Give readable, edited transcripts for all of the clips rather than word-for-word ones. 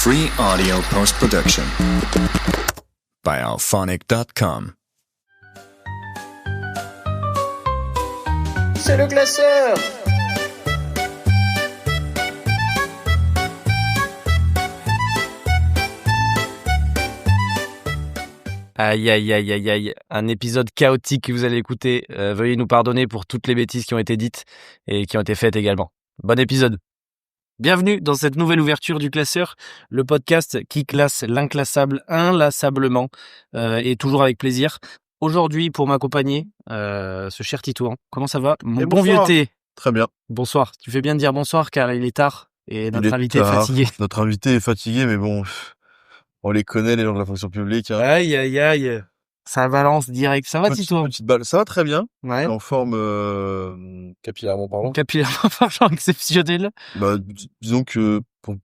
Free audio post-production by alphonic.com. C'est le classeur. Aïe, aïe, aïe, aïe, aïe. Un épisode chaotique que vous allez écouter. Veuillez nous pardonner pour toutes les bêtises qui ont été dites et qui ont été faites également. Bon épisode. Bienvenue dans cette nouvelle ouverture du classeur, le podcast qui classe l'inclassable inlassablement et toujours avec plaisir. Aujourd'hui, pour m'accompagner, ce cher Titouan. Comment ça va, mon bon vieux thé? Très bien. Bonsoir. Tu fais bien de dire bonsoir car il est tard et notre invité est fatigué. Notre invité est fatigué, mais bon, on les connaît, les gens de la fonction publique. Hein. Aïe, aïe, aïe. Ça balance direct. Ça va, Titouan? Petite balle. Ça va très bien. Ouais. En forme capillairement parlant. Capillairement parlant, exceptionnel. Bah, disons que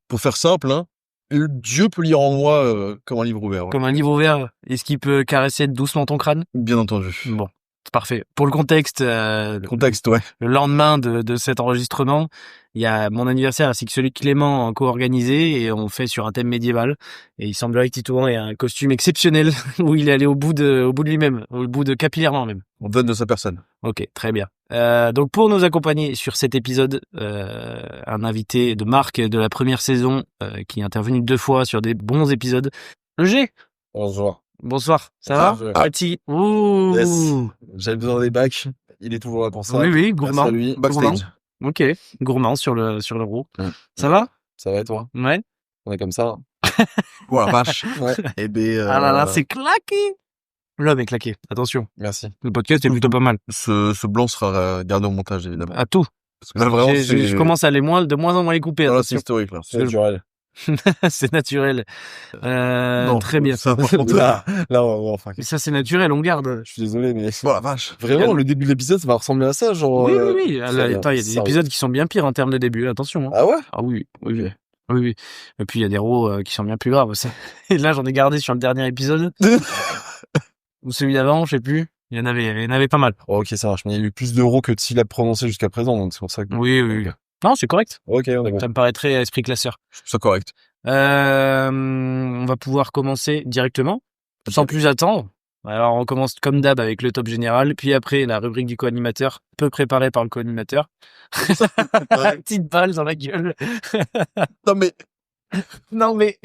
pour faire simple, hein, Dieu peut lire en moi comme un livre ouvert. Ouais. Comme un livre ouvert. Est-ce qu'il peut caresser doucement ton crâne? Bien entendu. Bon, c'est parfait. Pour le contexte, Contexte, ouais. le lendemain de cet enregistrement, il y a mon anniversaire ainsi que celui de Clément en co-organisé et on fait sur un thème médiéval. Et il semblerait que Titouan ait un costume exceptionnel où il est allé au bout de lui-même, au bout de capillairement même. On donne de sa personne. Ok, très bien. Donc pour nous accompagner sur cet épisode, un invité de marque de la première saison qui est intervenu 2 fois sur des bons épisodes. Le G. Bonjour. Bonsoir. Ça va? Fatigué. Ouh. Yes. J'avais besoin des bacs. Il est toujours là pour ça. Oui, oui, gourmand. Merci à lui. Backstage. Ok, gourmand sur le roux. Ça va? Ça va et toi? Ouais. On est comme ça. Oh la vache. Ouais. Eh ben, Ah là là, c'est claqué. L'homme est claqué. Attention. Merci. Le podcast est plutôt pas mal. ce blanc sera gardé au montage, évidemment. À tout. Parce que là, vraiment, Je commence à aller de moins en moins les couper. Voilà, c'est Attention. historique, là. C'est naturel. C'est naturel. Non, très bien. Ça, par contre, Là, enfin. Et ça, c'est naturel, on garde. Je suis désolé, mais. oh la vache. Vraiment, le début de l'épisode, ça va ressembler à ça, genre. Oui, oui, oui. ça Là, va, attends, il y a des ça va. épisodes qui sont bien pires en termes de début. Attention. Hein. Ah ouais? Ah oui, Ok. oui, oui. Et puis, il y a des rows qui sont bien plus graves aussi. Et là, j'en ai gardé sur le dernier épisode. Ou celui d'avant, je sais plus. Il y en avait pas mal. Oh, ok, ça marche. Mais il y a eu plus d'euros que de syllabes prononcées jusqu'à présent, donc c'est pour ça que. Oui, oui. Non, c'est correct. Ok, on est bon. Ça me paraît très esprit classeur. Je trouve ça correct. On va pouvoir commencer directement, sans plus attendre. Alors, on commence comme d'hab avec le top général, puis après la rubrique du co-animateur, peu préparée par le co-animateur. Petite balle dans la gueule. Non, mais. Non mais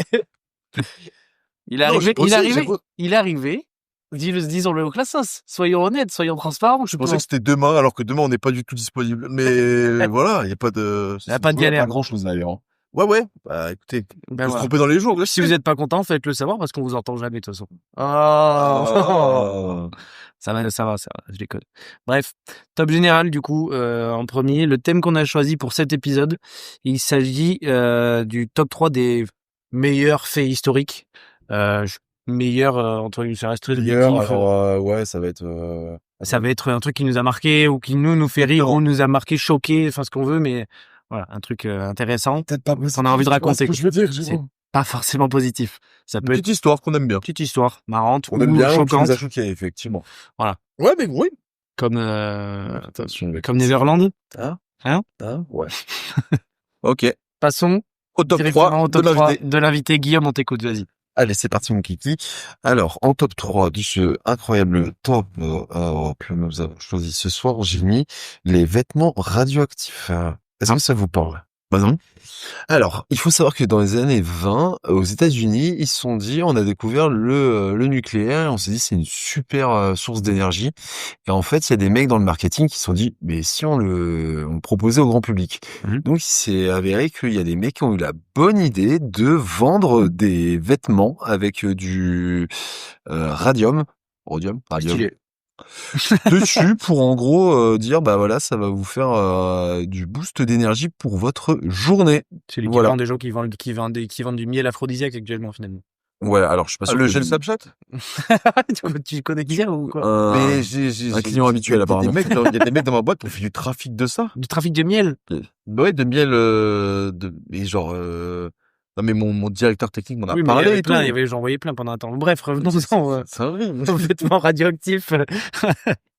il est Non, arrivé, je pensais- il est arrivé. Disons-le au classos. Soyons honnêtes, soyons transparents. Je pensais que c'était demain, alors que demain, on n'est pas du tout disponible. Mais voilà, il n'y a pas de... Il n'y a pas de galère. Pas grand chose d'ailleurs. Ouais. Bah, écoutez, Ben faut se voilà. tromper dans les jours. Si vous n'êtes pas content, faites-le savoir parce qu'on vous entend jamais de toute façon. Oh. Ça va, je déconne. Bref, top général du coup, en premier, le thème qu'on a choisi pour cet épisode, il s'agit du top 3 des meilleurs faits historiques. Meilleurs, entre guillemets, ça reste très Hier, subjectif. alors, ouais, ça va être. Ça va être un truc qui nous a marqué ou qui nous fait rire ou nous a marqué, choqué, enfin ce qu'on veut, mais voilà, un truc intéressant Peut-être pas. qu'on a envie de raconter. Ce que je veux dire, C'est Jérôme. pas forcément positif. Ça Une peut être petite histoire qu'on aime bien. une petite histoire marrante On aime ou bien, on choquante, nous a choqués, effectivement. Ouais, mais oui. comme Attention, mec. comme Neverland. Ouais. Ok. Passons Au top directement 3 au top de 3 l'invité. de l'invité. Guillaume, on t'écoute, vas-y. Allez, c'est parti, mon kiki. Alors, en top 3 de ce incroyable top que nous avons choisi ce soir, j'ai mis les vêtements radioactifs. Est-ce que ça vous parle? Bah non. Alors, il faut savoir que dans les années 20, aux États-Unis, ils se sont dit, on a découvert le nucléaire, et on s'est dit, c'est une super source d'énergie. Et en fait, il y a des mecs dans le marketing qui se sont dit, mais si on le proposait au grand public. Mhm. Donc, il s'est avéré qu'il y a des mecs qui ont eu la bonne idée de vendre des vêtements avec du radium Stylé. dessus pour en gros dire bah voilà, ça va vous faire du boost d'énergie pour votre journée. C'est l'équivalent Voilà. des gens qui vendent du miel aphrodisiaque actuellement finalement. Ouais, alors je suis pas sûr. Le que- gel Snapchat Tu connais qui ça ou quoi? Mais j'ai un client habituel, apparemment. Il y a des mecs dans ma boîte qui ont fait du trafic de ça. Du trafic de miel. Ouais, de miel, mais genre, non, mais mon directeur technique m'en a Oui, mais il y parlé avait et tout. plein, j'en voyais plein pendant un temps. Bref, revenons-en C'est vrai. aux vêtements radioactifs.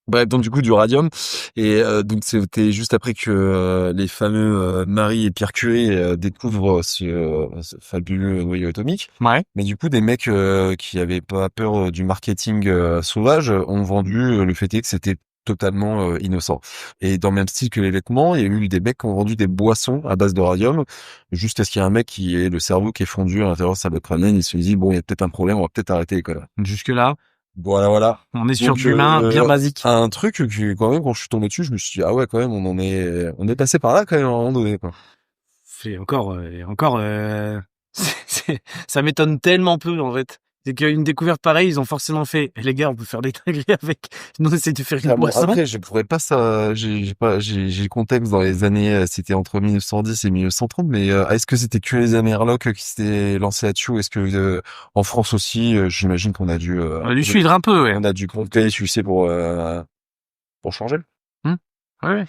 Bref, donc du coup du radium et donc c'était juste après que les fameux Marie et Pierre Curie découvrent ce fabuleux noyau atomique. Ouais. Mais du coup des mecs qui avaient pas peur du marketing sauvage ont vendu le fait est que c'était totalement innocent. Et dans le même style que les vêtements, il y a eu des mecs qui ont vendu des boissons à base de radium juste parce qu'il y a un mec qui est le cerveau qui est fondu à l'intérieur de sa boîte crânienne, il se dit bon, il y a peut-être un problème, on va peut-être arrêter les conneries. Jusque-là, Voilà. on est sur Donc, de l'humain bien basique. Un truc que quand même quand je suis tombé dessus, je me suis dit ah ouais quand même on est passé par là quand même à un moment donné quoi. C'est encore, ça m'étonne tellement peu en fait. C'est qu'une découverte pareille, ils ont forcément fait. Et les gars, on peut faire des dingueries avec. Nous, on essaie de faire une boisson. Après, je pourrais pas ça. J'ai le contexte dans les années. C'était entre 1910 et 1930. Mais est-ce que c'était que les Amerlocs qui s'étaient lancés là-dessus ou est-ce que en France aussi, j'imagine qu'on a dû. On a dû suivre un peu, ouais. On a dû compter les succès pour changer. Ouais.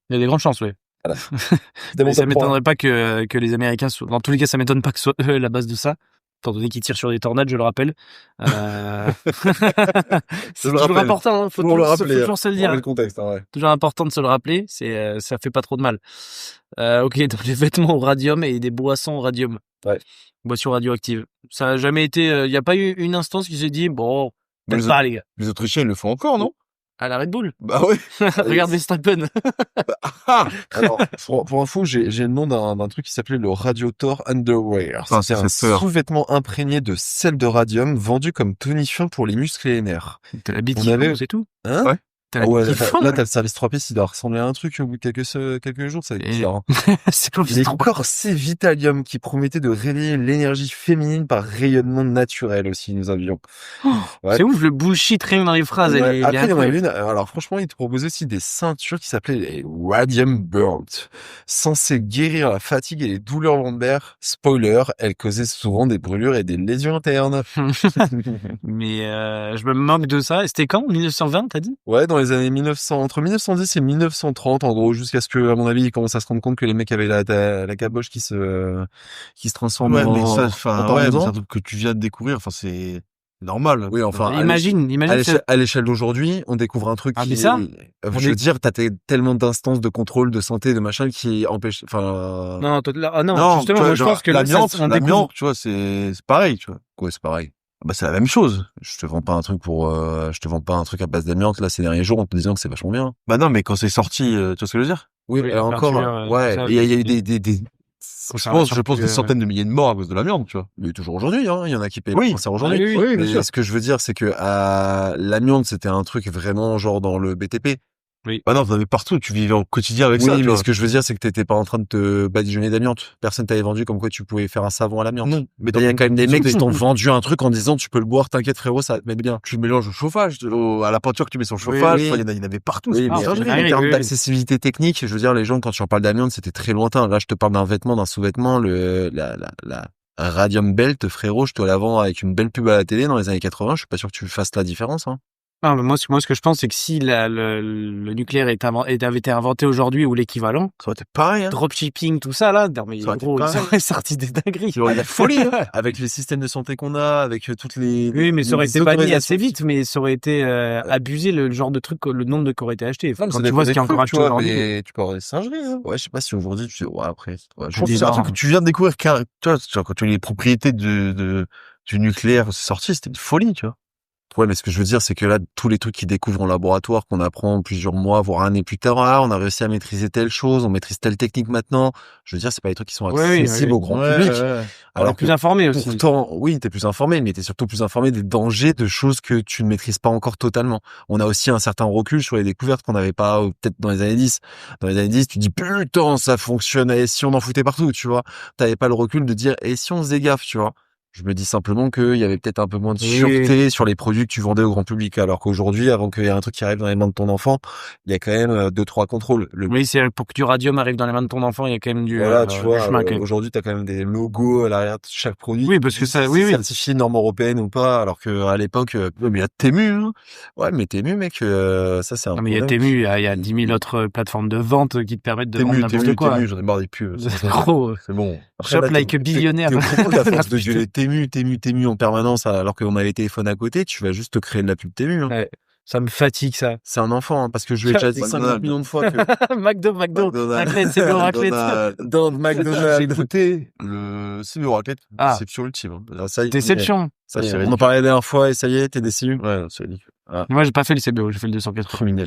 Il y a des grandes chances, ouais. Voilà. Mais ça m'étonnerait pas que les Américains soient. Dans tous les cas, ça m'étonne pas que ce soit eux la base de ça. Étant donné qu'ils tirent sur des tornades, je le rappelle. C'est toujours important, hein. Faut toujours se le dire. Le contexte, hein, ouais. Toujours important de se le rappeler. Ça fait pas trop de mal. Ok, donc des vêtements au radium et des boissons au radium. Ouais. Boissons radioactives. Ça a jamais été. Il y a pas eu une instance qui s'est dit bon, peut-être pas les gars. Les Autrichiens ils le font encore, non? À la Red Bull. Bah ouais. Regarde Verstappen. Alors, pour info, j'ai le nom d'un truc qui s'appelait le Radiotor Underwear. C'est un sous-vêtement imprégné de sel de radium vendu comme tonifiant pour les muscles et les nerfs. T'as la bite qui fond, c'est tout. Hein? Ouais. Là, t'as le service 3P, il doit ressembler à un truc au bout de quelques jours, ça va être bizarre. C'est comme Les corps C-Vitalium qui promettaient de réveiller l'énergie féminine par rayonnement naturel aussi, nous avions. Ouais. C'est ouf, le bullshit rien dans les phrases. Ouais. Après, il y en avait une. Alors, franchement, ils te proposaient aussi des ceintures qui s'appelaient les Radium Belt, censées guérir la fatigue et les douleurs lombaires. Spoiler, elles causaient souvent des brûlures et des lésions internes. Mais je me moque de ça. C'était quand? 1920, t'as dit? Ouais, dans les années 1900, entre 1910 et 1930, en gros, jusqu'à ce que, à mon avis, ils commencent à se rendre compte que les mecs avaient la caboche qui se transforme ouais, en... mais ça, enfin, ouais, c'est un truc que tu viens de découvrir, enfin, c'est normal. Oui, enfin, imagine. À l'échelle d'aujourd'hui, on découvre un truc mais ça, je veux dire, t'as tellement d'instances de contrôle, de santé, de machin qui empêchent, enfin... Non, justement, moi, je pense que l'amiante, tu vois, c'est pareil, tu vois. Quoi, c'est pareil. Bah, c'est la même chose. Je te vends pas un truc à base d'amiante, là, ces derniers jours, en te disant que c'est vachement bien. Bah non, mais quand c'est sorti, tu vois ce que je veux dire? Oui, mais encore, ouais, il y a eu des je pense des centaines de milliers de morts à cause de l'amiante, tu vois. Mais toujours aujourd'hui, hein. Il y en a qui payent le cancer aujourd'hui. Oui, mais ce que je veux dire, c'est que, l'amiante, c'était un truc vraiment, genre, dans le BTP. Oui. Bah non, t'en avais partout, tu vivais au quotidien avec ça, tu mais vois. ce que je veux dire, c'est que t'étais pas en train de te badigeonner d'amiante. Personne t'avait vendu comme quoi tu pouvais faire un savon à l'amiante. Non. Mais il y a quand même des mecs qui t'ont vendu un truc en disant tu peux le boire, t'inquiète frérot, ça va te mettre bien. Tu le mélanges au chauffage, à la peinture que tu mets sur le chauffage, il y en avait partout. Oui, mais en termes d'accessibilité technique, je veux dire, les gens, quand tu en parles d'amiante, c'était très lointain. Là, je te parle d'un vêtement, d'un sous-vêtement, la Radium Belt, frérot, je te la vends avec une belle pub à la télé dans les années 80, je suis pas sûr que tu fasses la différence, hein. Non, mais moi, ce que je pense, c'est que si le nucléaire avait été inventé aujourd'hui ou l'équivalent, ça aurait été pareil, hein. Dropshipping, tout ça, là, non, mais gros, ils auraient sorti des dingueries. Il y aurait la folie, hein. Avec les systèmes de santé qu'on a, avec toutes les... Oui, mais ça aurait été banni assez vite, mais ça aurait été abusé le genre de truc, le nombre de qui aurait été acheté. Enfin, quand tu vois ce qu'il y a encore acheté aujourd'hui. Tu peux avoir des singeries, hein. Ouais, je sais pas si aujourd'hui, après. Ouais, je pense que c'est un truc que tu viens de découvrir, tu vois, quand tu as les propriétés du nucléaire, c'est sorti, c'était une folie, tu vois. Ouais, mais ce que je veux dire, c'est que là, tous les trucs qu'ils découvrent en laboratoire, qu'on apprend plusieurs mois, voire années plus tard, on a réussi à maîtriser telle chose, on maîtrise telle technique maintenant. Je veux dire, c'est pas des trucs qui sont accessibles au grand public. Alors plus informé aussi. Pourtant, oui, t'es plus informé, mais t'es surtout plus informé des dangers de choses que tu ne maîtrises pas encore totalement. On a aussi un certain recul sur les découvertes qu'on n'avait pas, peut-être dans les années 10. Dans les années 10, tu dis, putain, ça fonctionne, et si on en foutait partout, tu vois. T'avais pas le recul de dire, et si on faisait gaffe, tu vois. Je me dis simplement qu'il y avait peut-être un peu moins de sûreté sur les produits que tu vendais au grand public. Alors qu'aujourd'hui, avant qu'il y ait un truc qui arrive dans les mains de ton enfant, il y a quand même 2-3 contrôles. Oui, c'est pour que du radium arrive dans les mains de ton enfant, il y a quand même du tu vois, aujourd'hui, t'as quand même des logos à l'arrière de chaque produit. Oui, parce que ça, certifié norme européenne ou pas, alors que à l'époque, mais il y a Temu, hein. Ouais, mais Temu, mec, ça, c'est un problème. Mais il y a Temu, il y a 10 000 autres plateformes de vente qui te permettent de vendre n'importe quoi. Temu, j'en ai marre des pubs. C'est gros. C'est bon. Shop like a billionnaire. De gueuler Temu en permanence alors qu'on a les téléphones à côté, tu vas juste te créer de la pub Temu. Hein. Ouais. Ça me fatigue, ça. C'est un enfant, hein, parce que je lui ai déjà dit 50 millions de fois que McDo. Raclette, c'est bon, raclette. dans J'ai McDonald's. goûté le CBO raclette. Ah. Déception ultime. Hein. Alors, ça y est, Déception. Ça, c'est On en ridicule. parlait la dernière fois et ça y est, t'es déçu. Ouais, non, c'est ridicule. Moi, j'ai pas fait le CBO, j'ai fait le 280.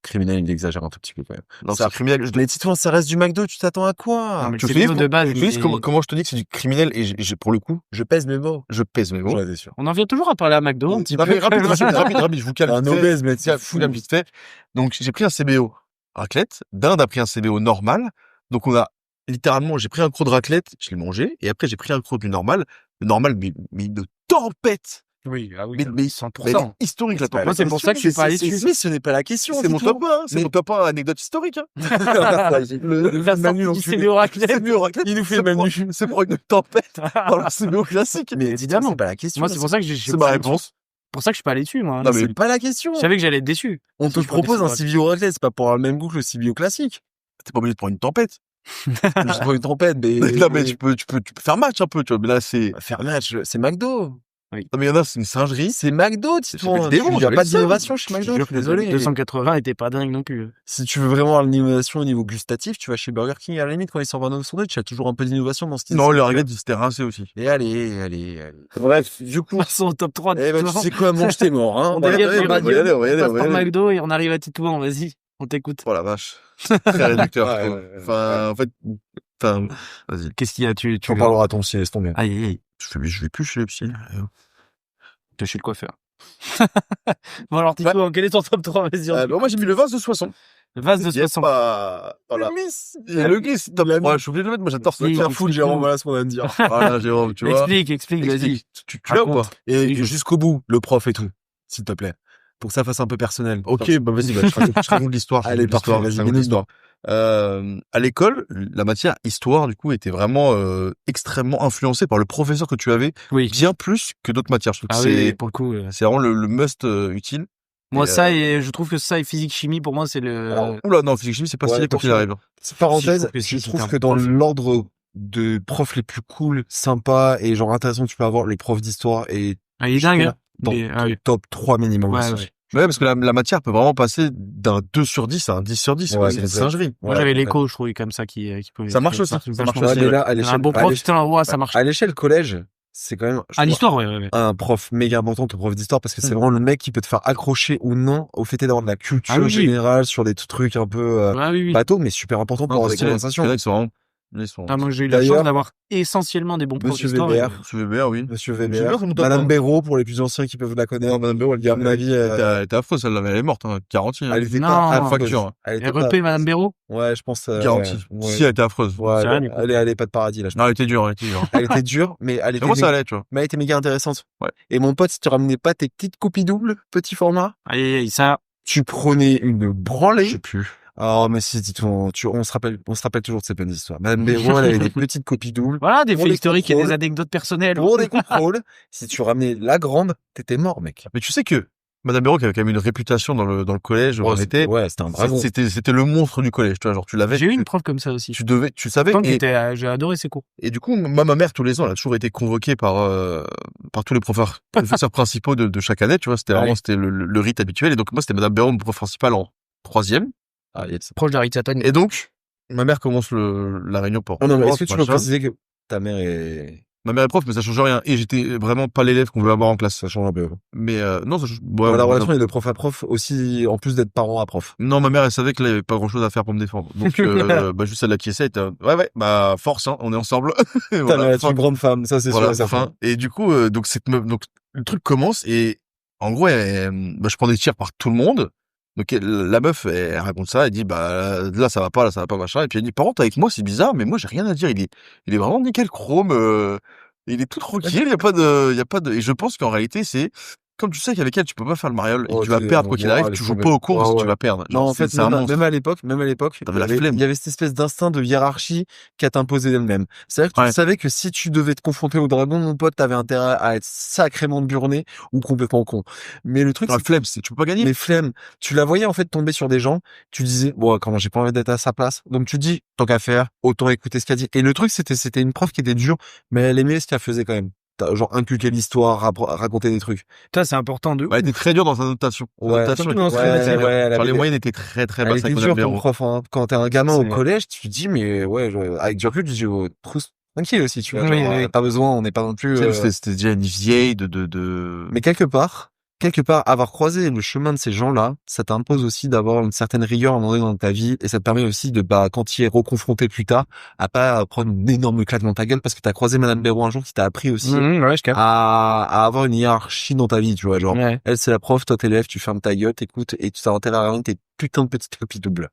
Criminel, il exagère un tout petit peu quand même. Non, Ça- c'est criminel. Mais Titouan, ça reste du McDo, tu t'attends à quoi? Non, mais Tu le sais, CBO de base, tu sais il- comment je te dis que c'est du criminel et pour le coup, Je pèse mes mots. je pèse mes mots. J'en étais sûr. On en vient toujours à parler à McDo, un petit Non, peu. mais rapide, je vous calme. Un vite fait. obèse, mais Tiens, c'est fou. vite fait. Donc, j'ai pris un CBO raclette. Dinde a pris un CBO normal. Donc, littéralement, j'ai pris un croc de raclette, je l'ai mangé. Et après, j'ai pris un croc du normal. Le normal, mais une tempête. Oui, ah oui, Mais 100%. historique, la C'est pas- tempête. Moi, c'est pour ça que je suis pas allé dessus. Mais ce n'est pas la question. C'est mon Titouan. top 1, c'est Mais- mon top 1 anecdote historique, hein. La sortie du CBO raclette. CBO raclette. Il nous fait c'est le pour- menu. C'est pour une tempête. Alors, le CBO classique. Mais Évidemment. c'est pas la question. Moi, c'est pour ça que C'est ma réponse. pour ça que je suis pas allé dessus, moi. Non, mais- C'est pas la question. Je savais que j'allais être déçu. On te Si je propose prenais un CBO raclette, c'est pas pour avoir le même goût que le CBO classique. T'es pas obligé de prendre une tempête. Je prends une trompette, mais. Non, mais tu peux faire match un peu, tu vois. Mais là, c'est, Faire match, c'est McDo. non, mais il y en a, c'est une singerie. C'est McDo, Titouan. des bons, Il y a j'avais pas le seum. d'innovation chez Je McDo. te Je jure suis que désolé. 280 était pas dingue non plus. Si tu veux vraiment avoir l'innovation au niveau gustatif, tu vas chez Burger King. À la limite, quand ils sortent un nouveau sandwich, il y a toujours un peu d'innovation dans ce style. Non, les raclettes, c'était rincé aussi. Et allez. Bref, du coup. Passons au top 3. Eh ben, tu sais quoi, mange tes morts, hein. On Voilà. dégage les on va y radios, aller, on va y aller, passe on va y par aller. McDo et on arrive à Titouan, vas-y, on t'écoute. Oh la vache. Très réducteur, je Ouais, trouve. ouais, ouais. Enfin, en fait, vas-y. Qu'est-ce qu'il y a, tu Tu en parleras à ton psy, laisse tomber. Aïe, aïe, aïe, Je vais plus chez les psy. t'es chez le coiffeur. Bon alors Titouan, quel est ton top 3? Vas-y, Bon, moi, j'ai mis le vase de Soissons. le vase de Il y a 60. pas, voilà. Il y a le glisse, top 3. Je suis obligé de le mettre. Moi, j'adore ça. Oui, Faire explique-nous. fou, Jérôme. voilà ce qu'on va me dire. Voilà, Jérôme, tu vois. Explique, vas-y. Tu l'as ou pas? Raconte. Et jusqu'au bout, le prof et tout, s'il te plaît. Pour que ça fasse un peu personnel. Ok, bah vas-y, je raconte l'histoire. Allez, Je raconte parfait, l'histoire, vas-y, je raconte dis-nous. l'histoire. À l'école, la matière histoire, du coup, était vraiment extrêmement influencée par le professeur que tu avais, Oui. bien plus que d'autres matières. Je trouve Ah que oui, pour le coup. c'est vraiment le must utile. Moi, Et, ça, et je trouve que ça et physique chimie, pour moi, c'est le. Oula, non, physique chimie, c'est pas Ouais, stylé quand il attention. arrive. Parenthèse, Si, je c'est trouve un que dans prof. l'ordre de profs les plus cool, sympas et genre intéressants que tu peux avoir, le prof d'histoire est Ah, il est dingue, hein. dans Mais, ah oui. top 3 minimum. Ouais, aussi. ouais. Ouais, parce que la matière peut vraiment passer d'un 2 sur 10 à un 10 sur 10. Ouais, quoi. C'est c'est une ça. singerie. Moi, Ouais, j'avais ouais. l'écho, je trouvais, comme ça, qui pouvait. Ça marche aussi, vachement ça marche bien. aussi. Ouais, mais là, à Un l'échelle, bon à prof, l'échelle- putain, ouais, ça marche. à l'échelle collège, c'est quand même, je À pense, l'histoire, ouais. un prof méga important que le prof d'histoire parce que c'est vraiment le mec qui peut te faire accrocher ou non au fait d'avoir de la culture Ah oui, oui. générale sur des trucs un peu Ouais, oui, oui. bateaux mais super important pour Non, avoir c'est des stylé. conversations. C'est vrai qu'ils sont vraiment, ils sont, Ah, moi, j'ai eu la D'ailleurs, chance d'avoir essentiellement des bons profs Monsieur d'histoire. Weber, Monsieur Weber, oui. Monsieur Weber, Weber, c'est mon top Madame un. Béraud pour les plus anciens qui peuvent la connaître. Non, Madame Béraud, elle dit, à mon avis, elle était affreuse, celle-là, mais elle est morte, hein, garantie. Hein. elle était Non. pas Ah, affreuse. facture, hein. Elle était REP, Madame Béraud. Ouais, je pense. Garantie. Ouais, Si, elle était affreuse. ouais, C'est rien, du coup. elle est pas de paradis là. Je Non, elle était dure, elle était dure. pense. Elle était dure, mais elle Mais était. moi, ça allait, tu vois. Mais elle était méga intéressante. Ouais. Et mon pote, si tu ramenais pas tes petites copies doubles, petit format, Aïe, aïe, aïe, ça. tu prenais une branlée. Je sais plus. Oh, mais si, dis-toi, on se rappelle toujours de ces bonnes histoires. Madame Béraud, elle avait des petites copies doubles. Voilà, des Pour faits les historiques et contrôles. des anecdotes personnelles. Pour des contrôles, si tu ramenais la grande, t'étais mort, mec. Mais tu sais que Madame Béraud, qui avait quand même une réputation dans le collège où on était, Ouais, c'était un dragon. c'était le monstre du collège, tu vois, genre, tu l'avais. J'ai eu une prof comme ça aussi. Tu savais. Tant qu'il était, j'ai adoré ses cours. Et du coup, moi, ma mère, tous les ans, elle a toujours été convoquée par tous les professeurs principaux de chaque année, tu vois. C'était Ouais. vraiment, c'était le rite habituel. Et donc, moi, c'était Madame Béraud, mon prof principal en 3e. Ah, yes. Proche d'Aristotle. Et donc, ma mère commence la réunion pour. Oh non, mais prof, est-ce que tu peux machin. préciser que ta mère est... Ma mère est prof, mais ça change rien. Et j'étais vraiment pas l'élève qu'on veut avoir en classe. Ça change un peu. Mais non, ça change. Dans Ouais, la ouais, relation est de prof à prof aussi, en plus d'être parent à prof. non, ma mère, elle savait qu'elle avait pas grand chose à faire pour me défendre. Donc, juste elle acquiesçait. Elle était, ouais, bah, force, hein, on est ensemble. Et Ta voilà, mère est fin. une grande femme, ça c'est Voilà, sûr et certain. enfin. Et du coup, donc cette meuf, donc le truc commence et en gros, je prends des tirs par tout le monde. Donc la meuf, elle raconte ça, elle dit bah là ça va pas, machin. Et puis elle dit par contre avec moi c'est bizarre, mais moi j'ai rien à dire. Il est vraiment nickel chrome. Il est tout tranquille. Il y a pas de. Et je pense qu'en réalité c'est comme tu sais qu'avec elle tu peux pas faire le mariole et Oh, que tu vas tu- perdre quoi qu'il ouais, arrive. elle Tu est joues trop pas belle. au cours Ouais, parce que ouais. tu vas perdre. Non, Genre, en fait, c'est un monstre. même à l'époque, T'avais la flemme. il y avait cette espèce d'instinct de hiérarchie qu'à t'imposer d'elle-même. C'est-à-dire que Ouais. tu savais que si tu devais te confronter au dragon, mon pote, t'avais intérêt à être sacrément burné ou complètement con. Mais le truc, La c'est flemme, c'est tu peux pas gagner. mais flemme, tu la voyais en fait tomber sur des gens, tu disais, bon, comment j'ai pas envie d'être à sa place. Donc tu dis, tant qu'à faire, autant écouter ce qu'elle dit. Et le truc, c'était une prof qui était dure, mais elle aimait ce qu'elle faisait quand même. t'as genre inculqué l'histoire, raconté des trucs. Toi, c'est important de ouf. Elle était très dure dans sa notation. Ouais. Notation, Surtout dans ce Ouais, créatif. ouais, elle genre, les avait- moyennes étaient très très Elle basses était avec dure Madame comme Béraud. prof, hein. Quand t'es un gamin au C'est- collège, tu te dis, mais ouais, avec du recul, tu te dis, oh, tranquille aussi, tu vois. Oui, genre, oui. pas besoin, on n'est pas non plus, C'était déjà une vieille de... Mais quelque part, avoir croisé le chemin de ces gens-là, ça t'impose aussi d'avoir une certaine rigueur à un moment donné dans ta vie, et ça te permet aussi de, quand tu y es reconfronté plus tard, à pas prendre une énorme claque dans ta gueule parce que t'as croisé Madame Béraud un jour qui t'a appris aussi Ouais, je capte. à avoir une hiérarchie dans ta vie, tu vois, genre, Ouais. elle c'est la prof, toi t'es l'élève, tu fermes ta gueule, t'écoutes, et tu t'as intérêt à rien tes putains de petites copies doubles.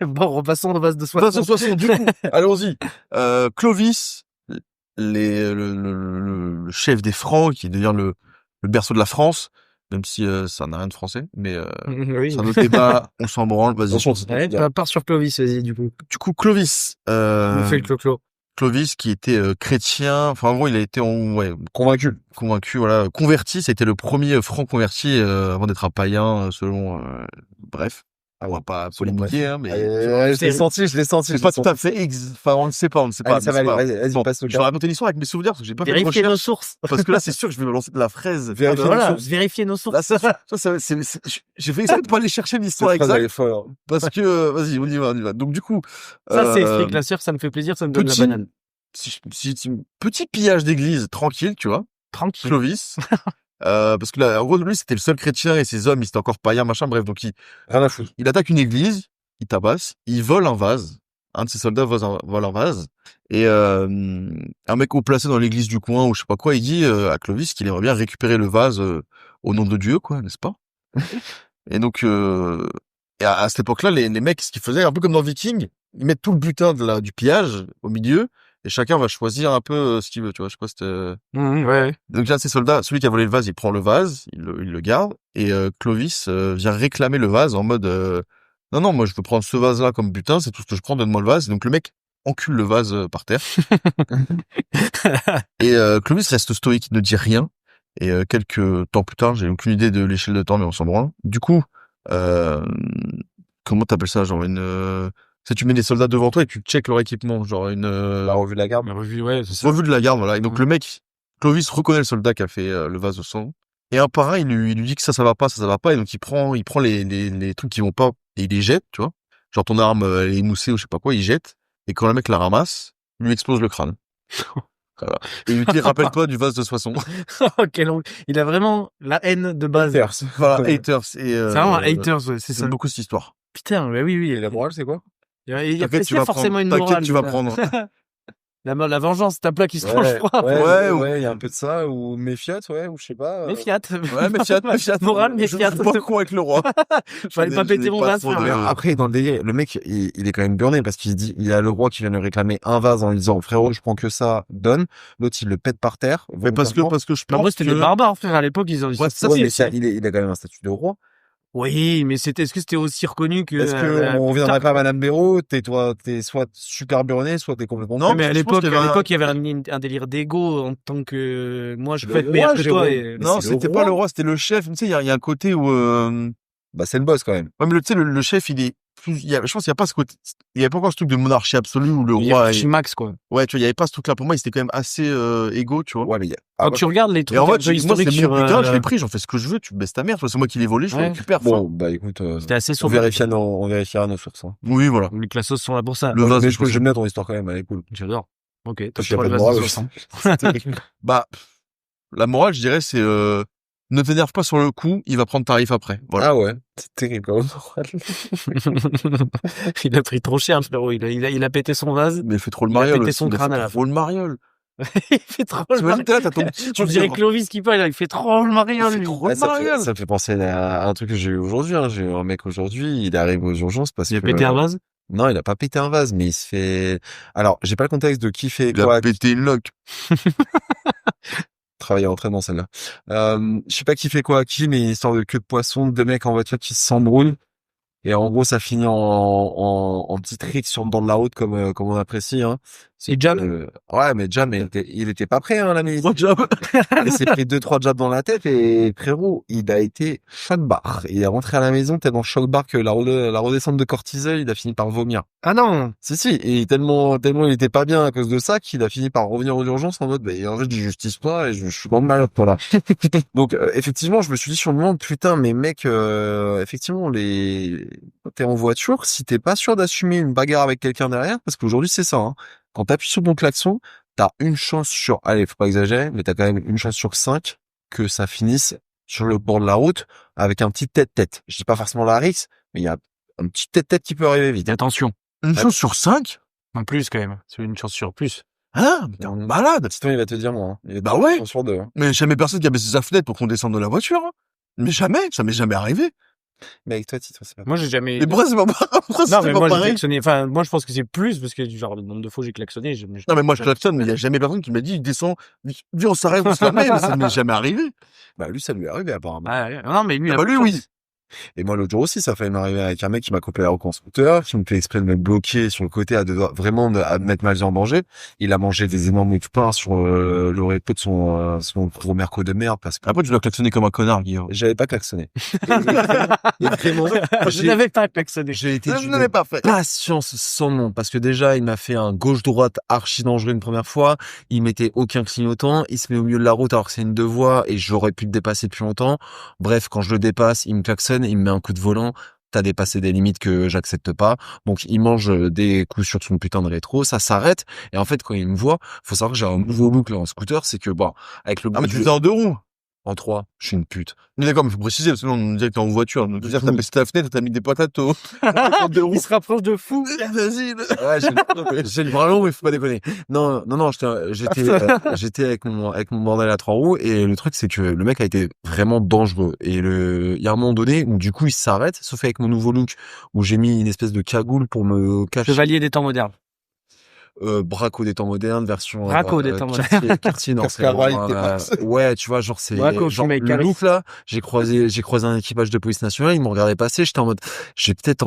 Bon, repassons aux bases de soi. 1960, du coup, allons-y. Clovis, le chef des Francs, qui devient le berceau de la France, même si ça n'a rien de français, mais Oui. c'est un autre débat, on s'en branle, vas-y. Ouais, part sur Clovis, vas-y, du coup. Du coup, Clovis, On fait le clo-clo. Clovis qui était chrétien, enfin en gros il a été convaincu, voilà, converti, c'était le premier franc converti avant d'être un païen selon bref. On va pas polémiquer, hein, mais je l'ai senti. c'est pas tout à fait enfin on ne sait pas. Allez, ça va mais c'est aller, vas-y, Bon, passe au je vais raconter l'histoire avec mes souvenirs parce que j'ai pas fait de Vérifier nos recherche sources. parce que là c'est sûr que je vais me lancer de la fraise. Vérifier nos Voilà, sources. vérifier nos sources. Là, j'ai fait exprès de pas aller chercher l'histoire Cette phrase, elle est exacte folle, hein. parce que vas-y, on y va. Donc du coup Ça, c'est strict. La sœur, ça me fait plaisir, ça me donne la petit- banane. petit pillage d'église tranquille, tu vois. Tranquille. Clovis. Parce que là, en gros, lui, c'était le seul chrétien et ses hommes, ils étaient encore païens, machin, bref. Donc, Rien à foutre. il attaque une église, il tabasse, il vole un vase. Un de ses soldats vole un vase. Et, un mec haut placé dans l'église du coin ou je sais pas quoi, il dit à Clovis qu'il aimerait bien récupérer le vase au nom de Dieu, quoi, n'est-ce pas? Et donc, et à cette époque-là, les mecs, ce qu'ils faisaient, un peu comme dans Viking, ils mettent tout le butin du pillage au milieu et chacun va choisir un peu ce qu'il veut, tu vois. Je sais pas si Ouais. Donc là, ces soldats, celui qui a volé le vase, il prend le vase, il le garde, et Clovis vient réclamer le vase en mode non, moi je veux prendre ce vase-là comme butin, c'est tout ce que je prends, donne-moi le vase. Et donc le mec encule le vase par terre. Et Clovis reste stoïque, il ne dit rien. Et quelques temps plus tard, j'ai aucune idée de l'échelle de temps, mais on s'en branle. Du coup, comment t'appelles ça, genre tu mets des soldats devant toi et tu checkes leur équipement, genre La revue de la garde. La revue, ouais, c'est ça. revue de la garde, voilà. Et donc le mec, Clovis reconnaît le soldat qui a fait le vase au sang. Et un par un, il lui dit que ça va pas, ça va pas. Et donc il prend les trucs qui vont pas et il les jette, tu vois. Genre ton arme, elle est émoussée ou je sais pas quoi, il jette. Et quand le mec la ramasse, il lui explose le crâne. Voilà. Et il lui dit, rappelle-toi du vase de Soissons. Oh, quel oncle. Il a vraiment la haine de base. Voilà, haters. Et, C'est vraiment un haters, ouais, c'est ça. j'aime beaucoup cette histoire. Putain, bah oui. Et la morale, c'est quoi? Il y a T'inquiète, tu vas forcément une prendre. morale. T'inquiète, tu vas ça. prendre. La vengeance, c'est un plat qui se mange froid. Ouais, il y a un peu de ça, ou méfiote, ouais, ou je sais pas. Mais fiat. Ouais, mais fiat. Morale, mais Je fiat. suis pas con avec le roi. Fallait pas péter mon vase, frère. Mais après, dans le délire, le mec, il est quand même burné parce qu'il se dit, il a le roi qui vient lui réclamer un vase en lui disant, frérot, je prends que ça, donne. L'autre, il le pète par terre. Mais parce que je En vrai, pense c'était que... des barbares, frère, à l'époque, ils ont Ouais, ça, Ouais, c'est- mais il a quand même un statut de roi. Oui, mais est-ce que c'était aussi reconnu que... Est-ce que on reviendrait pas à Madame Béraud, t'es soit super burné, soit t'es complètement Non, mais à je pense l'époque, qu'il y avait il y avait un délire d'ego en tant que moi, je Le peux être roi, meilleur que Jérôme. toi. Et... Non, c'est le c'était roi. pas le roi, c'était le chef. Tu sais, il y a un côté où... Bah, c'est le boss, quand même. Ouais, mais tu sais, le chef, il est... je pense qu'il y a pas ce côté... Il y avait pas encore ce truc de monarchie absolue où le roi... Max, quoi. Ouais, tu vois, il y avait pas ce truc-là. Pour moi, il était quand même assez égaux, tu vois. Ouais, mais Quand tu regardes les trucs Et en un vrai, peu moi, historiques c'est sur... mon putain, je l'ai pris, j'en fais ce que je veux, tu me baisses ta mère, c'est moi qui l'ai volé, je le Ouais. récupère. bon, Enfin, bah, écoute, C'était assez on sur... vérifiera nos sources, hein. oui, voilà. Les classos sont là pour ça. Le vase, Mais je pense. j'aime bien ton histoire quand même, elle est cool. J'adore. Ok, top Parce qu'il y a 3 pas le de vase morale de aussi. Soissons. Bah, la morale, je dirais, c'est ne t'énerve pas sur le coup, il va prendre tarif après. Voilà. Ah ouais, c'est terrible. Il a pris trop cher, le frérot. Il a pété son vase. Mais il fait trop le Il a mariole. pété son Il a crâne fait à la trop le mariole. Il fait trop le T'imagines, t'es là, t'as ton petit, On dirait Clovis qui parle, il fait trop le mariole, Il fait lui. trop le ça mariole. me fait penser à un truc que j'ai eu aujourd'hui, hein. J'ai eu un mec aujourd'hui, il arrive aux urgences parce Il a que... pété un vase. Non, il a pas pété un vase, mais il se fait... Alors, j'ai pas le contexte de qui fait Il quoi, a pété une loque. travailler en entraînement, celle-là. Je sais pas qui fait quoi à qui, mais une histoire de queue de poisson, deux mecs en voiture qui s'embrouillent. Et en gros, ça finit en petit trick dans de la route, comme on apprécie, hein. C'est jab. Ouais, mais Jam, il était pas prêt, hein, l'ami. Trois jobs. Il s'est pris 2-3 jabs dans la tête et frérot, il a été choc bar. Il est rentré à la maison tellement choc bar que la redescente de cortisol, il a fini par vomir. Ah non. Si, et tellement il était pas bien à cause de ça qu'il a fini par revenir aux urgences en mode, bah, en fait, je justice pas et je suis vraiment malade, voilà. Donc, effectivement, je me suis dit sur le moment, putain, mais mec, effectivement, quand t'es en voiture, si t'es pas sûr d'assumer une bagarre avec quelqu'un derrière, parce qu'aujourd'hui, c'est ça, hein. Quand t'appuies sur ton klaxon, t'as une chance sur, allez, faut pas exagérer, mais t'as quand même une chance sur 5 que ça finisse sur le bord de la route avec un petit tête-tête. Je dis pas forcément la rixe, mais il y a un petit tête-tête qui peut arriver vite. Attention. Une chance sur 5? En plus, quand même. C'est une chance sur plus. Ah, mais t'es un malade. Sinon, il va te dire, moi, hein. Il est Bah ouais. une chance sur 2, hein. Mais jamais personne qui a baissé sa fenêtre pour qu'on descende de la voiture. Hein. Mais jamais, ça m'est jamais arrivé. Mais avec toi, Tito, c'est pas Moi, j'ai jamais. Mais pourquoi c'est pas Non, mais moi, j'ai pareil? klaxonné. Enfin, moi, je pense que c'est plus parce que, genre, le nombre de fois où j'ai klaxonné. Non, mais moi, je klaxonne, mais il y a jamais personne qui m'a dit, descend, viens, on s'arrête, on se la met, mais ça m'est jamais arrivé. Bah, lui, ça lui est arrivé, apparemment. Ah, ouais. Non, mais lui, Ah bah, lui, oui. Et moi, l'autre jour aussi, ça a failli m'arriver avec un mec qui m'a coupé la roue en scooter, qui me fait exprès de me bloquer sur le côté vraiment à mettre ma vie en danger. Il a mangé des énormes pains sur le répo de son gros merco de merde parce que Après, tu dois klaxonner comme un connard, Guillaume. j'avais pas klaxonné. Et vraiment, Je n'avais pas klaxonné. j'ai été Je d'une ne l'ai pas fait. patience sans nom parce que déjà, il m'a fait un gauche-droite archi dangereux une première fois. Il mettait aucun clignotant. Il se met au milieu de la route alors que c'est une 2 voies et j'aurais pu le dépasser depuis longtemps. Bref, quand je le dépasse, il me klaxonne, il me met un coup de volant. T'as dépassé des limites que j'accepte pas. Donc, il mange des coups sur son putain de rétro. Ça s'arrête. Et en fait, quand il me voit, faut savoir que j'ai un nouveau look là en scooter. C'est que, bon, avec le Ah, mais bout tu du- faisais en 2 roues. en 3, je suis une pute. Mais d'accord, mais faut préciser, parce que sinon, on dirait que t'es en voiture. Donc, dire, t'as baissé ta fenêtre, t'as mis des patates en 2 roues. Il se rapproche de fou. Vas-y. Ouais, j'ai le bras long, mais faut pas déconner. Non, j'étais avec mon bordel à 3 roues et le truc c'est que le mec a été vraiment dangereux et il y a un moment donné où du coup il s'arrête, sauf avec mon nouveau look où j'ai mis une espèce de cagoule pour me cacher. Chevalier des temps modernes. Braco des temps modernes, version Braco des temps quartier nord. Casque à royauté, Ouais, tu vois, genre c'est Braco, genre mec, le Caris. look là. J'ai croisé un équipage de police nationale, ils m'ont regardé passer, j'étais en mode, je vais peut-être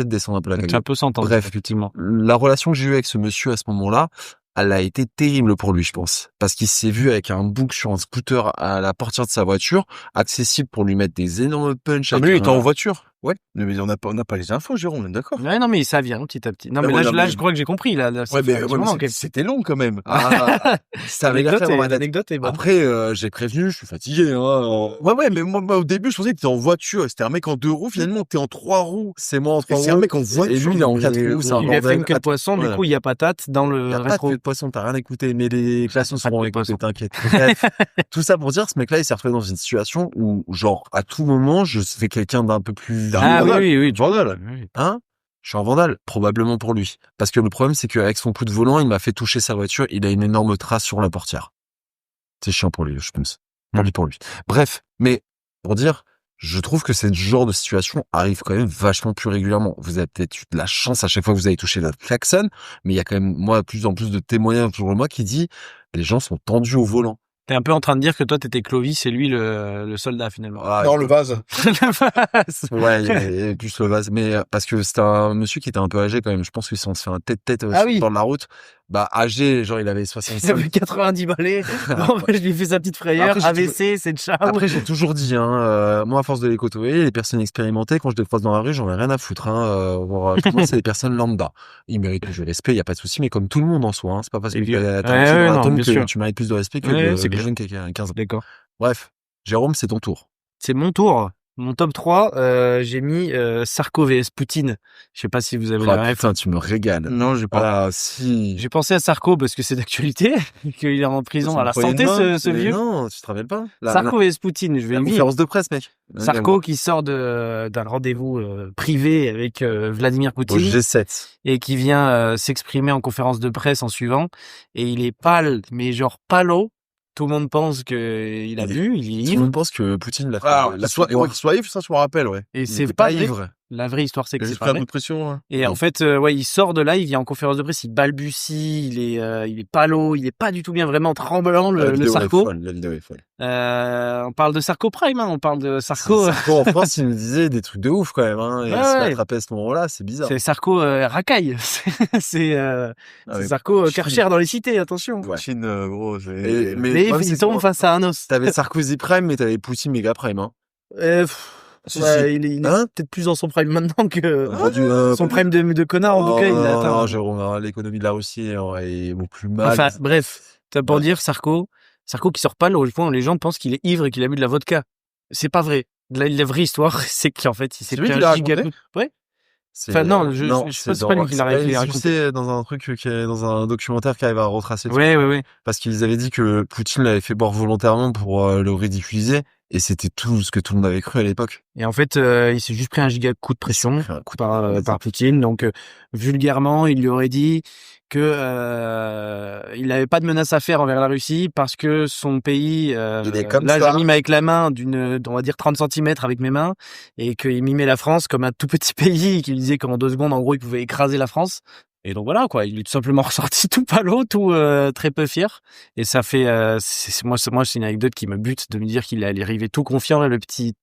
descendre un peu la C'est un cagoule. peu s'entendre. Bref. Effectivement. La relation que j'ai eue avec ce monsieur à ce moment-là, elle a été terrible pour lui, je pense. Parce qu'il s'est vu avec un bouc sur un scooter à la portière de sa voiture, accessible pour lui mettre des énormes punch. Ah, mais lui, il était en voiture. Ouais. Mais on n'a pas les infos, Jérôme, on est d'accord. Ouais, non, mais ça vient petit à petit. Non, Ah, mais ouais, là, non, là, mais- je crois que j'ai compris. Là, ça Ouais, fait mais, un petit ouais, mais moment c'était long quand même. Ah, ça avait L'anecdote l'affaire dans ma est- tête. l'anecdote est bonne. Après, j'ai prévenu, je suis fatigué, hein. Ouais, mais moi, au début, je pensais que t'étais en voiture. C'était un mec en 2 roues. Finalement, t'es en 3 roues. C'est moi en Et 3 c'est un mec en voiture. Et lui, il est en 4 roues, c'est un Il a fait bordel. une queue de poisson, du Voilà. coup, il y a patate dans le Y a pas de rétro. queue de poisson, t'as rien écouté, mais les classes Pas de seront queue de écoutées, poisson. t'inquiète. Bref, tout ça pour dire, ce mec-là, il s'est retrouvé dans une situation où, genre, à tout moment, je serais quelqu'un d'un peu plus... Ah oui, Vandale. oui, oui. Vandale. Oui. Hein? Je suis un vandale, probablement pour lui. Parce que le problème, c'est qu'avec son coup de volant, il m'a fait toucher sa voiture, il a une énorme trace sur la portière. C'est chiant pour lui, je pense. Tant pis pour lui. Bref, mais, pour dire, je trouve que ce genre de situation arrive quand même vachement plus régulièrement. Vous avez peut-être eu de la chance à chaque fois que vous avez touché la klaxon, mais il y a quand même, moi, plus en plus de témoignages autour de moi qui dit, les gens sont tendus au volant. T'es un peu en train de dire que toi, t'étais Clovis et lui, le soldat, finalement. Ah, Non, le vase. ouais, il y avait plus le vase, mais parce que c'était un monsieur qui était un peu âgé quand même. Je pense que si on se fait un tête-tête Ah oui. dans la route, bah âgé, genre il avait Il 65. avait 90 balais. Bon, je lui ai fait sa petite frayeur. Après, j'ai AVC, c'est de ciao. Après, j'ai toujours dit, moi, à force de les côtoyer, les personnes expérimentées, quand je les croise dans la rue, j'en ai rien à foutre, comment c'est des personnes lambda. Ils méritent plus de respect, il y a pas de souci, mais comme tout le monde en soi, c'est pas parce que tu Ouais, as ouais, non, atome bien que sûr. tu mérites plus de respect que Ouais, le c'est clair. jeune qui a 15 ans. D'accord. Bref. Jérôme, c'est ton tour. C'est mon tour. Mon top 3, j'ai mis Sarko vs Poutine. Je sais pas si vous avez la ref. Putain, tu me régales. Non, j'ai pas. Ah, si. J'ai pensé à Sarko parce que c'est d'actualité, qu'il est en prison à la Son santé, moyen de ce Mais vieux. non, tu te rappelles pas? Sarko vs Poutine, je vais la le dire. conférence de presse, mec. Sarko qui sort d'un rendez-vous privé avec Vladimir Au Poutine G7. et qui vient s'exprimer en conférence de presse en suivant. Et il est pâle, mais genre palo. Tout le monde pense qu'il a bu, il est Tout le ivre. monde pense que Poutine l'a fait. Ah, l'a soit fait boire. ivre, ça, je me rappelle, ouais. Et Il c'est était pas pas vrai. ivre. La vraie histoire, c'est que Il a c'est juste pas pris un vrai. coup de pression. Hein. Et en fait, il sort de là, il vient en conférence de presse, il balbutie, il est palo, il est pas du tout bien, vraiment tremblant, La le vidéo est Sarko. folle, la vidéo est folle. On parle de Sarko Prime, hein, on parle de Sarko. Sarko en France, il nous disait des trucs de ouf quand même. Hein, et Ouais, il se fait ouais. attraper à ce moment-là, c'est bizarre. C'est Sarko racaille. C'est Ah, mais Sarko Poutine- Karcher dans les cités, attention. Ouais. Poutine, gros, c'est... Mais ouais, il tombe face à un os. T'avais Sarkozy Prime, mais t'avais Poutine Méga Prime. Hein. Si, Ouais, si. il est Hein peut-être plus dans son prime maintenant que Ah, son prime de connard, en tout cas, il l'a atteint. Non, Jérôme, hein, l'économie de la Russie est beaucoup plus mal. Enfin, bref, t'as pour dire Sarko qui sort pas au point où les gens pensent qu'il est ivre et qu'il a bu de la vodka. C'est pas vrai. La vraie histoire, c'est qu'en fait, il s'est C'est lui pris qui un l'a giga raconté coup. Ouais. C'est- Enfin, non, je sais pas, c'est pas lui qui l'a raconté. C'est dans un truc qui est dans un documentaire qui arrive à retracer le truc. Ouais. Parce qu'ils avaient dit que Poutine l'avait fait boire volontairement pour le ridiculiser. Et c'était tout ce que tout le monde avait cru à l'époque. Et en fait, il s'est juste pris un giga coup de pression par Poutine. Donc, vulgairement, il lui aurait dit que il n'avait pas de menace à faire envers la Russie parce que son pays, Il est comme là, ça. j'ai mis avec la main on va dire 30 centimètres avec mes mains, et qu'il mimait la France comme un tout petit pays, et qu'il disait qu'en 2 secondes, en gros, il pouvait écraser la France. Et donc voilà, quoi, il est tout simplement ressorti tout palo, tout très peu fier. Et ça fait, moi c'est une anecdote qui me bute de me dire qu'il allait arriver tout confiant, là,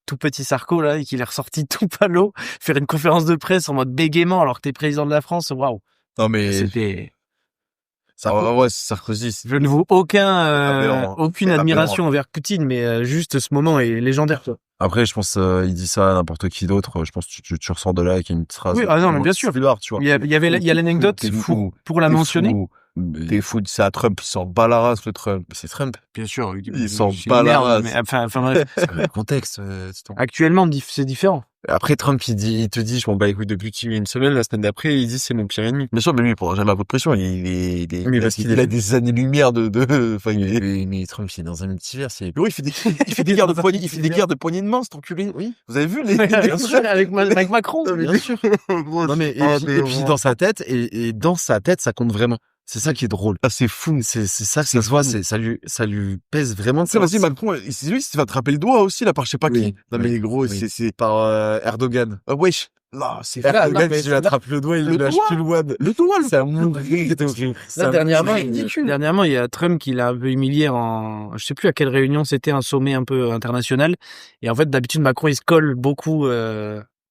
tout petit Sarko, là, et qu'il est ressorti tout palo, faire une conférence de presse en mode bégaiement alors que t'es président de la France. Waouh. Non, mais... C'était, Ouais, c'est Sarkozy. je ne vous Aberrant. aucune C'est admiration envers Poutine, mais juste ce moment est légendaire, toi. Après, je pense, il dit ça à n'importe qui d'autre. Je pense que tu ressors de là avec une phrase. Oui, non, mais bien sûr. Tu vois. Il y a l'anecdote, T'es fou. pour la T'es mentionner. fou. T'es fou, c'est à Trump, il s'en bat la race, le Trump. C'est Trump. Bien sûr. Il s'en c'est bat une la merde, race. mais enfin bref. C'est le contexte. Actuellement, c'est différent. Après, Trump, il te dit, je m'en bats les couilles depuis qu'il y a une semaine. La semaine d'après, il dit, c'est mon pire ennemi. Bien sûr, mais lui, il prendra jamais un coup de pression. Mais parce qu'il il a des années-lumière enfin, Mais Trump, il est dans un multivers. il fait des guerres de poignées, il fait des guerres de poignées de main, cet enculé. Oui. Vous avez vu les Bien sûr, avec Macron. Non, mais Bien sûr. Non, mais, et puis dans sa tête, et dans sa tête, ça compte vraiment. C'est ça qui est drôle. Ah, c'est fou. C'est ça que ça se voit, ça lui pèse vraiment. C'est vas-y, Macron, c'est lui qui s'est fait attraper le doigt aussi, là, par je sais pas Oui, qui. Non, mais gros, oui. c'est, Par Erdogan. wesh. Là, c'est Erdogan, si tu l'attrapes le doigt, il le lui lâche doigt. plus le wad. Le doigt, C'est un monde Dernièrement, il y a Trump qui l'a un peu humilié je sais plus à quelle réunion c'était, un sommet un peu international. Et en fait, d'habitude, Macron, il se colle beaucoup,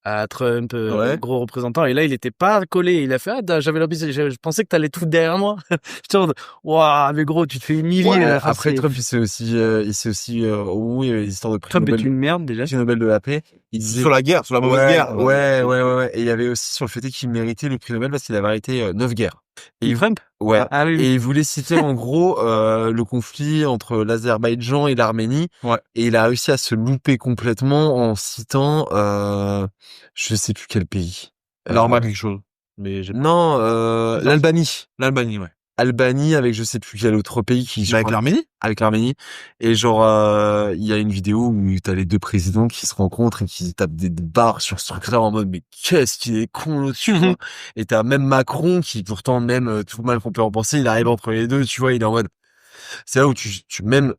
à Trump, Ouais. gros représentant. Et là, il était pas collé. Il a fait, j'avais l'impression, je pensais que t'allais tout derrière moi. Je te dis, waouh, mais gros, tu te fais humilier. Ouais, là. après, C'est- Trump, il s'est aussi, oui, l'histoire de prix Trump est Nobel, une merde, déjà. prix Nobel de la paix. Il disait, sur la guerre, sur la mauvaise guerre. Ouais. Et il y avait aussi sur le fait qu'il méritait le prix Nobel parce qu'il avait arrêté 9 guerres. Et Trump? ouais. Ah oui. Et il voulait citer en gros le conflit entre l'Azerbaïdjan et l'Arménie. Ouais. Et il a réussi à se louper complètement en citant je sais plus quel pays. Normal, quelque chose. Mais Non, l'Albanie. l'Albanie, ouais. Albanie avec je sais plus quel autre pays qui Avec l'Arménie? avec l'Arménie. Et genre il y a une vidéo où t'as les deux présidents qui se rencontrent et qui tapent des barres sur ce truc-là en mode mais qu'est-ce qu'il est con l'autre, tu vois. Et t'as même Macron qui pourtant même tout mal qu'on peut en penser, il arrive entre les deux, tu vois, il est en mode c'est là où tu même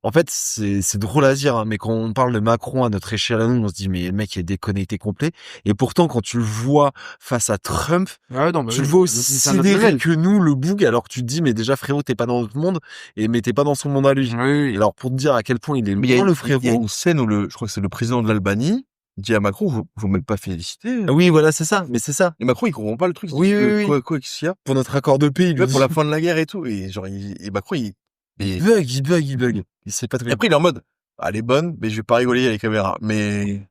en fait c'est drôle à dire hein, mais quand on parle de Macron à notre échelle à nous, on se dit mais le mec il est déconnecté complet, et pourtant quand tu le vois face à Trump, Ouais, non, tu le vois aussi sidéré que nous, le boug, alors que tu te dis, mais déjà, frérot, t'es pas dans notre monde, mais t'es pas dans son monde à lui. Oui. Et alors, pour te dire à quel point il est Mais il y a loin, le frérot. il y a une scène où je crois que c'est le président de l'Albanie dit à Macron, vous m'êtes pas félicité. Oui, voilà, c'est ça, mais c'est ça. Et Macron, il comprend pas le truc. Il Oui, dit, oui. Quoi, qu'est-ce qu'il y a? Pour notre accord de paix, il lui Pour la dit, fin de la guerre et tout. Et genre, et Macron, il bug. Il sait pas très Et après, il est en mode, elle est bonne, mais je vais pas rigoler à les caméras. Mais,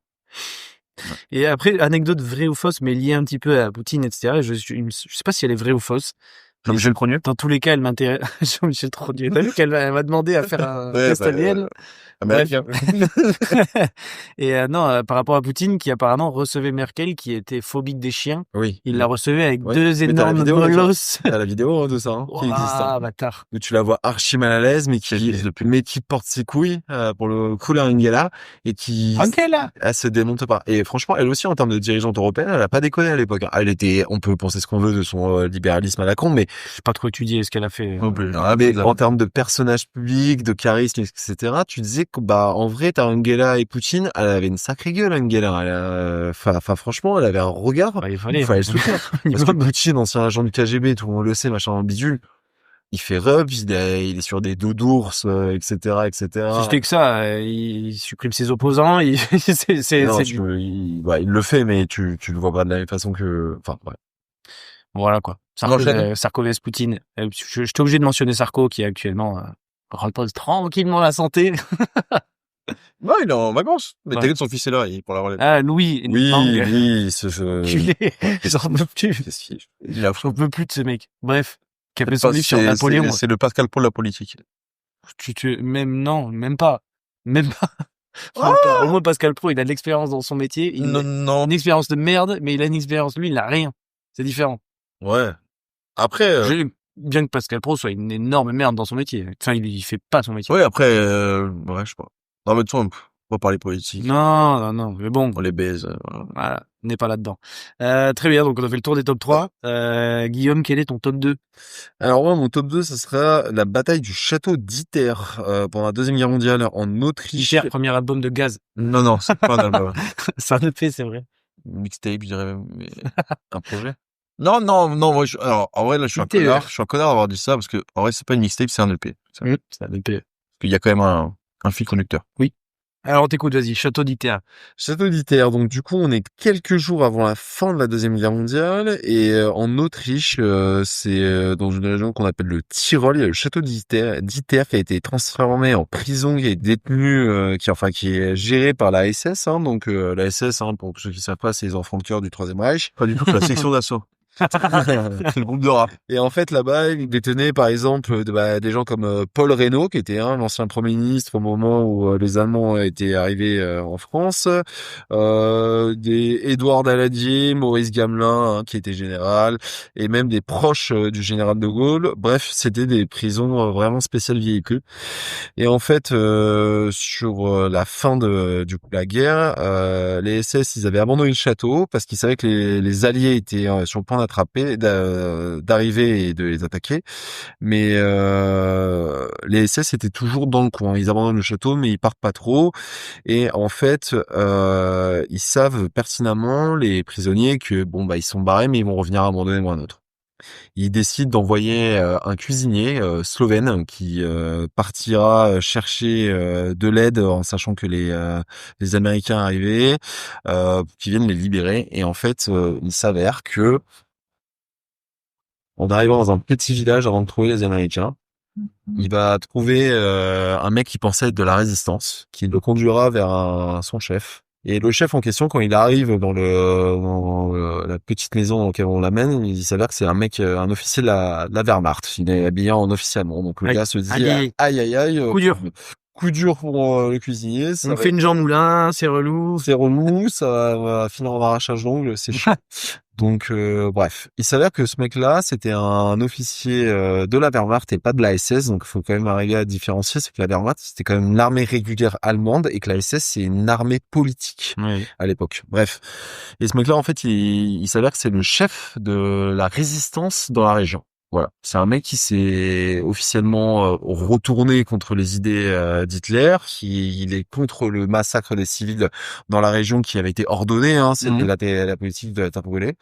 Et après, anecdote vraie ou fausse, mais liée un petit peu à Poutine, etc. Je sais pas si elle est vraie ou fausse. Jean-Michel Trogneux. Dans tous les cas, elle m'intéresse. Jean-Michel Trogneux. T'as vu qu'elle m'a demandé à faire un test ADN. Américain. Et par rapport à Poutine, qui apparemment recevait Merkel, qui était phobique des chiens, Oui. il la recevait avec Ouais. 2 Mais t'as la énormes vidéo, là, molosses. T'as la vidéo de ça, hein, qui existe. Ah, Hein. bâtard. Où tu la vois archi mal à l'aise, mais qui porte ses couilles, pour le coup, la Ingela, et qui, Angela! elle se démonte pas. Et franchement, elle aussi, en termes de dirigeante européenne, elle a pas déconné à l'époque. Elle était, on peut penser ce qu'on veut de son libéralisme à la con, mais J'ai pas trop étudié ce qu'elle a fait. Mais en termes de personnage public, de charisme, etc., tu disais que, en vrai, t'as Angela et Poutine, elle avait une sacrée gueule, Angela. Enfin, franchement, elle avait un regard. Il fallait Se le faire. Parce que Poutine, ancien agent du KGB, tout le monde le sait, machin, bidule. Il fait rub, il est sur des dos d'ours, etc., etc. Si c'était que ça, il supprime ses opposants, il le fait, mais tu le vois pas de la même façon que, enfin, ouais. Voilà, quoi. Sarko vs Poutine. Je suis obligé de mentionner Sarko, qui est actuellement, repose tranquillement la santé. Non, il est en vacances. Mais Ouais. t'inquiète, son fils est là, pour la relève. Ah, Louis. Oui, Culé. J'en peux plus. J'en peux plus de ce mec. Bref. Qui a fait son livre sur Napoléon. C'est le Pascal Pro de la politique. Même pas. Au moins, Pascal Pro, il a de l'expérience dans son métier. Il a une expérience de merde, mais il a une expérience, lui, il n'a rien. C'est différent. Ouais. Après, Bien que Pascal Pro soit une énorme merde dans son métier. Enfin, il fait pas son métier. ouais, après, ouais, je sais pas. Non, mais de toute façon, on va parler politique. Non, mais bon. On les baise, Voilà, on n'est pas là-dedans. Très bien, donc on a fait le tour des top 3. Guillaume, quel est ton top 2? Alors moi, mon top 2, ça sera la bataille du château d'Iter pendant la Deuxième Guerre mondiale en Autriche. Iter, premier album de Gaz. Non, c'est pas un album. C'est un EP, c'est vrai. Mixtape, je dirais même. Mais un projet. Non, moi, alors, en vrai, là, je suis un connard. Je suis un connard d'avoir dit ça parce que, en vrai, c'est pas une mixtape, c'est un EP. C'est un EP. Parce qu'il y a quand même un fil conducteur. Oui. Alors, on t'écoute, vas-y, Château d'Iter. Château d'Iter. Donc, du coup, on est quelques jours avant la fin de la Deuxième Guerre mondiale et en Autriche, c'est dans une région qu'on appelle le Tyrol. Il y a le château d'Iter qui a été transformé en prison, qui est détenu, qui est géré par la SS. Donc, la SS, pour ceux qui savent pas, c'est les enfants de cœur du Troisième Reich. Pas du tout, c'est la section d'assaut. C'est le groupe de rap. Et en fait, là-bas, il détenait, par exemple, des gens comme Paul Reynaud, qui était l'ancien Premier ministre au moment où les Allemands étaient arrivés en France, des Édouard Daladier, Maurice Gamelin, qui était général, et même des proches du général de Gaulle. Bref, c'était des prisons vraiment spéciales véhicules. Et en fait, sur la fin de la guerre, les SS, ils avaient abandonné le château parce qu'ils savaient que les Alliés étaient sur le point d'arriver et de les attaquer. Mais les SS étaient toujours dans le coin. Ils abandonnent le château, mais ils partent pas trop. Et en fait, ils savent pertinemment, les prisonniers, que ils sont barrés, mais ils vont revenir à un moment donné ou à un autre. Ils décident d'envoyer un cuisinier slovène qui partira chercher de l'aide en sachant que les Américains arrivaient, qui viennent les libérer. Et en fait, il s'avère que en arrivant dans un petit village avant de trouver les Américains, il va trouver un mec qui pensait être de la résistance, qui le conduira vers son chef. Et le chef en question, quand il arrive dans la petite maison dans laquelle on l'amène, il s'avère que c'est un mec, un officier de la Wehrmacht. Il est habillé en officier allemand. Donc le gars se dit aïe. Coup dur pour le cuisinier. On fait une Jean Moulin, c'est relou. Ça va finir en arrachage d'ongles, c'est chiant. Donc bref, il s'avère que ce mec-là, c'était un officier de la Wehrmacht et pas de la SS, donc il faut quand même arriver à différencier, c'est que la Wehrmacht, c'était quand même l'armée régulière allemande et que la SS, c'est une armée politique à l'époque. Bref, et ce mec-là, en fait, il s'avère que c'est le chef de la résistance dans la région. Voilà, c'est un mec qui s'est officiellement retourné contre les idées d'Hitler, il est contre le massacre des civils dans la région qui avait été ordonné, c'était la politique de la terre brûlée.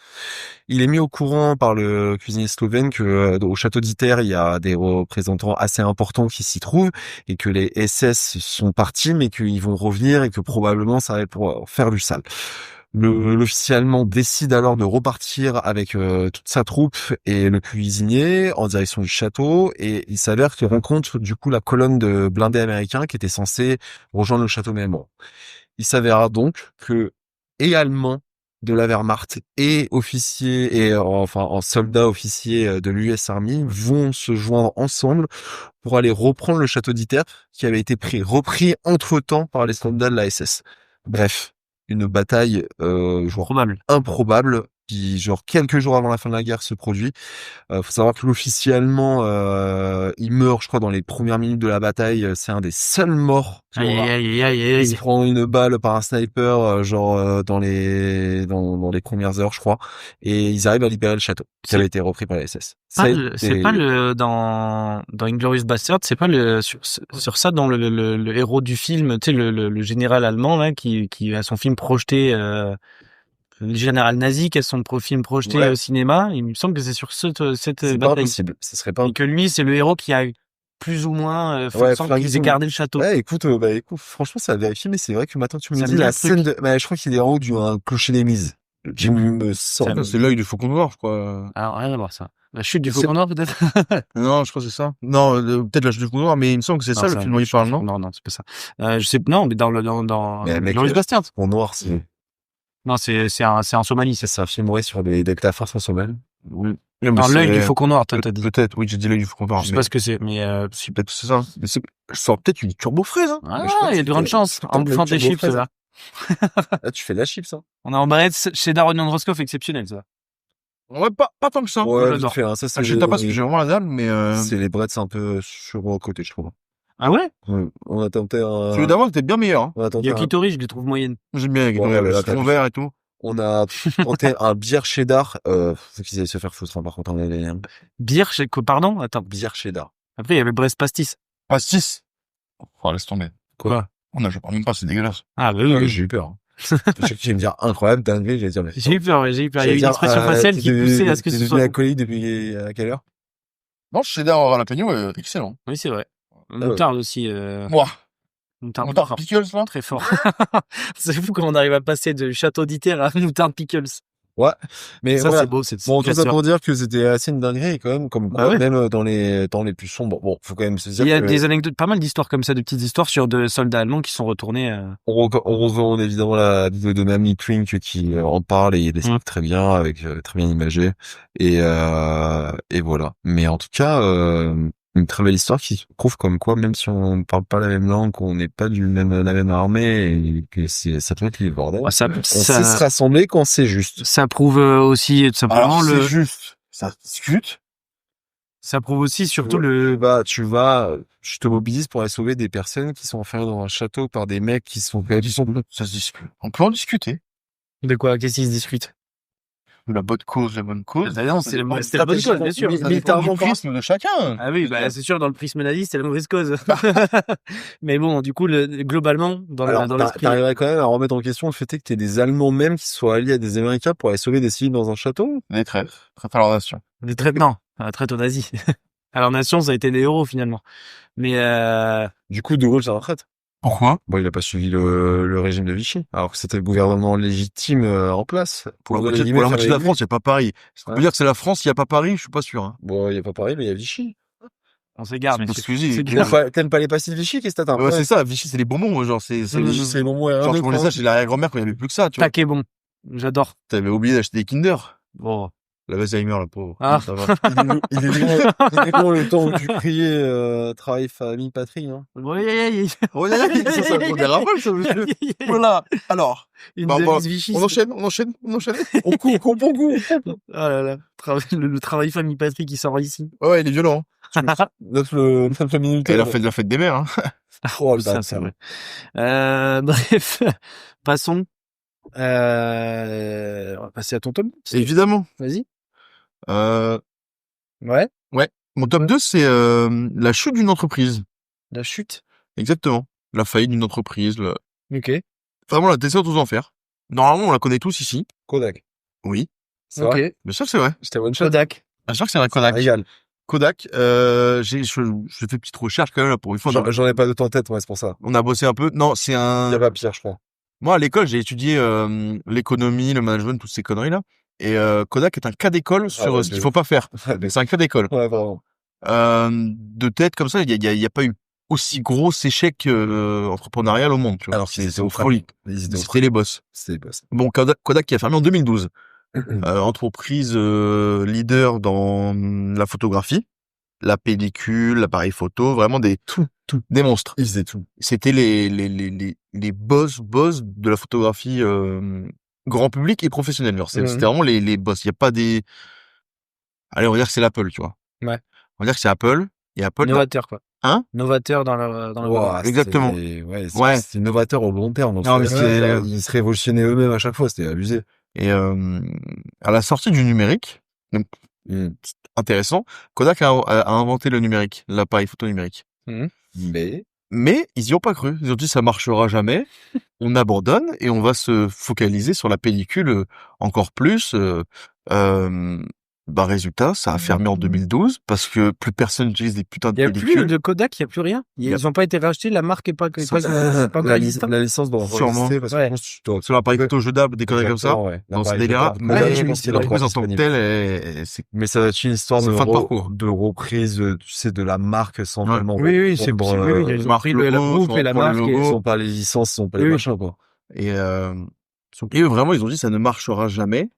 Il est mis au courant par le cuisinier slovène que au château d'Iter, il y a des représentants assez importants qui s'y trouvent et que les SS sont partis mais qu'ils vont revenir et que probablement ça va être pour faire du sale. L'officier allemand décide alors de repartir avec toute sa troupe et le cuisinier en direction du château et il s'avère qu'il rencontre du coup la colonne de blindés américains qui était censée rejoindre le château même. Il s'avère donc que allemands de la Wehrmacht et officiers et en soldats officiers de l'US Army vont se joindre ensemble pour aller reprendre le château d'Iter qui avait été repris entre-temps par les soldats de la SS. Bref. Une bataille improbable qui, genre, quelques jours avant la fin de la guerre se produit. Faut savoir que officiellement, il meurt, je crois, dans les premières minutes de la bataille. C'est un des seuls morts. Aïe, aïe, aïe, aïe, Il se aïe. prend une balle par un sniper, dans les premières heures, je crois. Et ils arrivent à libérer le château, qui avait été repris par la SS. C'est pas le dans Inglourious Basterds, c'est pas le sur ça dans le héros du film, tu sais le général allemand là qui a son film projeté le général nazi qui a son film projeté Ouais. au cinéma, il me semble que c'est sur cette C'est pas bataille impossible. Ce serait pas et que lui c'est le héros qui a plus ou moins Ouais, sans flingué qu'ils aient tout. gardé le château. Ouais, écoute, écoute, franchement, ça a vérifié, mais c'est vrai que maintenant tu me Ça dis me dit la un truc. scène de, je crois qu'il est en haut d'un clocher des mises. Je me sens. Ça me- C'est l'œil du faucon noir, je crois. Alors rien à voir ça. La chute du C'est- faucon noir peut-être. Non, je crois que c'est ça. Non, peut-être la chute du faucon noir, mais il me semble que c'est Non, ça le film dont il parle, non? Non, c'est pas ça. Je sais non, mais dans Mais mec, Inglourious Basterds. En noir, c'est Non, c'est en Somalie, c'est un film sur des métaphores sans sommeil. Oui. dans l'œil du faucon noir, toi t'as dit. Peut-être, oui, j'ai dit l'œil du faucon noir. Je sais mais pas ce que c'est, mais c'est peut-être c'est ça. Mais je sors peut-être une turbo fraise, hein. ah, Mais je crois il y a que de grandes c'est- chances c'est en peut-être bouffant le tes turbo chips fraise. là. Là, tu fais de la chips, hein. On a en barrette cheddar onion Roscoff exceptionnel ça. Ouais, pas tant que ça. Ouais, j'adore. vite fait, hein. Ça, c'est Je sais pas parce que j'ai vraiment la dalle, mais c'est les breads un peu sur le côté, je trouve. Ah ouais? Ouais. On a tenté celui d'avant était bien meilleur, hein. on a tenté Il y a Clitoris, je les trouve moyennes. J'aime bien avec Ouais, mais là, le t'as- fond vert et tout. on a tenté un bière cheddar, faut qu'ils aillent se faire foutre, hein, par contre, on a les Bière, pardon? Attends. bière cheddar. Après, il y avait Brest Pastis. Pastis. Oh, laisse tomber. Quoi? Oh non, je parle même pas, c'est dégueulasse. Ah, bah oui. J'ai eu peur. Je sais que tu vas me dire incroyable, dingue, j'allais dire, mais. J'ai eu peur. Il y a eu une J'allais expression dire, faciale qui t'es poussait à ce que t'es ce devenu soit. alcoolique depuis à quelle heure? Non, cheddar jalapeno, excellent. Oui, c'est vrai. ouais. Moutarde aussi. Moi, Moutarde on t'a fort. pickles, là? Très fort. C'est fou comment on arrive à passer de Château d'Iter à Moutarde Pickles. Ouais. Mais Ça, voilà. c'est beau, cette Bon, tout ça signature. pour dire que c'était assez une dinguerie, quand même, comme Ah ouais. même dans les temps les plus sombres. Bon, faut quand même se dire Il y a que des anecdotes, pas mal d'histoires comme ça, de petites histoires sur de soldats allemands qui sont retournés. on recommande évidemment la vidéo de Mamie Twink qui en parle et il explique très bien, avec très bien imagé. Et voilà. Mais en tout cas, une très belle histoire qui prouve comme quoi, même si on ne parle pas la même langue, qu'on n'est pas la même armée, et que ça peut être les bordels. Ouais, ça, On sait se rassembler quand c'est juste. ça prouve aussi tout simplement Alors, le. c'est juste. Ça discute. Ça prouve aussi surtout Tu te mobilises pour aller sauver des personnes qui sont enfermées dans un château par des mecs qui sont Ça se discute. On peut en discuter. de quoi, qu'est-ce qu'ils se discutent. La bonne cause, la bonne cause. Non, c'était la bonne cause, bien sûr. Ça dépend du prisme de chacun. Ah oui, bah, c'est sûr, dans le prisme nazi, c'est la mauvaise cause. Mais bon, du coup, globalement, dans Alors, l'esprit. t'arriverais quand même à remettre en question le fait que t'aies des Allemands même qui soient alliés à des Américains pour aller sauver des civils dans un château? Des traîtres. Traîtres à leur nation. Des traitements, la traite aux nazis. Alors, nation, ça a été des héros, finalement. Mais, Du coup, De Gaulle, c'est un traître. Pourquoi? Bon, il a pas suivi le régime de Vichy, alors que c'était le gouvernement légitime en place. Pour la moitié de la France, il n'y a pas Paris. On Ouais. peut dire que c'est la France, il n'y a pas Paris, je suis pas sûr, hein. Bon, il y a pas Paris, mais il y a Vichy. on s'égare, mais Excusez. T'aimes pas les pastilles de Vichy? Qu'est-ce que t'as? Ouais, c'est ça, Vichy, c'est les bonbons, genre, c'est le bon mot. genre, je prenais ça chez l'arrière-grand-mère quand il n'y avait plus que ça, tu vois. taquet bon. J'adore. T'avais oublié d'acheter des Kinder. Bon. La Alzheimer, la pauvre. Ah. Ça va. Il est long le temps où tu criais travail, famille, patrie. Hein. Oui, Oh, ça prend des rafales, ça, monsieur. Voilà. Alors, une Bah, devise Vichy. on enchaîne. On coupe. Oh là là. Le travail famille patrie qui sort ici. Ouais, il est violent. Note le minute. Et la fête des mères, hein. Oh, le Ça, bâtard. c'est vrai. Bref, passons. On va passer à ton tome. Évidemment. Vas-y. Ouais. Ouais. Mon top 2, c'est la chute d'une entreprise. La chute. Exactement. La faillite d'une entreprise. Ok. Vraiment la descente aux enfers. Normalement, on la connaît tous ici. Kodak. Oui. C'est vrai. Ok. Bien sûr que c'est vrai. C'était one shot. Kodak. Bien sûr que c'est vrai, Kodak. Régal. Kodak, je fais une petite recherche quand même là pour une fois. J'en ai pas de temps en tête, ouais, c'est pour ça. On a bossé un peu. Non, c'est Il y un. a pas pire, je crois. Moi, à l'école, j'ai étudié l'économie, le management, toutes ces conneries là. Et Kodak est un cas d'école sur ouais, ce de qu'il faut pas faire. C'est un cas d'école. Ouais, vraiment. De tête comme ça, il y a pas eu aussi gros échec entrepreneurial au monde. Tu vois. Alors, c'est c'était au folie. C'était C'était les boss. boss. Bon, Kodak qui a fermé en 2012. Entreprise leader dans la photographie, la pellicule, l'appareil photo, vraiment des monstres. Ils faisaient tout. C'était les boss de la photographie grand public et professionnel. Genre, Mhm. c'était vraiment les boss. Il y a pas des... Allez, on va dire que c'est l'Apple, tu vois. Ouais. On va dire que c'est Apple. Et Apple... Novateur, quoi. Hein? Novateur dans le Ouah, Exactement. Ouais, c'est novateur au long terme. Donc Non, mais ils se révolutionnaient eux-mêmes à chaque fois. C'était abusé. Et à la sortie du numérique, donc c'est intéressant, Kodak a inventé le numérique, l'appareil photo numérique. Mais ils y ont pas cru. Ils ont dit ça marchera jamais. On abandonne et on va se focaliser sur la pellicule encore plus. Résultat, ça a fermé en 2012 parce que plus personne n'utilise des putains de Il y a plus pellicules. de Kodak, il y a plus rien. Ils ont pas été rachetés, la marque est pas La licence doit Sûrement. exister parce que Ouais. je pense que tu dois... Sur l'appareil photo jetable, des conneries comme ça. Ouais. Dans ce L'appareil délire-là. jetable. Mais je pense qu'il est encore l'entreprise en tant que disponible. telle, c'est Mais ça va être une histoire C'est de, fin de parcours. de reprise, tu sais, de la marque sans Ouais. vraiment. Oui, c'est reprendre, possible. Oui, ils ont marque pris le logo, groupe et la prendre le marque. logo. Ils sont pas les licences, ils sont pas les Oui. machins, quoi. et eux vraiment ils ont dit ça ne marchera jamais.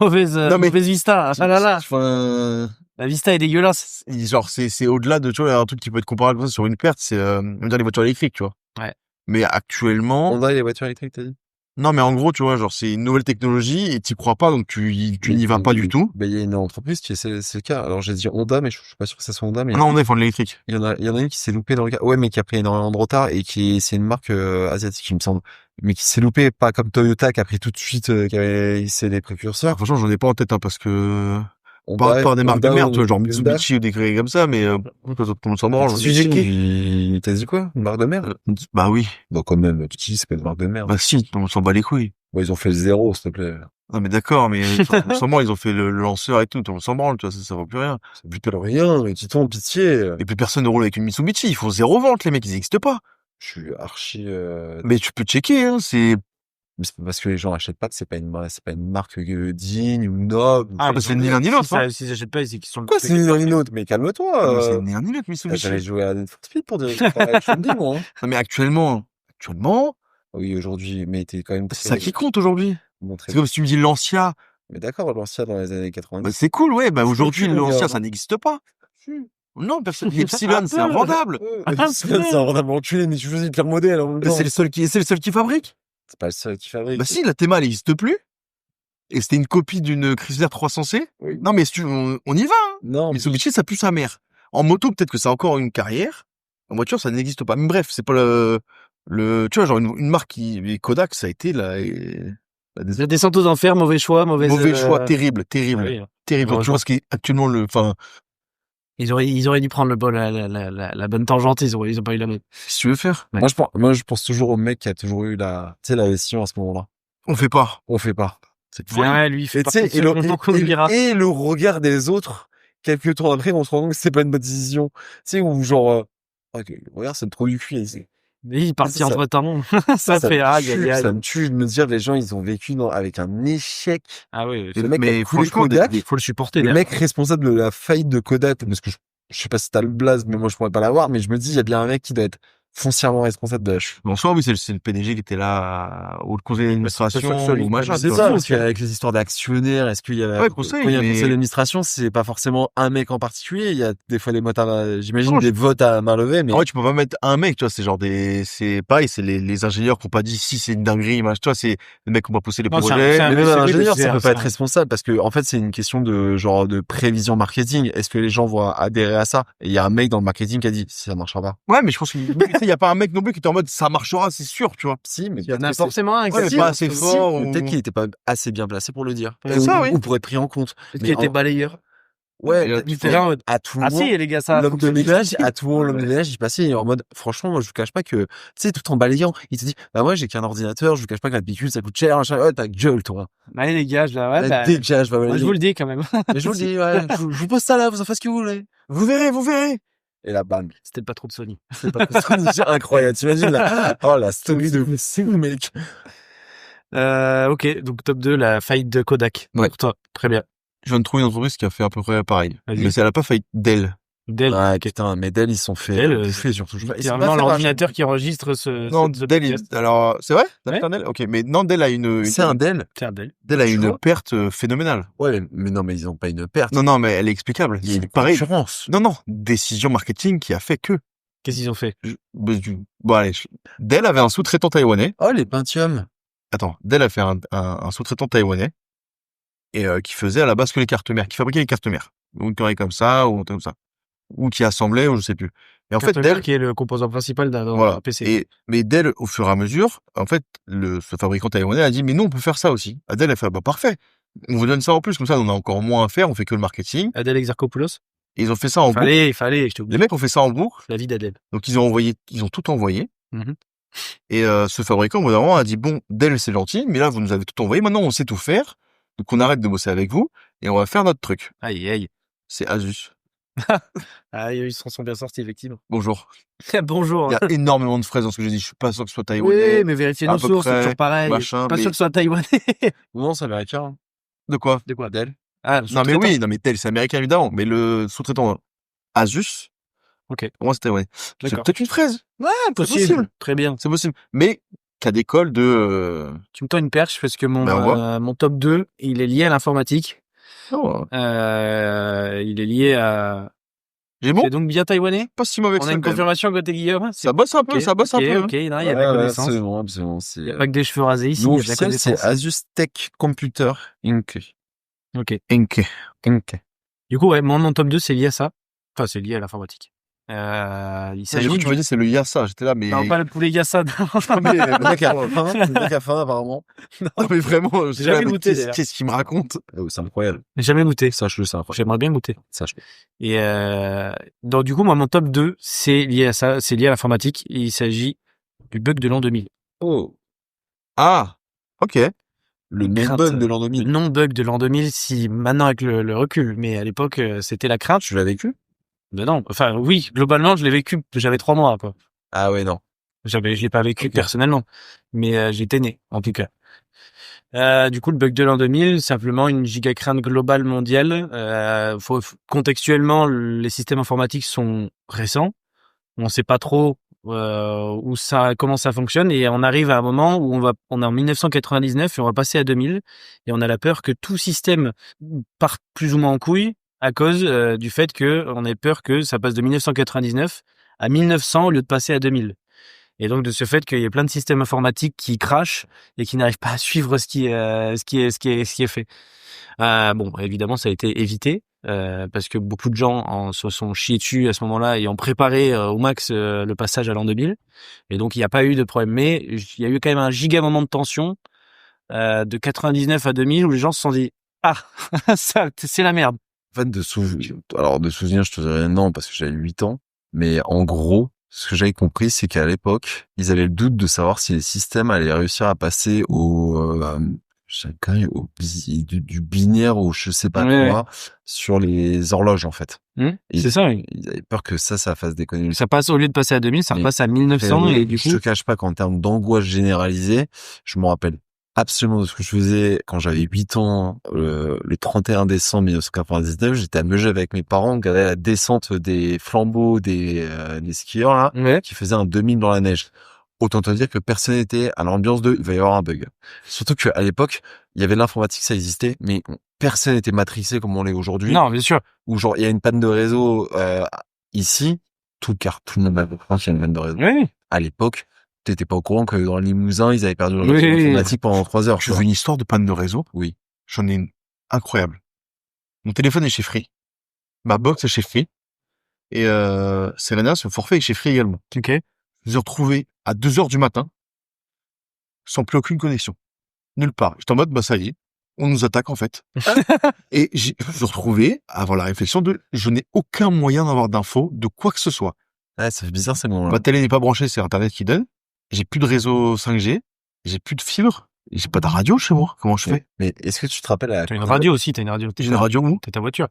Mauvaise vista. Ah là là. Enfin, La vista est dégueulasse. genre c'est au-delà de, tu vois, un truc qui peut être comparable comme ça sur une perte, c'est on va dire les voitures électriques, tu vois. Ouais. Mais actuellement, Honda et les voitures électriques, t'as dit? non mais en gros, tu vois, genre c'est une nouvelle technologie et t'y crois pas, donc tu n'y vas pas du tout. Ben, il y a une entreprise c'est le cas. Alors, j'ai dit Honda, mais je suis pas sûr que ça soit Honda, mais Non, on est fan de l'électrique. il y en a une qui s'est loupée dans le cas. Ouais, mais qui a pris énormément de retard et c'est une marque asiatique, il me semble. Mais qui s'est loupée, pas comme Toyota qui a pris tout de suite, c'est les précurseurs. Franchement, j'en ai pas en tête, hein, parce que Honda, par des marques de Honda merde, tu vois, genre Hyundai. Mitsubishi ou des conneries comme ça, mais tout le monde s'en branle. Suzuki. T'as dit quoi? Une marque de merde? Bah oui, Bon, quand même, tu dis, c'est pas une marque de merde. bah si, on s'en bat les couilles. Bon, ils ont fait le 0, s'il te plaît. Non mais d'accord, mais on s'en branle, ils ont fait le lanceur et tout, on s'en branle, tu vois, ça vaut plus rien. C'est plus de rien, mais dis-donc, pitié. Et plus personne ne roule avec une Mitsubishi, ils font 0 vente, les mecs, ils existent pas. Je suis archi, Mais tu peux checker, hein, c'est... mais c'est pas parce que les gens achètent pas que c'est pas une marque digne ou noble. Ah, bah c'est ni l'un ni l'autre, hein. S'ils achètent pas, c'est qu'ils sont Quoi, c'est ni l'un ni l'autre? Mais Non, mais calme-toi. c'est ni l'un ni l'autre, Mitsubishi. J'allais jouer à Need for Speed pour dire, je te le dis, moi. Hein. Non mais actuellement, Oui, aujourd'hui, mais t'es quand même c'est ça qui compte aujourd'hui. montré. C'est comme si tu me dis Lancia, Mais d'accord, Lancia dans les années 90. bah c'est cool, ouais, bah C'est aujourd'hui, cool, le Lancia, regarde. ça n'existe pas. Non, personne, l'Epsilon, c'est invendable. C'est vraiment enculé, mais tu choisis le pire modèle en même temps. C'est le seul qui fabrique. C'est pas le seul qui fabrique. Bah si, la Thema, elle n'existe plus. Et c'était une copie d'une Chrysler 300C. Oui. Non mais si on y va, hein. Non, mais Mitsubishi, ça pue sa mère. En moto, peut-être que ça a encore une carrière. En voiture, ça n'existe pas. Mais bref, c'est pas tu vois, genre une marque les Kodak, ça a été la La descente aux enfers, mauvais choix, mauvais choix, terrible. Ah oui. Terrible. Donc, tu vois ce qui est actuellement Ils auraient dû prendre la bonne tangente, ils ont pas eu la même. qu'est-ce que tu veux faire? moi, je pense toujours au mec qui a toujours eu la décision à ce moment-là. On fait pas. On fait pas. C'est folie. Ouais, lui, il fait Et tu sais, partie de ceux qu'on oubliera. et le regard des autres, quelques temps après, on se rend compte que c'est pas une bonne décision. Tu sais, ou genre, ok, regarde, c'est trop du cul. Mais il est parti Ça- entre temps. Ça fait aïe, aïe, aïe. Ça me tue de me dire, les gens, ils ont vécu avec un échec. Ah oui, Le mec mais a coulé franchement, Kodak, il faut le supporter. le mec responsable de la faillite de Kodak, parce que je sais pas si t'as le blaze, mais moi, je pourrais pas l'avoir, mais je me dis, il y a bien un mec qui doit être foncièrement responsable de la chute. En soi, oui, c'est le PDG qui était là au conseil d'administration ou machin. C'est tu ça, vois. parce qu'avec les histoires d'actionnaires, est-ce qu'il y a, Ouais, conseil, quand il y a un mais- conseil d'administration, c'est pas forcément un mec en particulier, il y a des fois des votes j'imagine Non, des votes à main levée, mais En vrai, tu peux pas mettre un mec, tu vois, c'est genre c'est pareil, c'est les ingénieurs qui ont pas dit si c'est une dinguerie, machin, tu vois, c'est les mecs qui ont pas poussé les Non, c'est un- projets. c'est un- mais même c'est un vrai, ingénieur, c'est ça peut un- pas être responsable parce que, en fait, c'est une question de, genre, de prévision marketing. Est-ce que les gens vont adhérer à ça? Et il y a un mec dans le marketing qui a dit, ça marchera pas. Ouais, mais je pense qu'il y a pas un mec non plus qui était en mode ça marchera, c'est sûr, tu vois. Si, mais Il y en peut-être a que c'est- forcément un Ouais, mais qui pas assez fort. mais peut-être qu'il était pas assez bien placé pour le dire. C'est ça, oui. Ou pour être pris en compte. qui était balayeur. Ouais, Mais Il était là en mode, à tout ah moment, si, les gars, ça. l'homme de ménage, à tout moment, l'homme de ménage, il passait en mode, franchement, moi, je vous cache pas que, tu sais, tout en balayant, il te dit, bah, moi, j'ai qu'un ordinateur, je vous cache pas que la pellicule, ça coûte cher, machin. Ouais, ta gueule, toi. Allez, les gars, ouais, bah, Dégage, va moi, balayer. je vous le dis quand même. Mais je vous le dis, ouais, je vous pose ça là, vous en faites ce que vous voulez. Vous verrez. Et là, bam. C'était pas trop de Sony. C'est pas c'est incroyable. T'imagines là? Oh, la story de c'est où, mec? Ok, donc top 2, la faillite de Kodak. Ouais. Pour toi, très bien. Je viens de trouver une entreprise qui a fait à peu près pareil. Vas-y. Mais elle a pas failli Dell. Dell, Ouais, putain, mais Dell, ils sont fait Dell, bouffer, surtout. c'est Ils sont vraiment pas fait l'ordinateur qui enregistre ce Non, ce Dell, podcast. alors, c'est vrai? T'as Ouais. fait un Dell? Ok, mais non, Dell a C'est un Dell? C'est un Dell. Dell a Tu une vois perte phénoménale. Ouais, mais non, mais ils ont pas une perte. Non, mais elle est explicable. Il y a une C'est pareil. concurrence. Non, décision marketing qui a fait que. Qu'est-ce qu'ils ont fait? Bon, allez, Dell avait un sous-traitant taïwanais. Oh, les Pentium. Dell a fait un sous-traitant taïwanais et qui faisait à la base que les cartes mères, qui fabriquait les cartes mères, ou une connerie comme ça, ou un truc comme ça, ou qui assemblait, ou je sais plus. Et en fait, Carte mère Dell, qui est le composant principal d'un voilà. PC. Mais Dell, au fur et à mesure, en fait, ce fabricant taïwanais a dit, mais nous, on peut faire ça aussi. Dell a fait, bah, parfait. On vous donne ça en plus, comme ça, on a encore moins à faire, on fait que le marketing. Adèle Exarchopoulos. Et ils ont fait ça en boucle. Il fallait, je t'ai Les oublié. mecs ont fait ça en boucle. La vie d'Adèle. Donc, ils ont tout envoyé. Mhm. Et ce fabricant, au bout d'un moment, a dit, bon, Dell, c'est gentil, mais là, vous nous avez tout envoyé, maintenant, on sait tout faire. Donc, on arrête de bosser avec vous, et on va faire notre truc. Aïe, aïe. C'est Asus. Ils s'en sont bien sortis, effectivement. Bonjour. Bonjour. Il y a énormément de fraises dans ce que j'ai dit. Je suis pas sûr que ce soit taïwanais. Oui, mais vérifiez à nos peu sources, c'est près, toujours pareil. machin, Pas mais- sûr que ce soit taïwanais. Non, ça américain. Hein. De quoi? De quoi? Dell. Ah, le Non, mais sous-traitant. oui, non, mais Dell, c'est américain, évidemment. Mais le sous-traitant Asus, Ok. pour moi, c'est taïwanais. C'est D'accord. peut-être une fraise. Ouais, possible. Très bien. C'est possible. Mais, cas d'école de, Tu me tends une perche parce que Ben, mon top 2, il est lié à l'informatique. Oh, Il est lié à... j'ai bon? C'est donc bien taïwanais? Pas si mauvais que On ça. a une quand même. confirmation côté Guillaume? Ça bosse un peu, Ok, ça bosse un ok, peu. ok, non, il y a de la connaissance. Absolument, absolument. Il n'y a pas que des cheveux rasés ici, Nous, il y a de la officiel, c'est connaissance. Asus Tech Computer Inc. Ok. Inc. Du coup, ouais, mon top 2, c'est lié à ça. Enfin, c'est lié à l'informatique. Il J'ai s'agit cru que tu me dis, c'est le Yasa. J'étais là, mais. Non, pas le poulet Yassa. Le mec a faim, apparemment. Non, mais vraiment, J'ai jamais goûté, d'ailleurs. Qu'est-ce qu'il me raconte? C'est incroyable. J'ai jamais goûté. Sache-le, c'est incroyable. J'aimerais bien goûter. Sache-le. Et donc du coup, moi, mon top 2, c'est lié à ça, c'est lié à l'informatique. Il s'agit du bug de l'an 2000. Oh. Ah. Ok. Le Crainte. non-bug de l'an Le 2000. non-bug de l'an 2000, si maintenant avec le recul, mais à l'époque, c'était la crainte. Tu l'as vécu? Ben non, enfin oui, globalement, je l'ai vécu. J'avais 3 mois, quoi. Ah ouais, non. Je l'ai pas vécu Ok. personnellement, mais j'étais né, en tout cas. Du coup, le bug de l'an 2000, simplement une gigacrainte globale mondiale. Contextuellement, les systèmes informatiques sont récents. On sait pas trop comment ça fonctionne, et on arrive à un moment où on est en 1999 et on va passer à 2000, et on a la peur que tout système parte plus ou moins en couille à cause du fait que on ait peur que ça passe de 1999 à 1900 au lieu de passer à 2000. Et donc de ce fait qu'il y ait plein de systèmes informatiques qui crashent et qui n'arrivent pas à suivre ce qui est fait. Bon, évidemment, ça a été évité parce que beaucoup de gens se sont chiés dessus à ce moment-là et ont préparé au max le passage à l'an 2000. Et donc il n'y a pas eu de problème. Mais il y a eu quand même un giga moment de tension de 99 à 2000 où les gens se sont dit ça c'est la merde. En fait, de souvenirs, je te dirais non, parce que j'avais 8 ans. Mais en gros, ce que j'avais compris, c'est qu'à l'époque, ils avaient le doute de savoir si les systèmes allaient réussir à passer du binaire ou je sais pas Ouais, quoi sur les horloges, en fait. Et C'est ça. Oui. ils avaient peur que ça fasse déconner. Ça passe, au lieu de passer à 2000, ça Mais repasse à 1900 et du je coup te cache pas qu'en termes d'angoisse généralisée, je me rappelle absolument de ce que je faisais quand j'avais 8 ans, le 31 décembre 1999, j'étais à Megève avec mes parents, on regardait la descente des flambeaux des skieurs, là, ouais. qui faisaient un 2000 dans la neige. Autant te dire que personne n'était à l'ambiance de, il va y avoir un bug. Surtout qu'à l'époque, il y avait l'informatique, ça existait, mais personne n'était matrixé comme on l'est aujourd'hui. Non, bien sûr. Où genre, il y a une panne de réseau, ici, tout le monde avait compris qu'il y a une panne de réseau. Oui. À l'époque, t'étais pas au courant que dans le Limousin, ils avaient perdu leur Oui. réseau informatique pendant 3 heures. Tu veux une histoire de panne de réseau? Oui. J'en ai une incroyable. Mon téléphone est chez Free. Ma box est chez Free. Et Serena, son forfait est chez Free également. Ok. Je me suis retrouvé à 2h du matin, sans plus aucune connexion. Nulle part. J'étais en mode, bah ça y est, on nous attaque en fait. Et je me suis retrouvé à avoir la réflexion de, je n'ai aucun moyen d'avoir d'infos de quoi que ce soit. Ouais, ça fait bizarre ces moments-là. Ma télé n'est pas branchée, c'est Internet qui donne. J'ai plus de réseau 5G. J'ai plus de fibre. Et j'ai pas de radio chez moi. Comment je fais? Mais est-ce que tu te rappelles T'as une radio aussi, t'as une radio. J'ai une radio où? T'as ta voiture.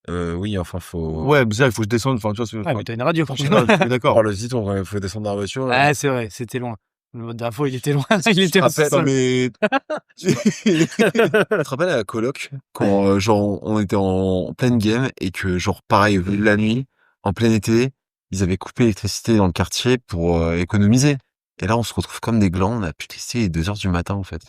Oui, enfin, faut... Ouais, mais ça, il faut que je descende. Enfin, tu vois, Ah, mais t'as une radio, c'est forcément. d'accord. Oh, le site, il faut descendre dans la voiture. Ah, c'est vrai, c'était loin. Le mode d'info, il était loin. Il était te rappelles, seul. Mais, Tu te rappelles à la coloc, quand, genre, on était en pleine game et que, genre, pareil, la nuit, en plein été, ils avaient coupé l'électricité dans le quartier pour économiser. Et là, on se retrouve comme des glands, on a plus d'électricité, 2 heures du matin, en fait.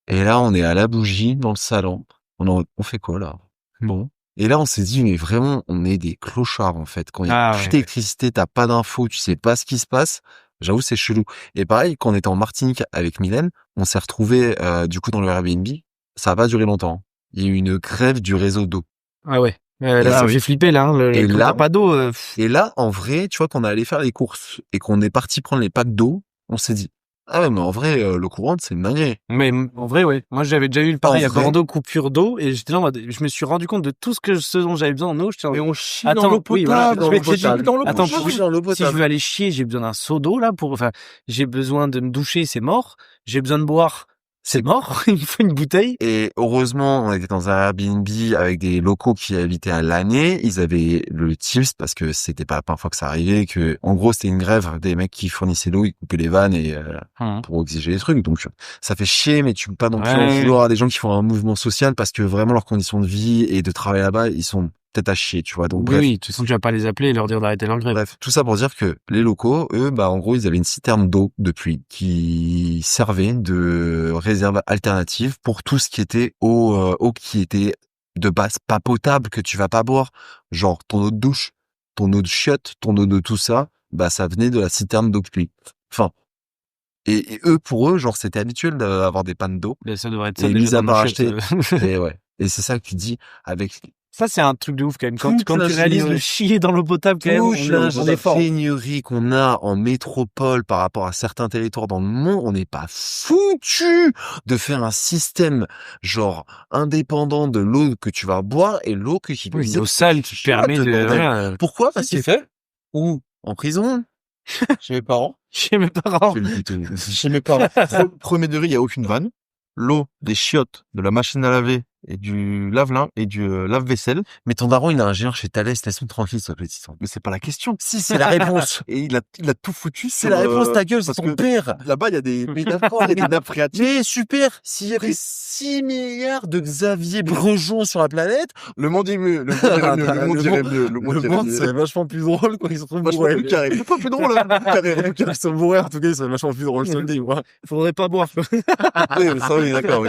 Et là, on est à la bougie, dans le salon. On fait quoi, là? Bon. Et là, on s'est dit, mais vraiment, on est des clochards, en fait. Quand il y a plus ouais. d'électricité, t'as pas d'infos, tu sais pas ce qui se passe. J'avoue, c'est chelou. Et pareil, quand on était en Martinique avec Mylène, on s'est retrouvés du coup dans le Airbnb. Ça a pas duré longtemps. Il y a eu une grève du réseau d'eau. Ah ouais. Là, là, j'ai flippé, là. Hein, Et quand là- t'as pas d'eau. Et là, en vrai, tu vois, quand on est allé faire les courses et qu'on est parti prendre les packs d'eau, on s'est dit, ah ouais, mais en vrai, l'eau courante, c'est une dinguerie. Mais en vrai, ouais. Moi, j'avais déjà eu le pareil En à vrai. Bordeaux, coupure d'eau, et j'étais là en mode, je me suis rendu compte de tout ce dont j'avais besoin en eau. J'étais en mode, on chie Attends, dans l'eau oui, potable. voilà, je m'étais dit, attends, On chie dans l'eau si je potable. veux aller chier, j'ai besoin d'un seau d'eau, là, j'ai besoin de me doucher, c'est mort. J'ai besoin de boire, c'est mort. Il me faut une bouteille. Et heureusement, on était dans un Airbnb avec des locaux qui habitaient à l'année. Ils avaient le Teams parce que c'était pas la première fois que ça arrivait. Que, en gros, c'était une grève des mecs qui fournissaient l'eau, ils coupaient les vannes et pour exiger les trucs. Donc, ça fait chier, mais tu peux pas non plus en Ouais. vouloir à des gens qui font un mouvement social parce que vraiment leurs conditions de vie et de travail là-bas, ils sont peut-être à chier, tu vois. Donc, bref. Oui, de toute façon, tu vas pas les appeler et leur dire d'arrêter leur grève. Bref, tout ça pour dire que les locaux, eux, en gros, ils avaient une citerne d'eau de pluie qui servait de réserve alternative pour tout ce qui était eau qui était de base pas potable, que tu vas pas boire. Genre, ton eau de douche, ton eau de chiotte, ton eau de tout ça, ça venait de la citerne d'eau de pluie. Enfin. Et eux, pour eux, genre, c'était habituel d'avoir des pannes d'eau. Ben, ça devrait être ça. Et déjà, mis à dans part nos chiottes, acheter. Et ouais. Et c'est ça que tu dis avec Ça, c'est un truc de ouf, quand même. Quand Toute tu réalises l'ingénierie. le chier dans l'eau potable, quand même, on est fort. l'ingénierie qu'on a en métropole par rapport à certains territoires dans le monde, on n'est pas foutu de faire un système genre indépendant de l'eau que tu vas boire et l'eau que tu Oui, l'eau sale qui permet de, voilà. Pourquoi? Parce C'est que fait. où? En prison? Chez mes parents. Chez mes parents. Chez mes parents. Premier degré, il y a aucune vanne. L'eau des chiottes, de la machine à laver et du lave-linge et du lave-vaisselle. Mais ton daron, il a un ingénieur chez Thales, laisse-moi tranquille, s'il te plaît, Titouan. Mais c'est pas la question. Si, c'est la réponse. Et il a tout foutu. C'est la réponse, ta gueule, c'est parce ton que père. là-bas, il y a des métaphores et des nappes phréatiques. Mais super! S'il y avait 6 milliards de Xavier Brejon sur la planète, Le monde est mieux. Le monde irait mieux. Le monde irait mieux. Le monde le irait monde mieux. serait vachement plus drôle quand ils se retrouvent Vachement bourrés. plus carré. C'est pas plus drôle, hein. Carré. Ils sont bourrés, en tout cas, ils seraient vachement plus drôles, je te le dis, moi. Faudrait pas boire. Oui, ça, on est d'accord, oui.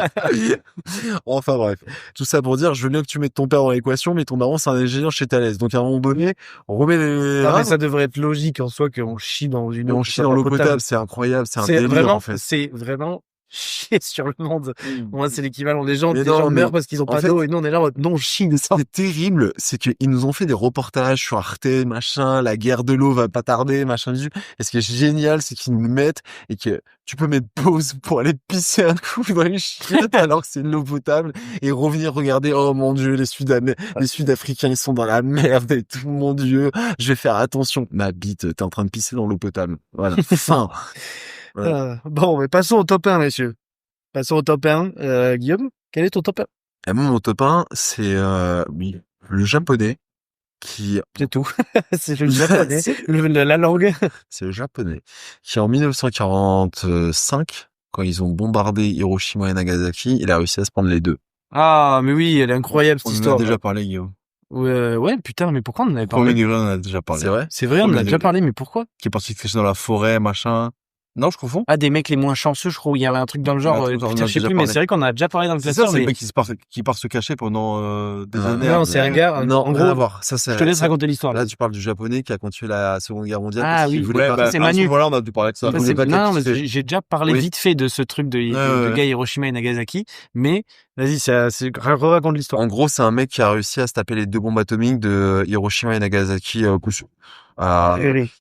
Enfin, bref. Tout ça pour dire, je veux bien que tu mettes ton père dans l'équation, mais ton daron, c'est un ingénieur chez Thales. Donc, à un moment donné, on remet les... Non, mais ça devrait être logique en soi qu'on chie dans une Et eau. on chie dans l'eau potable, c'est incroyable, c'est un délire, en fait. C'est vraiment chier sur le monde. Moi, c'est l'équivalent. Les gens, Mais des non, gens mais meurent parce qu'ils ont en pas fait- d'eau et nous, on est là en mode, non, on chie de ça. C'est terrible, c'est qu'ils nous ont fait des reportages sur Arte, machin, la guerre de l'eau va pas tarder, machin du. Et ce qui est génial, c'est qu'ils nous mettent et que tu peux mettre pause pour aller pisser un coup dans les chiottes alors que c'est de l'eau potable et revenir regarder, oh mon dieu, les Sud-Africains, ils sont dans la merde et tout, mon dieu, je vais faire attention. Ma bite, t'es en train de pisser dans l'eau potable. Voilà. Fin. Bon, mais passons au top 1, messieurs. Passons au top 1. Guillaume, quel est ton top 1? Et moi, mon top 1, c'est, oui, le japonais qui, C'est tout. C'est le japonais. La langue. c'est le japonais qui, en 1945, quand ils ont bombardé Hiroshima et Nagasaki, il a réussi à se prendre les deux. Ah, mais oui, elle est incroyable, cette On en histoire. a déjà parlé, Guillaume. Ouais, putain, mais pourquoi on en avait Premier parlé? degré, on en a déjà parlé. C'est vrai? C'est vrai, on en a Premier déjà degré. parlé, mais pourquoi? Qui est parti se cacher dans la forêt, machin. Non, je confonds. Ah, des mecs les moins chanceux, je crois, il y avait un truc dans le genre, Un truc, on en a putain, je sais déjà plus, mais parlé. c'est vrai qu'on a déjà parlé dans le C'est ça, classeur, c'est le mais mec qui part se cacher pendant des Ah, années. non, c'est un gars, Non, en rien à gros, voir. Ça, c'est, je te laisse raconter l'histoire. là, tu parles du japonais qui a continué la Seconde Guerre mondiale. Ah parce qu'il oui. voulait pas- c'est Manu. Voilà, on a dû parler de ça. Ça, voulait c'est- pas non, mais capter. j'ai déjà parlé Oui. vite fait de ce truc de ouais. gars Hiroshima et Nagasaki, mais vas-y, raconte l'histoire. En gros, c'est un mec qui a réussi à se taper les deux bombes atomiques de Hiroshima et Nagasaki au coup sûr. Il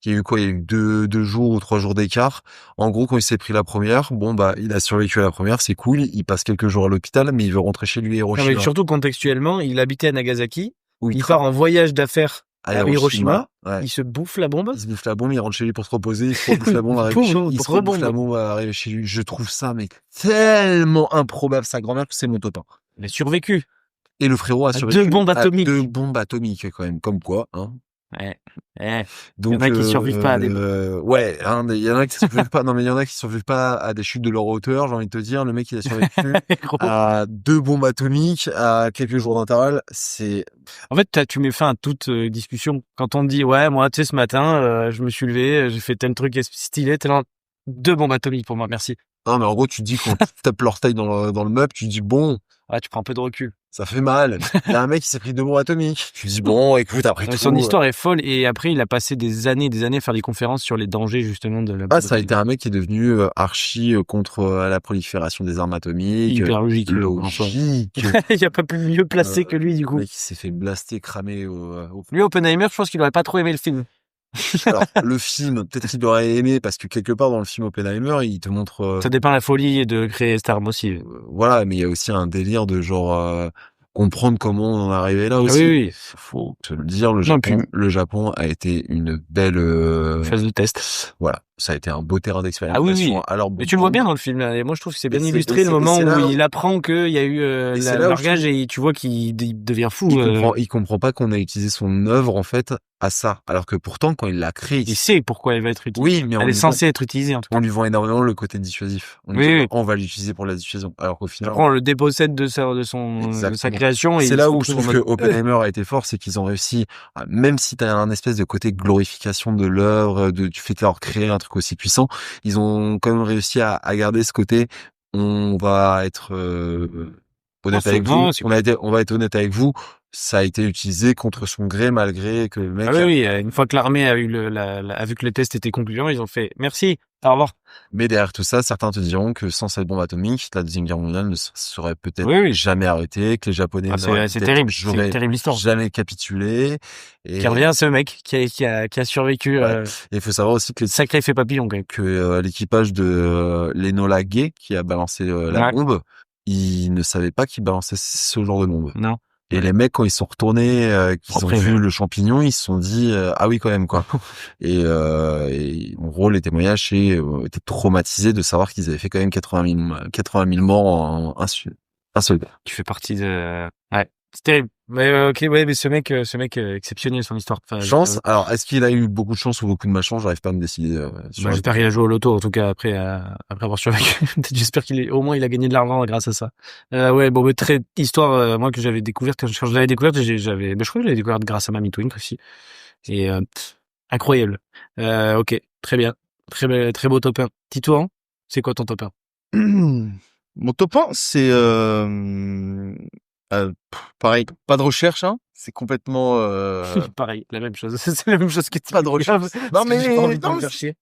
y a eu quoi? Il y a eu deux jours ou 3 jours d'écart. En gros, quand il s'est pris la première, il a survécu à la première, c'est cool. Il passe quelques jours à l'hôpital, mais il veut rentrer chez lui à Non, Hiroshima. mais surtout contextuellement, il habitait à Nagasaki, Où il part en voyage d'affaires à à Hiroshima, Ouais. il se bouffe la bombe. Il se bouffe la bombe, il rentre chez lui pour se reposer, il se rebouffe la bombe, Pour il se rebombe. rebouffe la bombe, arrive chez lui. Je trouve ça, mec, tellement improbable, sa grand-mère, que c'est mon top 1. Il a survécu. Et le frérot a À survécu 2 bombes à atomiques. 2 bombes atomiques, quand même. Comme quoi, hein. Ouais. Donc, Il y en a qui survivent pas à des ouais, hein, il y en a qui survivent pas. Non, mais il y en a qui survivent pas à des chutes de leur hauteur. J'ai envie de te dire, le mec, il a survécu Gros. à 2 bombes atomiques à quelques jours d'intervalle. C'est, En fait, tu mets fin à toute discussion. Quand on te dit, ouais, moi, tu sais, ce matin, je me suis levé, j'ai fait tel truc stylé, 2 bombes atomiques pour moi, merci. non, mais en gros, tu te dis quand tu tapes l'orteil dans le meuble, tu te dis bon, Ouais, tu prends un peu de recul. ça fait mal. Il y a un mec qui s'est pris 2 bombes atomiques. Je me dis, bon, écoute, après tout. Son histoire est folle et après il a passé des années à faire des conférences sur les dangers justement de la bombe Ça a atomique. été un mec qui est devenu archi contre la prolifération des armes atomiques. Hyper logique. En soi. Logique. Il y a pas plus mieux placé que lui du Le coup. mec qui s'est fait blaster, cramer au... Lui Oppenheimer, je pense qu'il aurait pas trop aimé le film. Alors, le film, peut-être qu'il aurait aimé parce que quelque part dans le film Oppenheimer, il te montre... Ça dépend de la folie de créer Star Wars aussi. voilà, mais il y a aussi un délire de genre comprendre comment on en est arrivé là aussi. Oui. Faut te le dire, Non, puis- le Japon a été une belle Phase de test. voilà, ça a été un beau terrain d'expérimentation. Ah oui, oui. Alors, Mais tu le vois bien dans le film là. Et moi je trouve que c'est bien Et c'est- illustré et le c'est- moment et c'est là où où- il apprend qu'il y a eu et c'est là où je largage trouve- et tu vois qu'il devient fou. il comprend pas qu'on a utilisé son œuvre en fait à ça, alors que pourtant quand il l'a créé, Il sait pourquoi elle va être utilisée. oui, mais Elle est censée être utilisée en tout cas. on lui vend énormément le côté dissuasif. On lui Oui, dit, oui. on va l'utiliser pour la dissuasion, alors qu'au final, Après on le dépossède de sa Exactement. création. Et c'est il là se où je retrouve trouve en que mode- Oppenheimer a été fort, c'est qu'ils ont réussi, même si t'as un espèce de côté glorification de l'œuvre, du fait d'avoir créé un truc aussi puissant, ils ont quand même réussi à garder ce côté. On va être honnête avec souvent, vous. c'est- On va être honnête avec vous. Ça a été utilisé contre son gré, malgré que le mec. Ah oui, une fois que l'armée a eu a vu que le test était concluant, ils ont fait merci, au revoir. Mais derrière tout ça, certains te diront que sans cette bombe atomique, la deuxième guerre mondiale ne serait peut-être Oui. jamais arrêtée, que les Japonais Ah, n'auraient c'est peut-être terrible, c'est une j'aurais terrible histoire. jamais capitulé. Et Qui revient ce mec qui a survécu, Ouais. il faut savoir aussi que sacré effet papillon quand même. l'équipage de l'Enola Gay qui a balancé la Ouais. bombe, ils ne savaient pas qu'ils balançaient ce genre de bombe. Non. Et les mecs, quand ils sont retournés, qu'ils ont Prévu. vu le champignon, ils se sont dit ah oui quand même quoi. et en gros, les témoignages étaient traumatisés de savoir qu'ils avaient fait quand même 80 000 morts en un seul gars. Tu fais partie de... Ouais, c'est terrible. Mais ok, ouais, mais ce mec exceptionnel son histoire. Enfin, Chance. Alors, est-ce qu'il a eu beaucoup de chance ou beaucoup de malchance? J'arrive pas à me décider. Sur la- j'espère qu'il a joué au loto en tout cas après avoir survécu. Peut-être j'espère au moins il a gagné de l'argent grâce à ça. Ouais, bon, mais très histoire moi que j'avais découverte quand je l'avais découverte, mais je crois que je l'avais découverte grâce à Mamie Twink aussi. Et incroyable. Ok, très bien, très beau top 1. Titouan, c'est quoi ton top 1? Mon top 1, c'est pareil, pas de recherche, hein. C'est complètement Pareil, la même chose. C'est la même chose que pas de recherche. Non mais j'ai pas envie de non, me faire mais chier.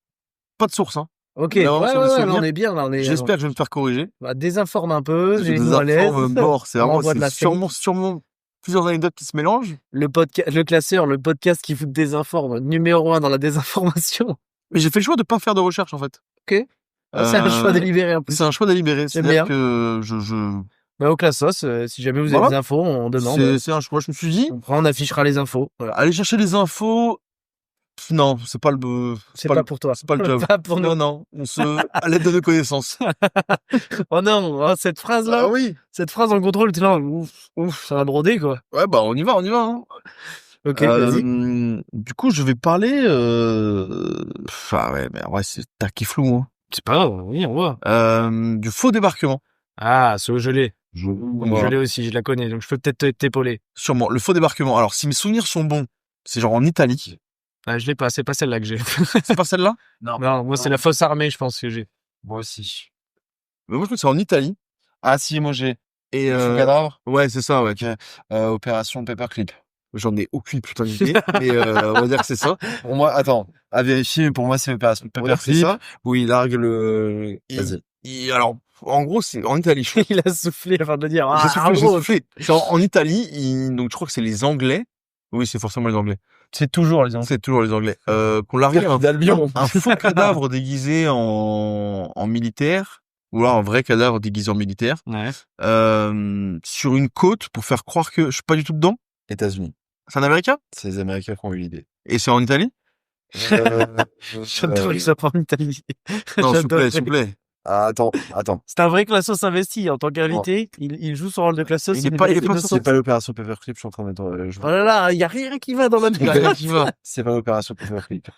pas de source, hein. Ok, Mais ouais, vraiment, sur des là, souvenirs. on est bien, là, on est. J'espère que je vais me faire corriger. Bah, désinforme un peu, Je j'ai une à l'aise. désinforme mort. C'est On vraiment, envoie de la c'est sûrement plusieurs anecdotes qui se mélangent. Le classeur, le podcast qui vous désinforme, numéro 1 dans la désinformation. Mais j'ai fait le choix de pas faire de recherche, en fait. Ok. C'est un choix délibéré en plus. C'est un choix délibéré. J'aime C'est-à-dire bien. que Bah, au Classos, si jamais vous avez Voilà. des infos, on demande. c'est un choix. Je me suis dit, On prend, on affichera les infos. voilà, aller chercher les infos. Non, c'est pas C'est pas pour toi. C'est pas le job. Pas pour nous. Non, on à l'aide de nos connaissances. Oh non, oh, cette phrase-là, Ah oui. cette phrase en contrôle, t'es là, ouf, ça va broder, quoi. Ouais, bah, on y va, hein. Ok, vas-y. Du coup, je vais parler, ouais, mais ouais, c'est tac et flou, hein. C'est pas grave, oui, on voit. Du faux débarquement. Ah, ce je l'ai. Voilà. Je l'ai aussi, je la connais, donc je peux peut-être t'épauler. Sûrement. Le faux débarquement. Alors, si mes souvenirs sont bons, c'est genre en Italie. Ah, je l'ai pas, c'est pas celle-là que j'ai. C'est pas celle-là? Non, moi c'est la fausse armée, je pense que j'ai. Moi aussi. Mais moi, je crois que c'est en Italie. Ah si, moi j'ai. Et, Cadavre. ouais, c'est ça, ouais. Opération Paperclip. J'en ai aucune putain d'idée, mais on va dire que c'est ça. Pour moi, attends, à vérifier, mais pour moi c'est Opération On va dire que c'est Paperclip ça. où il largue le. Et- Vas-y. alors, en gros, c'est en Italie. Il a soufflé avant de le dire. J'ai Ah, soufflé, gros, C'est en Italie, donc je crois que c'est les Anglais. Oui, c'est forcément les Anglais. c'est toujours les C'est toujours les Anglais. Qu'on largue un faux cadavre déguisé en militaire, ou alors un vrai cadavre déguisé en militaire, Ouais. sur une côte pour faire croire que je suis pas du tout dedans. États-Unis. C'est un Américain? C'est les Américains qui ont eu l'idée. Et c'est en Italie? J'adore que ça soit en Italie. Non, J'adore. s'il vous plaît. Ah, attends. C'est un vrai Classos investi. En tant qu'invité, il joue son rôle de Classos. Il est pas C'est pas l'opération Paperclip, je suis en train de mettre. Oh là là, il y a rien qui va dans notre Rien qui va. C'est pas l'opération Paperclip.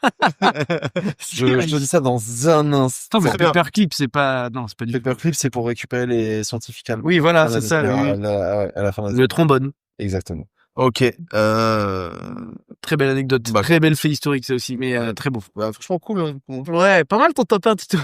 Je te dis ça dans un instant. Attends, mais Très bien. Paperclip, c'est pas... Non, c'est pas du tout. Paperclip, c'est pour récupérer les scientifiques allemands. Oui, voilà, À la- c'est ça. à la fin de la Le trombone. Exactement. Ok. Très belle anecdote. Bah, très belle fait historique, ça aussi, mais très beau. Bah, franchement cool. Hein. Ouais, pas mal ton top 1, Tito.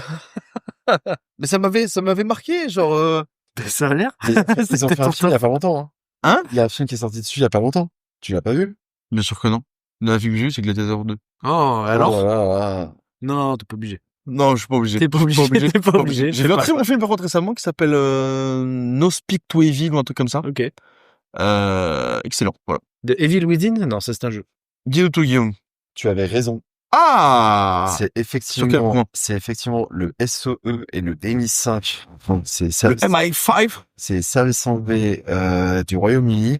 Mais ça m'avait marqué, genre. Ça a l'air. Ils ont fait un film il y a pas longtemps. Hein. Hein? Il y a un film qui est sorti dessus il y a pas longtemps. Tu l'as pas vu? Bien sûr que non. La vie que j'ai eue, c'est Gladiator 2. Oh, alors? Oh là là. Non, t'es pas obligé. Non, je suis pas obligé. T'es pas obligé, t'es pas obligé. J'ai vu un très bon film par contre récemment qui s'appelle No Speak to Evil ou un truc comme ça. Ok. Excellent, voilà. The Evil Within? Non, ça c'est un jeu. Guillaume to Guillaume. Tu avais raison. Ah! C'est quel effectivement, point? le SOE et le MI5. Enfin, c'est Le service, MI5? c'est service anglais, du Royaume-Uni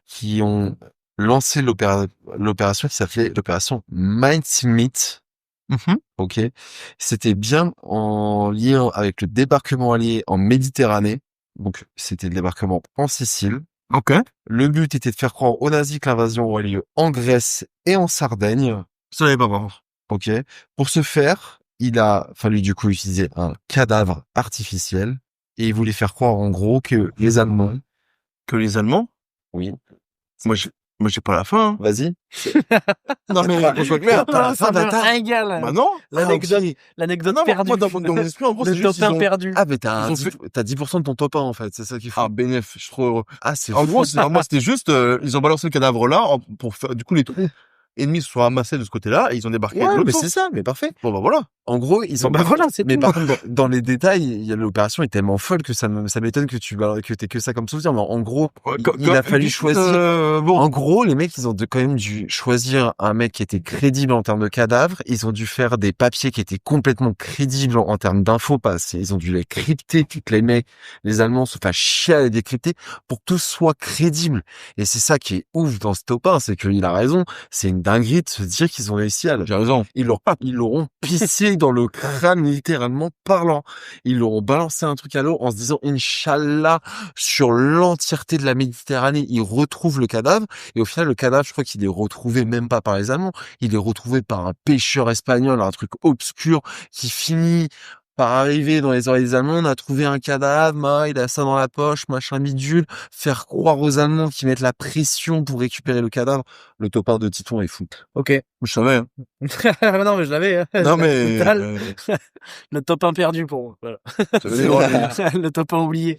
qui ont lancé l'opération qui s'appelait l'opération Mincemeat. Ok. C'était bien en lien avec le débarquement allié en Méditerranée. Donc, c'était le débarquement en Sicile. Ok. Le but était de faire croire aux nazis que l'invasion aurait lieu en Grèce et en Sardaigne. Ça n'avait pas voir. Ok. Pour ce faire, il a fallu du coup utiliser un cadavre artificiel et il voulait faire croire en gros que les Allemands. Que les Allemands? Oui. Moi, j'ai pas la fin, hein. Vas-y. Non, mais, on soit clair. T'as la fin, bâtard. Régale. Bah non. L'anecdote, Ah, ok. l'anecdote Non, perdue. moi, dans mon esprit, en gros, c'est Le juste, top 1 ils ont- perdu. Ah, mais t'as Ils ont 10% de ton top 1, en fait. C'est ça qu'il faut. Ah, bénéf, je suis trop heureux. Ah, c'est En fou. gros, moi, c'était juste, ils ont balancé le cadavre là, pour faire, du coup, les troupes ennemis se sont ramassés de ce côté-là, et ils ont débarqué de Ouais, l'autre mais sens. c'est ça, mais parfait. Bon, bah voilà. En gros, ils ont. Bon, bah voilà, c'est Mais tout. par contre, dans les détails, il y a l'opération est tellement folle que ça m'étonne que que t'aies que ça comme souvenir. Mais en gros, il a fallu choisir. Bon. En gros, les mecs, ils ont quand même dû choisir un mec qui était crédible en termes de cadavres. Ils ont dû faire des papiers qui étaient complètement crédibles en termes d'infos, parce qu'ils ont dû les crypter, toutes les mecs, les Allemands se font chier à les décrypter pour que tout soit crédible. Et c'est ça qui est ouf dans ce top 1, c'est qu'il a raison. C'est une dinguerie de se dire qu'ils ont réussi à J'ai raison. ils l'auront pissé dans le crâne, littéralement parlant. Ils l'auront balancé un truc à l'eau en se disant, Inch'Allah, sur l'entièreté de la Méditerranée, ils retrouvent le cadavre. Et au final, le cadavre, je crois qu'il est retrouvé même pas par les Allemands. Il est retrouvé par un pêcheur espagnol, un truc obscur qui finit par arriver dans les oreilles des Allemands. On a trouvé un cadavre, il a ça dans la poche, machin bidule. Faire croire aux Allemands qu'ils mettent la pression pour récupérer le cadavre. Le top 1 de Titon est fou. Ok. Je savais, hein. Non, mais je l'avais. Hein. Non, mais, Total. Le top 1 perdu pour moi. Voilà. ça veut dire, Le top 1 oublié.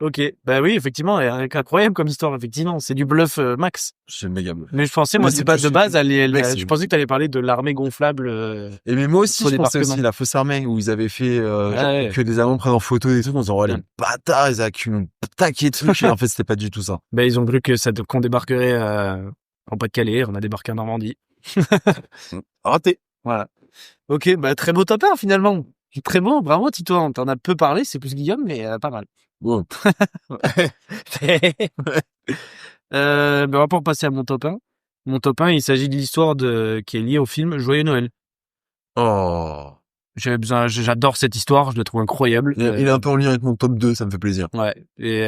Ok. Bah oui, effectivement, incroyable comme histoire, effectivement. C'est du bluff max. c'est méga bluff. Mais je pensais, moi, Mais c'est pas de base, mec, c'est- je pensais que t'allais parler de l'armée gonflable. Et mais moi aussi, Au je pensais débarquement. aussi la fausse armée où ils avaient fait Ouais. que les Allemands prennent en photo des trucs en disant, oh, les Ouais. bâtards, ils accumulent un taquet de trucs. Et en fait, c'était pas du tout ça. Bah, ils ont cru que qu'on débarquerait en Pas-de-Calais. On a débarqué en Normandie. Raté. Voilà. Ok, bah très beau top 1 finalement. Très bon, bravo Tito. T'en as peu parlé, c'est plus Guillaume, mais pas mal. Wow. On va pouvoir passer à mon top 1. Mon top 1, il s'agit de l'histoire qui est liée au film Joyeux Noël. Oh. J'adore cette histoire, je la trouve incroyable. Il est un peu en lien avec mon top 2, ça me fait plaisir. Ouais. Et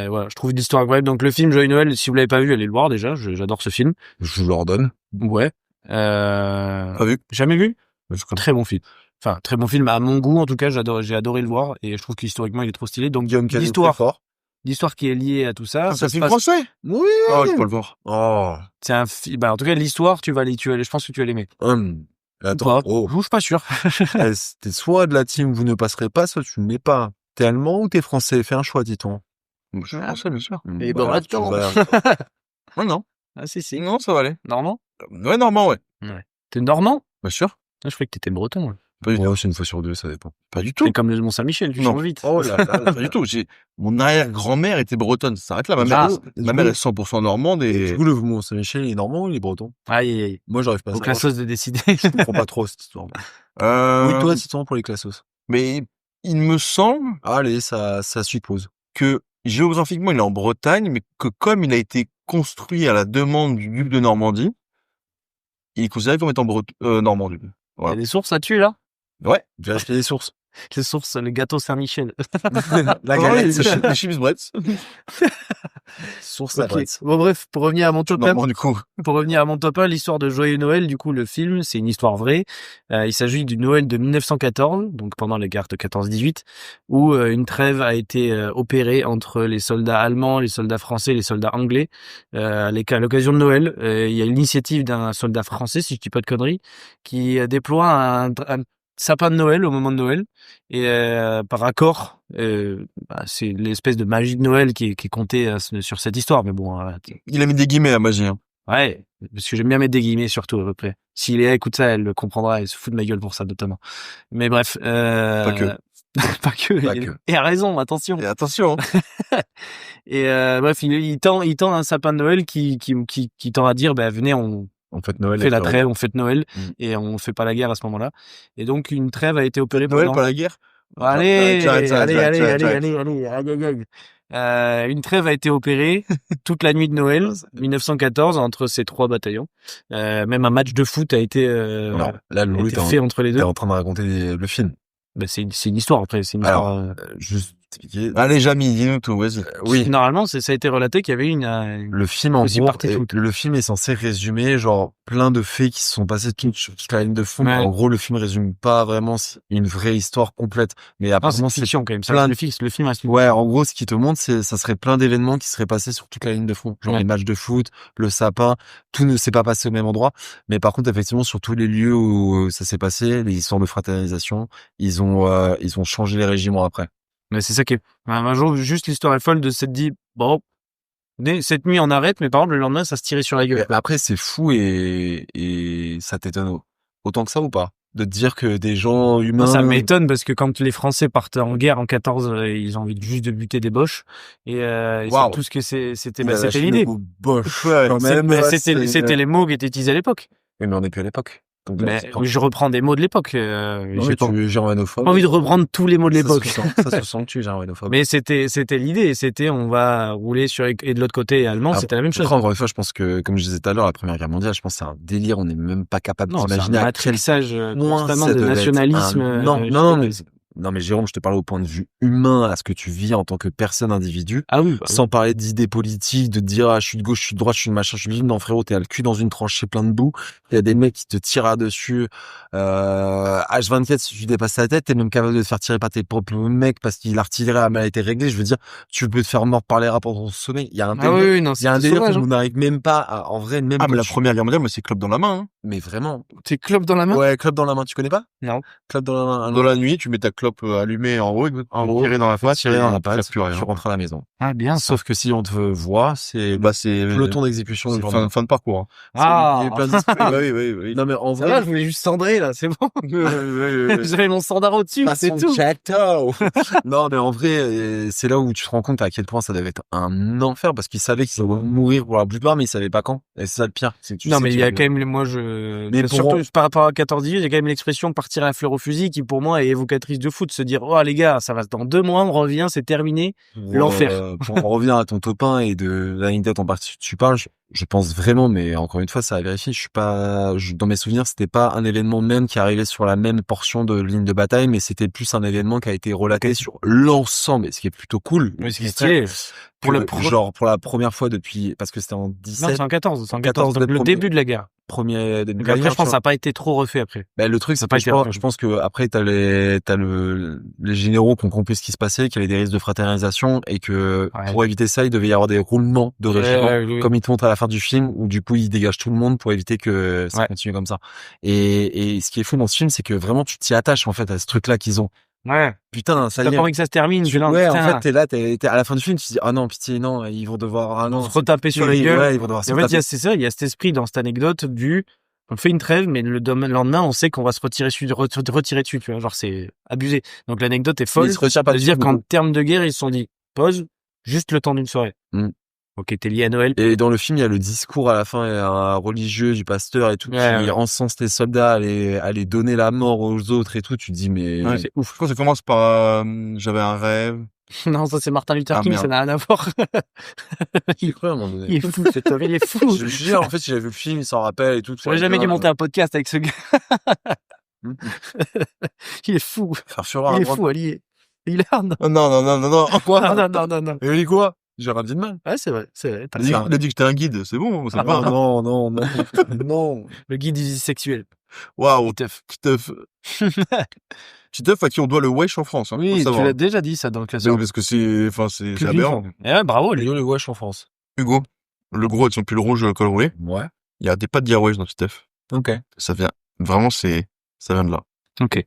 voilà, je trouve l'histoire incroyable. Donc le film Joyeux Noël, si vous l'avez pas vu, allez le voir déjà. J'adore ce film. Je leur donne. Ouais. Pas vu. Jamais vu? Je connais. Très bon film. Enfin, très bon film. À mon goût, en tout cas, j'ai adoré le voir et je trouve qu'historiquement, il est trop stylé. Donc, Guillaume Canet, l'histoire, très fort. l'histoire qui est liée à tout ça. Ah, c'est un se film passe- français? Oui. Oh, je peux le voir. Oh. C'est un bah, en tout cas, l'histoire, je pense que tu vas l'aimer. Attends. Ou pas. Je suis pas sûr. T'es soit de la team vous ne passerez pas, soit tu ne l'es pas. T'es allemand ou t'es français? Fais un choix, dis-toi. Je suis français, bien sûr. Et bon, Voilà, attends. tu vas- Non, non. Ah, si. Non, ça va aller. Normand? Ouais, normand, ouais. T'es normand? Bien sûr. Ah, je croyais que t'étais breton. Ouais. Pas du tout. Ouais, c'est une fois sur deux, ça dépend. Pas du tout. T'es comme le Mont-Saint-Michel, tu Non. changes vite. Oh là là, pas du tout. Mon arrière-grand-mère était bretonne. Ça s'arrête là. Ma Ah. mère, ma mère est 100% normande Du et coup, le Mont-Saint-Michel, il est normand ou il est breton? Aïe, aïe, aïe. Moi, j'arrive pas à Aux savoir. classos de décider. Je comprends pas trop cette histoire. Oui, toi, dis-toi pour les classos. mais il me semble Allez, ça suppose. que géographiquement, il est en Bretagne, mais que comme il a été construit à la demande du duc de Normandie, il est considéré comme étant normand, du coup. Il y a des sources là-dessus, là? Ouais. Vérifier les sources. Les sources, le gâteau Saint-Michel. La Oh, galette. les chips Bretz. Source Ok. à Brest. Bon, bref, pour revenir à mon top 1. Normand, du coup. Pour revenir à mon top 1, l'histoire de Joyeux Noël, du coup, le film, c'est une histoire vraie. Il s'agit du Noël de 1914, donc pendant les guerres de 14-18, où une trêve a été opérée entre les soldats allemands, les soldats français et les soldats anglais. À l'occasion de Noël, il y a l'initiative d'un soldat français, si je dis pas de conneries, qui déploie sapin de Noël au moment de Noël et par accord c'est l'espèce de magie de Noël qui est comptée sur cette histoire, mais bon Il a mis des guillemets à magie. Hein. ouais, parce que j'aime bien mettre des guillemets surtout à peu près. Si Léa écoute ça, elle le comprendra, elle se fout de ma gueule pour ça notamment. Mais bref, Pas que. pas que. Pas que. Et a raison, attention. Et attention. Hein. Et bref, il tend un sapin de Noël qui tend à dire venez, on fait Noël. fait la trêve, on fête Noël et on fait pas la guerre à ce moment-là. Et donc une trêve a été opérée Noël, pendant pas la guerre. Allez, Arrête. une trêve a été opérée toute la nuit de Noël 1914 entre ces 3 bataillons. Même un match de foot a été Non, là, Loulou, fait entre les deux. t'es en train de raconter le film. C'est une histoire après, c'est une histoire. Juste expliquer. Allez, Jamy, dis-nous tout, vas-y. Oui. Normalement, ça a été relaté qu'il y avait Le film, en aussi gros, partie foot. le film est censé résumer, genre, plein de faits qui se sont passés sur toute la ligne de fond. Ouais. En gros, le film résume pas vraiment une vraie histoire complète. Mais c'est apparemment, une c'est fiction quand même. plein de... Le film reste une Ouais, en gros, ce qui te montre, ça serait plein d'événements qui seraient passés sur toute la ligne de fond. Genre Ouais. les matchs de foot, le sapin, tout ne s'est pas passé au même endroit. Mais par contre, effectivement, sur tous les lieux où ça s'est passé, les histoires de fraternisation, ils ont changé les régiments après. Mais c'est ça qui est. Un jour, juste l'histoire est folle de s'être dit bon, cette nuit on arrête, mais par exemple le lendemain ça se tirait sur la gueule. Mais après, c'est fou et ça t'étonne autant que ça ou pas? De te dire que des gens humains... Ça m'étonne parce que quand les Français partent en guerre en 14, ils ont envie juste de buter des boches et ils savent tous que c'était l'idée. Boche, quand même. C'était les mots qui étaient utilisés à l'époque. Oui, mais on n'est plus à l'époque. Donc là, Mais je reprends des mots de l'époque. J'ai pas germanophobe. envie de reprendre tous les mots de l'époque. Ça se sent que tu es germanophobe. Mais c'était l'idée. C'était on va rouler sur et de l'autre côté allemand, c'était la même chose. Après, encore une fois, je pense que, comme je disais tout à l'heure, la Première Guerre mondiale, je pense que c'est un délire. On n'est même pas capable d'imaginer un à quel matrixage point constamment ça de devait être nationalisme. Non, mais Jérôme, je te parle au point de vue humain, à ce que tu vis en tant que personne individu. Ah oui. Sans parler d'idées politiques, de te dire, je suis de gauche, je suis de droite, je suis de machin, je suis de... Non, frérot, t'es à le cul dans une tranchée plein de boue. Il y a des mecs qui te tirent là-dessus. H24, si tu dépasses ta tête, t'es même capable de te faire tirer par tes propres mecs parce que l'artillerie a mal été réglée. Je veux dire, tu peux te faire mordre par les rats pendant ton sommeil. Il y a un délire. Il y a un délire que on n'arrive même pas à, en vrai, même. Ah, mais la Première Guerre mondiale, moi, c'est clope dans la main, hein. Mais vraiment. T'es clope dans la main? Ouais, clope dans la main, tu connais pas? Non. Clope dans la main. Dans la nuit, tu mets ta clope allumée en haut, tirer dans la face, tirer dans la patte, patte, tu rentres à la maison. Ah, bien. Sauf que si on te voit, c'est peloton d'exécution. C'est fin de parcours. Hein. Ah. Il y a plein de... oui. Non, mais en Ça vrai. va, je voulais juste cendrer, là, c'est bon. J'avais mon sandar au-dessus, c'est tout. Non, mais en vrai, c'est là où tu te rends compte à quel point ça devait être un enfer parce qu'ils savaient qu'ils allaient mourir pour la plupart, mais ils savaient pas quand. Et c'est ça le pire. Non, mais il y a quand même, Mais surtout par rapport à 14-18, il y a quand même l'expression partir à la fleur au fusil qui, pour moi, est évocatrice de foot. Se dire, oh, les gars, ça va dans 2 mois, on revient, c'est terminé. L'enfer. Pour en revenir à ton top 1 et de l'anecdote en partie tu parles, je pense vraiment, mais encore une fois, ça a vérifié. Dans mes souvenirs, c'était pas un événement même qui arrivait sur la même portion de ligne de bataille, mais c'était plus un événement qui a été relaté sur l'ensemble, et ce qui est plutôt cool. Oui, ce qui est stylé. Genre, pour la première fois depuis, parce que c'était en 17. Non, c'est en 14. C'est en 14, donc le début de la guerre. Donc après, je pense que ça n'a pas été trop refait après. Ben, le truc, c'est pas je pense que après, t'as les généraux qui ont compris ce qui se passait, qu'il y avait des risques de fraternisation et que pour éviter ça, il devait y avoir des roulements de régiment, comme ils te montrent à la fin du film, où du coup, ils dégagent tout le monde pour éviter que ça continue comme ça. Et ce qui est fou dans ce film, c'est que vraiment, tu t'y attaches, en fait, à ce truc-là qu'ils ont. Ouais. Putain, ça y est. T'as pas envie que ça se termine, ouais, en fait, t'es là, t'es à la fin du film, tu te dis, ah non, pitié, non, ils vont devoir, se retaper sur les gueules. Ouais, ils vont devoir se retaper. En fait, il y a cet esprit dans cette anecdote on fait une trêve, mais le lendemain, on sait qu'on va se retirer dessus, tu vois. Genre, c'est abusé. Donc, l'anecdote est folle. Ils se retirent pas de dire qu'en termes de guerre, ils se sont dit, pause, juste le temps d'une soirée. Ok, t'es lié à Noël. Et dans le film, il y a le discours à la fin, il y a un religieux du pasteur et tout, qui encense les soldats à les donner la mort aux autres et tout. Tu te dis, mais c'est ouf. Je pense que ça commence par j'avais un rêve. Non, ça c'est Martin Luther King, ça n'a rien à voir. Il est fou, cet homme, il est fou. Je jure, en fait, si j'avais vu le film, il s'en rappelle et tout. J'aurais jamais dû monter un podcast avec ce gars. Il est fou. Il est fou, Ali. Il est hard. Non. Quoi? Non. Et il dit quoi? J'ai rien dit de mal. Ouais, c'est vrai. Il a dit que j'étais un guide, c'est bon, ça va. Non. Le guide bisexuel. Waouh. Titeuf. Titeuf à qui on doit le wesh en France, hein. Oui, tu l'as déjà dit ça dans le classement. Parce que c'est aberrant. Ouais, bravo, le wesh en France. Hugo, le gros avec son pull rouge col roulé. Ouais. Il y a des pas de dire wesh dans Titeuf. Ok. Ça vient, vraiment ça vient de là. Ok.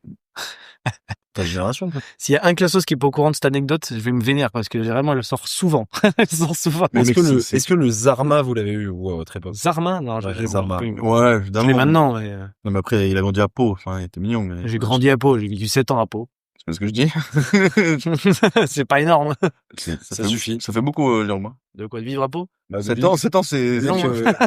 Ta génération, quoi. S'il y a un classos qui est pas au courant de cette anecdote, je vais me vénère parce que vraiment, elle sort souvent. Elle sort souvent. Mais mec, est-ce que le Zarma, vous l'avez eu, à votre époque? Zarma? Non, je Ouais, l'ai Zarma. pas eu. Ouais, Je évidemment. l'ai maintenant, ouais. Non, mais après, il a grandi à Pau. Enfin, il était mignon, mais. J'ai grandi à Pau, j'ai vécu 7 ans à Pau. C'est ce que je dis. C'est pas énorme. Ça suffit. Ça fait beaucoup, Léon. De quoi, de vivre à Pau? 7 ans, c'est long.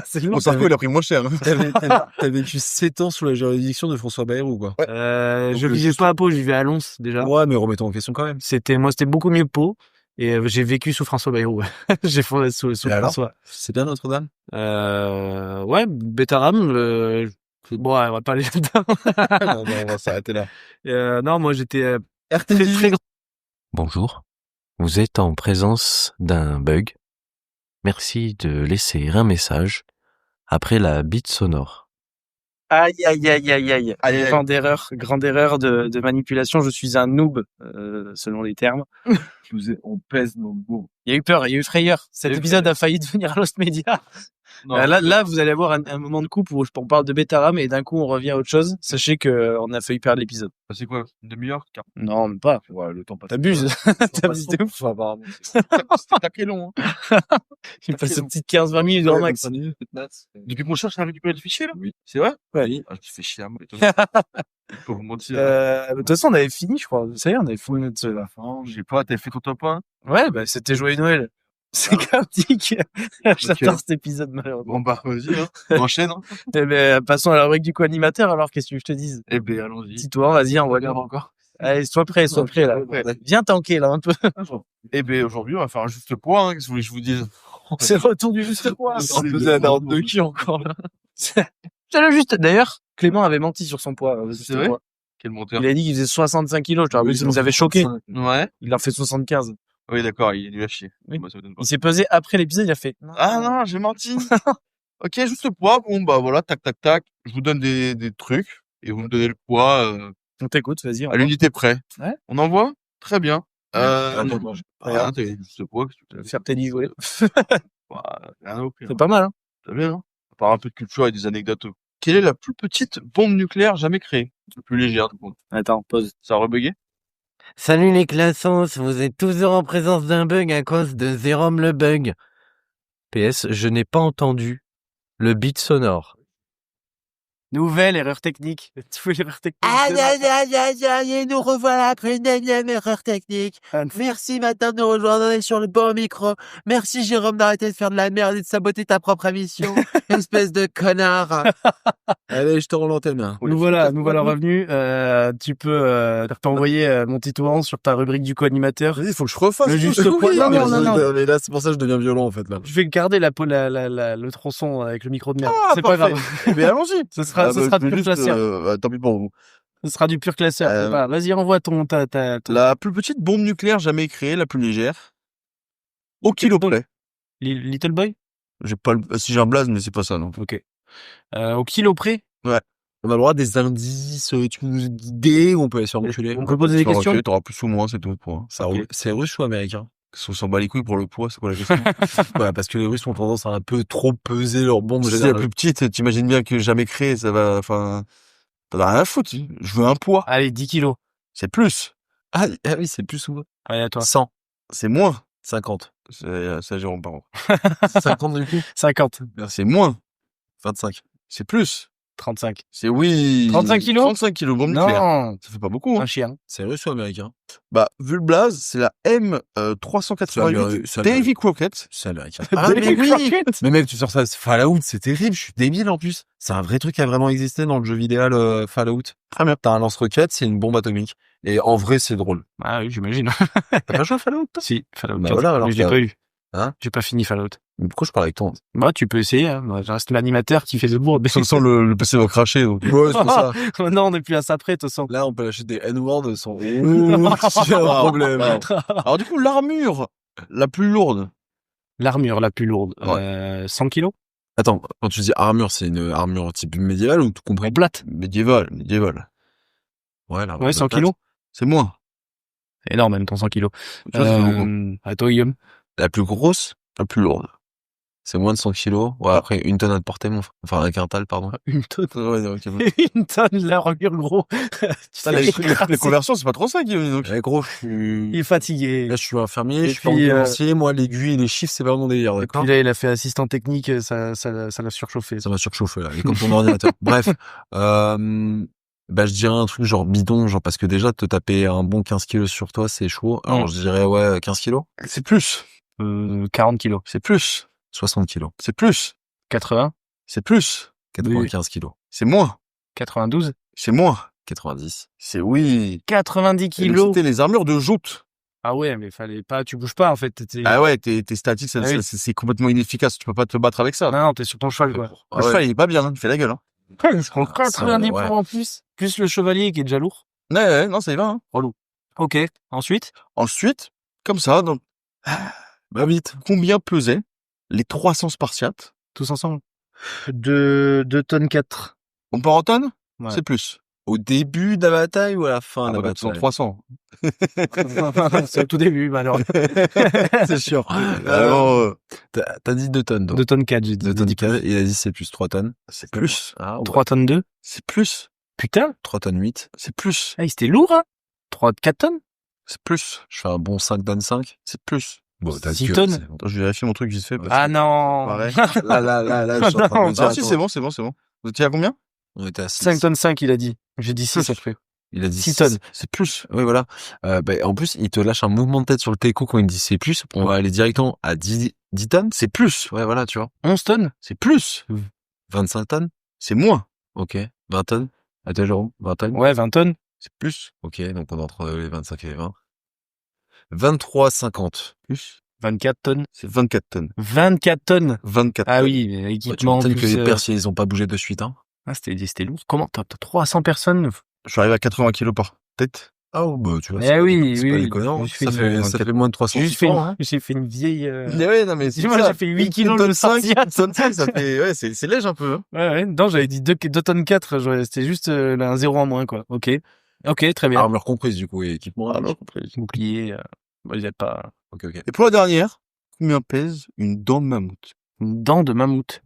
C'est long. Mon Sarko, il a pris moins cher. Hein. T'as vécu 7 ans sous la juridiction de François Bayrou, quoi. Je vivais pas à Pau, je vivais à Lons, déjà. Ouais, mais remettons en question quand même. C'était beaucoup mieux que Pau. Et j'ai vécu sous François Bayrou. J'ai fondé sous Et alors François. C'est bien Notre-Dame? Ouais, Bétaram, bon, ouais, on va pas aller là-dedans. Non, on va s'arrêter là. Non, moi, j'étais très, très grand. Bonjour. Vous êtes en présence d'un bug. Merci de laisser un message après la bip sonore. Aïe, aïe, aïe, aïe, aïe. Grande erreur de manipulation. Je suis un noob, selon les termes. On pèse nos mots. Il y a eu peur, il y a eu frayeur. Cet épisode a failli devenir Lost Media. Là, vous allez avoir un moment de coupe où on parle de Bétaram et d'un coup on revient à autre chose. Sachez que on a failli perdre l'épisode. C'est quoi? Une demi-heure? Non, même pas. Ouais, le temps passe. T'abuses. T'abuses de ouf. Apparemment. C'était sacré long, hein. Il passe une petite 15-20 minutes grand max. Depuis qu'on cherche à récupérer le fichier, là? Oui. C'est vrai? Ouais. Ah, je te fais chier à moi. Pour vous mentir. De toute façon, on avait fini, je crois. Ça y est, on avait fini notre la fin. J'ai pas, t'avais fait ton top 1? Ouais, bah, c'était Joyeux Noël. C'est chaotique. J'adore cet épisode, malheureusement. Bon, bah, vas-y, hein. On enchaîne, hein. Eh ben, passons à la rubrique du co-animateur, alors, qu'est-ce que tu veux que je te dise? Eh ben, allons-y. Dis-toi, vas-y, envoie-le. Encore. Allez, sois prêt, là. Ouais. Viens tanker, là, un peu. Eh ben, aujourd'hui, on va faire un juste poids, hein. Qu'est-ce que vous voulez que je vous dise? C'est le retour du juste poids. On faisait un ordre de qui encore, là? C'est le juste. D'ailleurs, Clément avait menti sur son poids. C'est vrai? Quel monteur? Il a dit qu'il faisait 65 kilos. Je te rappelle, ça nous avait choqué. Ouais. Il en fait 75. Oui, d'accord, il est nul à chier. Oui. Moi, ça me donne pas. Il s'est pesé après l'épisode, il a fait. Ah non, j'ai menti. Ok, juste le poids. Bon, bah voilà, tac, tac, tac. Je vous donne des trucs et vous me donnez le poids On t'écoute, vas-y. à l'unité près. Ouais. On envoie? Très bien. Attends, Rien, t'as juste le poids. Qu'est-ce que tu veux faire tes niveaux. Rien au pire. C'est pas mal, hein. C'est bien, hein? À part un peu de culture et des anecdotes. Quelle est la plus petite bombe nucléaire jamais créée? La plus légère, tout le monde. Attends, pause. Ça a rebugué? Salut les classos, vous êtes toujours en présence d'un bug à cause de Zérom le bug. PS, je n'ai pas entendu le beat sonore. Nouvelle erreur technique. Nouvelle erreur technique. Et nous revoilà après une énième erreur technique. Merci maintenant de nous rejoindre, on est sur le bon micro. Merci Jérôme d'arrêter de faire de la merde et de saboter ta propre émission. Espèce de connard. Allez, je te rends l'antenne. Nous voilà revenus. Tu peux t'envoyer mon titouan sur ta rubrique du co-animateur. Vas-y, il faut que je refasse. Le tout. juste poids. Oui, Non. Mais là, c'est pour ça que je deviens violent, en fait, là. Je vais garder le tronçon avec le micro de merde. Ah, c'est pas parfait. grave. Mais allons-y. Ce sera du pur classeur. Tant pis pour vous. Ce sera du pur classeur. C'est pas grave. Vas-y, envoie ton. La plus petite bombe nucléaire jamais créée, la plus légère. Au kilo près. Little Boy? J'ai pas si j'ai un blaze, mais c'est pas ça, non. Ok. Au kilo près? On a le droit des indices, tu nous idées, on peut aller se faire enculer. On peut poser des questions? Ok, t'auras plus ou moins, c'est tout, point. C'est russe ou américain? On s'en bat les couilles pour le poids, c'est quoi la question? Ouais, parce que les Russes ont tendance à un peu trop peser leurs bombes. Si c'est la plus petite, t'imagines bien que jamais créée, ça va, enfin, t'en as rien à foutre. Je veux un poids. Allez, 10 kilos. C'est plus. Ah oui, c'est plus ou moins. Allez, à toi. 100. C'est moins. 50. C'est Jérôme, par contre. 50 du coup? 50. C'est moins. 25. C'est plus. 35. C'est oui. 35 kilos? 35 kilos, bombe nucléaire. Non. Ça fait pas beaucoup, hein. Un chien. C'est russe ou américain? Bah, vu le blaze, c'est la M388 Davy Crockett. C'est américain. Ah, mais oui. Mais mec, tu sors ça, Fallout, c'est terrible, je suis débile en plus. C'est un vrai truc qui a vraiment existé dans le jeu vidéo Fallout. Très bien. T'as un lance-roquette, c'est une bombe atomique. Et en vrai, c'est drôle. Ah oui, j'imagine. T'as pas joué à Fallout, toi? Si, Fallout. Bah voilà, alors mais je l'ai que- pas eu. Hein? J'ai pas fini Fallout. Mais pourquoi je parle avec toi? Bah, tu peux essayer, hein. Moi, je reste l'animateur qui fait de bourde. De toute façon, le PC va cracher, donc. Ouais, c'est pour ça. Non, on est plus à ça près, de toute façon. Là, on peut lâcher des N-words sans aucun problème. Alors, du coup, l'armure la plus lourde. L'armure la plus lourde. 100 kilos? Attends, quand tu dis armure, c'est une armure type médiévale ou tout compris? En plate. Médiéval. Ouais, l'armure Ouais, de 100 plate. kilos. C'est moins. C'est énorme, même, ton 100 kilos. Tu vois, c'est beaucoup. À toi, Guillaume. La plus grosse? La plus lourde. C'est moins de 100 kilos. Ouais, après, une tonne à te porter, mon frère. Enfin, un quintal, pardon. Une tonne. Ouais, ok. Une tonne, la regarde, gros. Putain, les conversions, c'est pas trop ça, Guillaume, donc. Ouais, gros, Il est fatigué. là, je suis infirmier, Et je suis puis, ambulancier. Moi, l'aiguille et les chiffres, c'est pas mon délire, Et d'accord? puis là, il a fait assistant technique, ça l'a surchauffé. Ça m'a surchauffé, là. Et comme ton ordinateur. Bref. Bah, je dirais un truc genre bidon, genre, parce que déjà, te taper un bon 15 kilos sur toi, c'est chaud. Alors, je dirais, ouais, 15 kilos. C'est plus. 40 kilos. C'est plus. 60 kilos. C'est plus. 80, C'est plus. 95 kilos. C'est moins. 92, C'est moins. 90. C'est oui. 90 Et donc, kilos. c'était les armures de joute. Ah ouais, mais fallait pas, tu bouges pas, en fait. Ah ouais, t'es statique, Ah oui. c'est complètement inefficace. Tu peux pas te battre avec ça. Non, t'es sur ton cheval, quoi. Le cheval, il est pas bien, hein. Il fait la gueule, hein. Ils sont 90 ouais. points en plus. Plus le chevalier qui est déjà lourd. Ouais, non, ça y va, hein. Ok. Ensuite, Ensuite, comme ça, donc, Bah, vite. combien pesaient les 300 Spartiates? tous ensemble. 2 tonnes 4. On part en tonnes? Ouais. C'est plus. Au début de la bataille ou à la fin Ah, de la bah, sont bataille? 300. C'est au tout début, malheureusement. C'est sûr. Alors, T'as dit 2 tonnes, donc. 2 tonnes 4, j'ai dit. 2 tonnes 4, il a dit c'est plus 3 tonnes. c'est plus. Ah, ouais. 3 tonnes 2. C'est plus. Putain. 3 tonnes 8. C'est plus. Ah, c'était lourd, hein. 4 tonnes. C'est plus. Je fais un bon 5 tonnes 5. C'est plus. Bon, 6 tonnes. Attends, je vais vérifier mon truc vite fait. parce Ah que- non. Pareil. Là, je suis en train de me dire, Ah, si, attends, c'est bon, c'est bon, c'est bon. Vous étiez à combien? on était à 6. 5 tonnes 5, il a dit. J'ai dit 6 après. Il a dit 6 tonnes. C'est plus. Oui, voilà. Bah, en plus, il te lâche un mouvement de tête sur le teco quand il dit c'est plus. On va aller directement à 10 tonnes. C'est plus. Ouais, voilà, tu vois. 11 tonnes. C'est plus. 25 tonnes. C'est moins. Ok. 20 tonnes. À toi, Jérôme. 20 tonnes. Ouais, 20 tonnes. C'est plus. Ok. Donc, on est entre les 25 et les 20. 23,50. Plus. 24 tonnes. C'est 24 tonnes. 24 tonnes. 24 Ah tonnes. oui, mais Ouais, tu équipement. m'étonnes plus, que les Persiens, ils ont pas bougé de suite, hein. Ah, c'était lourd. Comment t'as 300 personnes? Je suis arrivé à 80 kilos par tête. Ah, bah, tu vois. Eh c'est pas oui, décon- c'est oui, pas oui. déconnant. Je fais Ça une- fait moins de 300 J'ai juste fait francs, hein. j'ai fait une vieille. Mais ouais, non, mais c'est Dis-moi, ça. j'ai fait 8 Une kilos tonne de 5, Spartiate. une tonne 5, ça fait, ouais, c'est léger un peu, hein. Ouais. Non, j'avais dit 2 tonnes 4. C'était juste un 0 en moins, quoi. Ok, très bien. Armure comprise, du coup, et équipement. Ah, non, compris. Bouclier. Ils aident pas. Ok, ok. Et pour la dernière, combien pèse une dent de mammouth? Une dent de mammouth.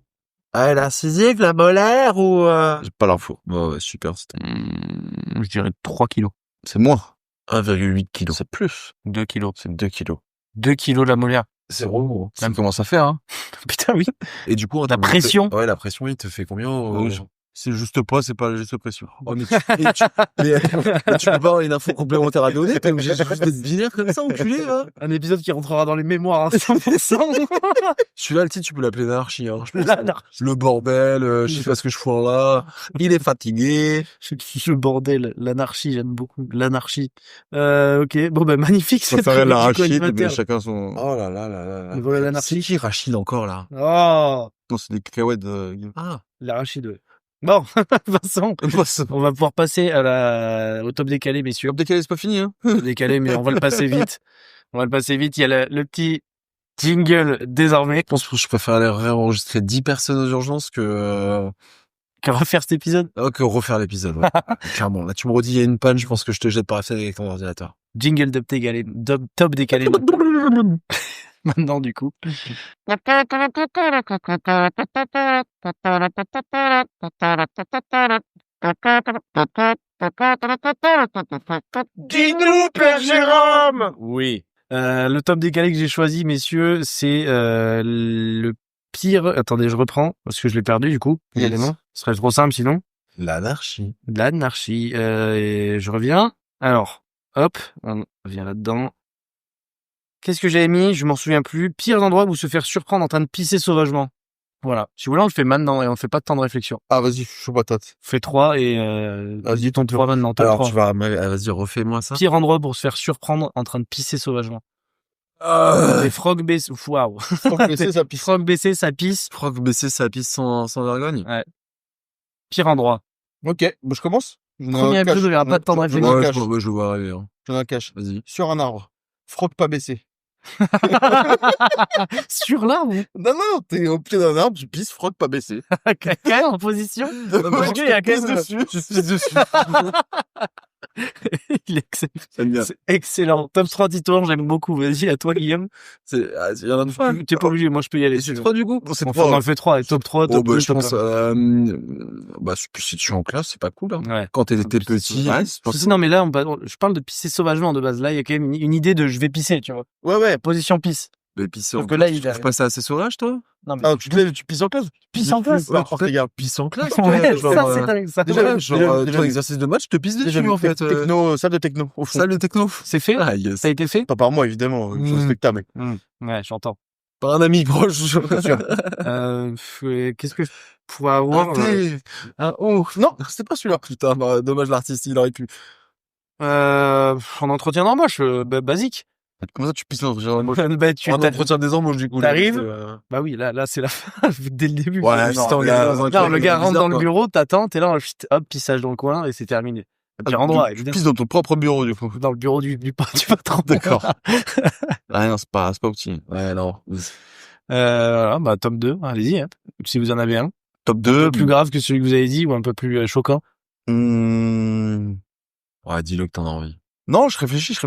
Ah, l'incisive, la molaire ou... J'ai pas l'info. Ouais, super. C'était Je dirais 3 kilos. C'est moins. 1,8 kg. C'est plus. 2 kilos. C'est 2 kilos. 2 kilos la molaire. C'est gros. Ça commence à faire, hein. Putain, oui. Et du coup, en La termes de- pression. Ouais, la pression, il te fait combien C'est le juste poids, c'est pas la juste pression. Oh, mais tu peux pas avoir une info complémentaire à donner, t'es obligé juste d'être binaire comme ça, enculé, là. Un épisode qui rentrera dans les mémoires, hein, 100%. Celui-là, le titre, tu peux l'appeler l'anarchie, hein. Je pense. L'anarchie. Le bordel, je sais pas ce que je fous là. Il est fatigué. Le bordel, l'anarchie, j'aime beaucoup. L'anarchie. Ok, bon, ben, magnifique. Ça cette ferait rubrique l'arachide, mais co-animateur. chacun son... Oh là là là là là. Le vol à C'est l'anarchie. qui Rachid encore, là? Oh, Non, c'est des cacahuètes, Ah. l'arachide, ouais. Bon, Vincent, on va pouvoir passer au top décalé, messieurs. Top décalé, c'est pas fini, hein. Top décalé, mais on va le passer vite. Il y a le petit jingle désormais Je pense que je préfère aller réenregistrer 10 personnes aux urgences que qu'on va faire cet épisode. refaire l'épisode. Ouais. Clairement. Là, tu me redis, il y a une panne, je pense que je te jette par la fenêtre avec ton ordinateur. Jingle top décalé. Maintenant, du coup. Dis-nous, Père Jérôme! Oui. Le top décalé que j'ai choisi, messieurs, c'est le pire. Attendez, je reprends parce que je l'ai perdu du coup. Yes. Évidemment, ce serait trop simple sinon. L'anarchie. L'anarchie. Et je reviens. Alors, hop, on revient là-dedans. Qu'est-ce que j'avais mis? Je m'en souviens plus. Pire endroit où se faire surprendre en train de pisser sauvagement. Voilà. Si vous voulez, on le fait maintenant et on fait pas de temps de réflexion. Ah, vas-y, je suis chaud patate. Fais 3 et Vas-y, ton 3 maintenant. Top Alors, 3. tu vas, vas-y, refais-moi ça. Pire endroit pour se faire surprendre en train de pisser sauvagement. Des frogs baissés. Waouh. Faut baisser, ça pisse. Frog baissé, ça pisse. Frog baisser sa piste sans vergogne. Pire endroit. Ok, bon, je commence. Premier épisode, il n'y aura pas de temps de réflexion. Ouais, je le vois arriver. Hein. J'en ai un cache. Vas-y. Sur un arbre. Froc pas baissé. Sur l'arbre. Non, non, t'es au pied d'un arbre, tu pisses, froc pas baissé. Caca en position. Parce qu'il y a quand même dessus. Tu pisses dessus. Il est excellent. J'aime bien. C'est excellent. Top 3 Titouan, j'aime beaucoup. Vas-y, à toi, Guillaume. Il y en a deux fois. T'es pas obligé, moi je peux y aller. C'est 3 du coup? C'est On en fait 3, et top 3, top 2, je top pense, 1. si tu es en classe, c'est pas cool, hein. Ouais. Quand t'étais petit. Ouais, Si, non, mais là, je parle de pisser sauvagement de base. Là, il y a quand même une idée de je vais pisser, tu vois. ouais. Position pisse. Mais pisser Sauf en que là, classe, il tu a- trouves pas ça assez sauvage, toi? Non, mais Ah, tu te lèves, tu pisses en classe? Pisse en classe? Ouais, tu regardes. Pisse en classe? Ouais, genre, ça, c'est dingue. Ça, déjà, ouais. déjà, ton exercice de match, je te pisse dessus, en fait. Salle de techno, au fond. Salle de techno. C'est fait? Ah, yes. Ça a été fait? Pas par moi, évidemment. Je respecte ta, mec. Ouais, j'entends. Par un ami proche, je suis sûr. Qu'est-ce que je pourrais avoir? Non, c'était pas celui-là. Putain, dommage l'artiste, il aurait pu. En entretien d'embauche, basique. Comment ça, tu pisses dans genre, moi, Bah, tu En entretien des embauches, du coup. T'arrives Bah oui, là, c'est la fin, dès le début. Ouais, Non, c'était en gars. dans un non, truc le gars rentre bizarre, dans le quoi. bureau, t'attends, t'es là, hop, pissage dans le coin, et c'est terminé. Pire endroit, tu évidemment. pisses dans ton propre bureau, du coup. Dans le bureau du patron. D'accord. Ah non, c'est pas petit. Ouais, non. Voilà, bah, top 2, allez-y, hein. Si vous en avez un. Top Un 2. peu plus grave que celui que vous avez dit, ou un peu plus choquant. Ouais, dis-le que t'en as envie. Non, je réfléchis.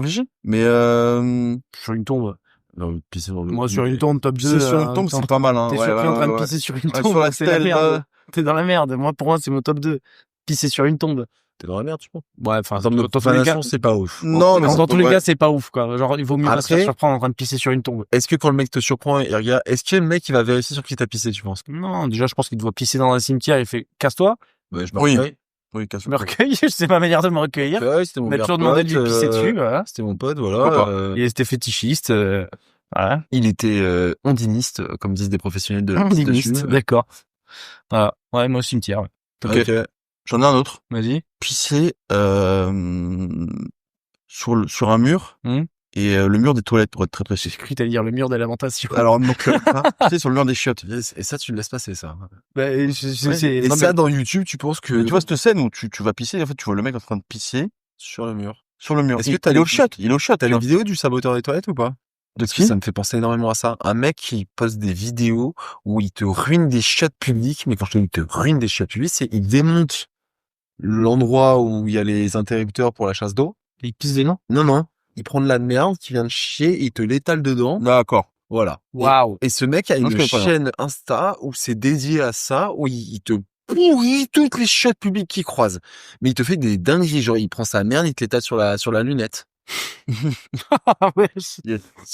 Mais Sur une tombe. Non, pisser dans le. Moi, sur une tombe, top 2. pisser sur une tombe, c'est pas mal, hein. T'es Ouais, surpris ouais, en train de ouais. pisser sur une Ouais, tombe, sur la c'est la stèle, merde. T'es dans la merde. Moi, pour moi, c'est mon top 2. Pisser sur une tombe. T'es dans la merde, tu penses? Ouais, enfin, En termes de dans tous les cas, profanation, c'est pas ouf. Non, mais dans tous les ouais. cas, c'est pas ouf, quoi. Genre, il vaut mieux pas se faire Après- surprendre en train de pisser sur une tombe. Est-ce que quand le mec te surprend, il regarde, est-ce que le mec, il va vérifier sur qui t'as pissé, tu penses? Non, déjà, je pense qu'il doit pisser dans un cimetière. Il fait, casse-toi. Ouais, je me Oui. recueille. Oui, casse Je me recueille. C'est ma manière de me recueillir. Ouais, c'était mon On m'a meilleur toujours demandé de lui pote, pisser dessus, voilà. C'était mon pote, Pourquoi voilà. pas. Il était fétichiste, voilà. Il était ondiniste, comme disent des professionnels de la piste de Limiste, chute. d'accord. Voilà. Ouais, moi, au cimetière, ouais. Ok. J'en ai un autre. Vas-y. Pisser sur un mur et le mur des toilettes pour être très précis. J'ai cru t'allais dire le mur de lamentation. Alors donc pisser sur le mur des chiottes. Et ça, tu le laisses passer, ça. Bah, c'est, Et Non, ça, mais- dans YouTube, tu penses que... Mais tu vois cette scène où tu vas pisser, en fait tu vois le mec en train de pisser sur le mur. sur le mur. Est-ce que t'as il est les- au chiottes, il est au chiottes. T'as les vidéos du saboteur des toilettes ou pas? De Parce que qui? ça me fait penser énormément à ça. Un mec qui poste des vidéos où il te ruine des chiottes publiques, mais quand je te dis il te ruine des chiottes publiques, c'est il démonte l'endroit où il y a les interrupteurs pour la chasse d'eau. il pisse des noms. Non. Il prend de la merde qui vient de chier, il te l'étale dedans. D'accord. Voilà. Waouh. Et ce mec a Non, une je connais pas, chaîne Insta où c'est dédié à ça, où il te pourrit toutes les chiottes publiques qu'il croise. Mais il te fait des dingueries, genre il prend sa merde, il te l'étale sur la lunette. Ouais.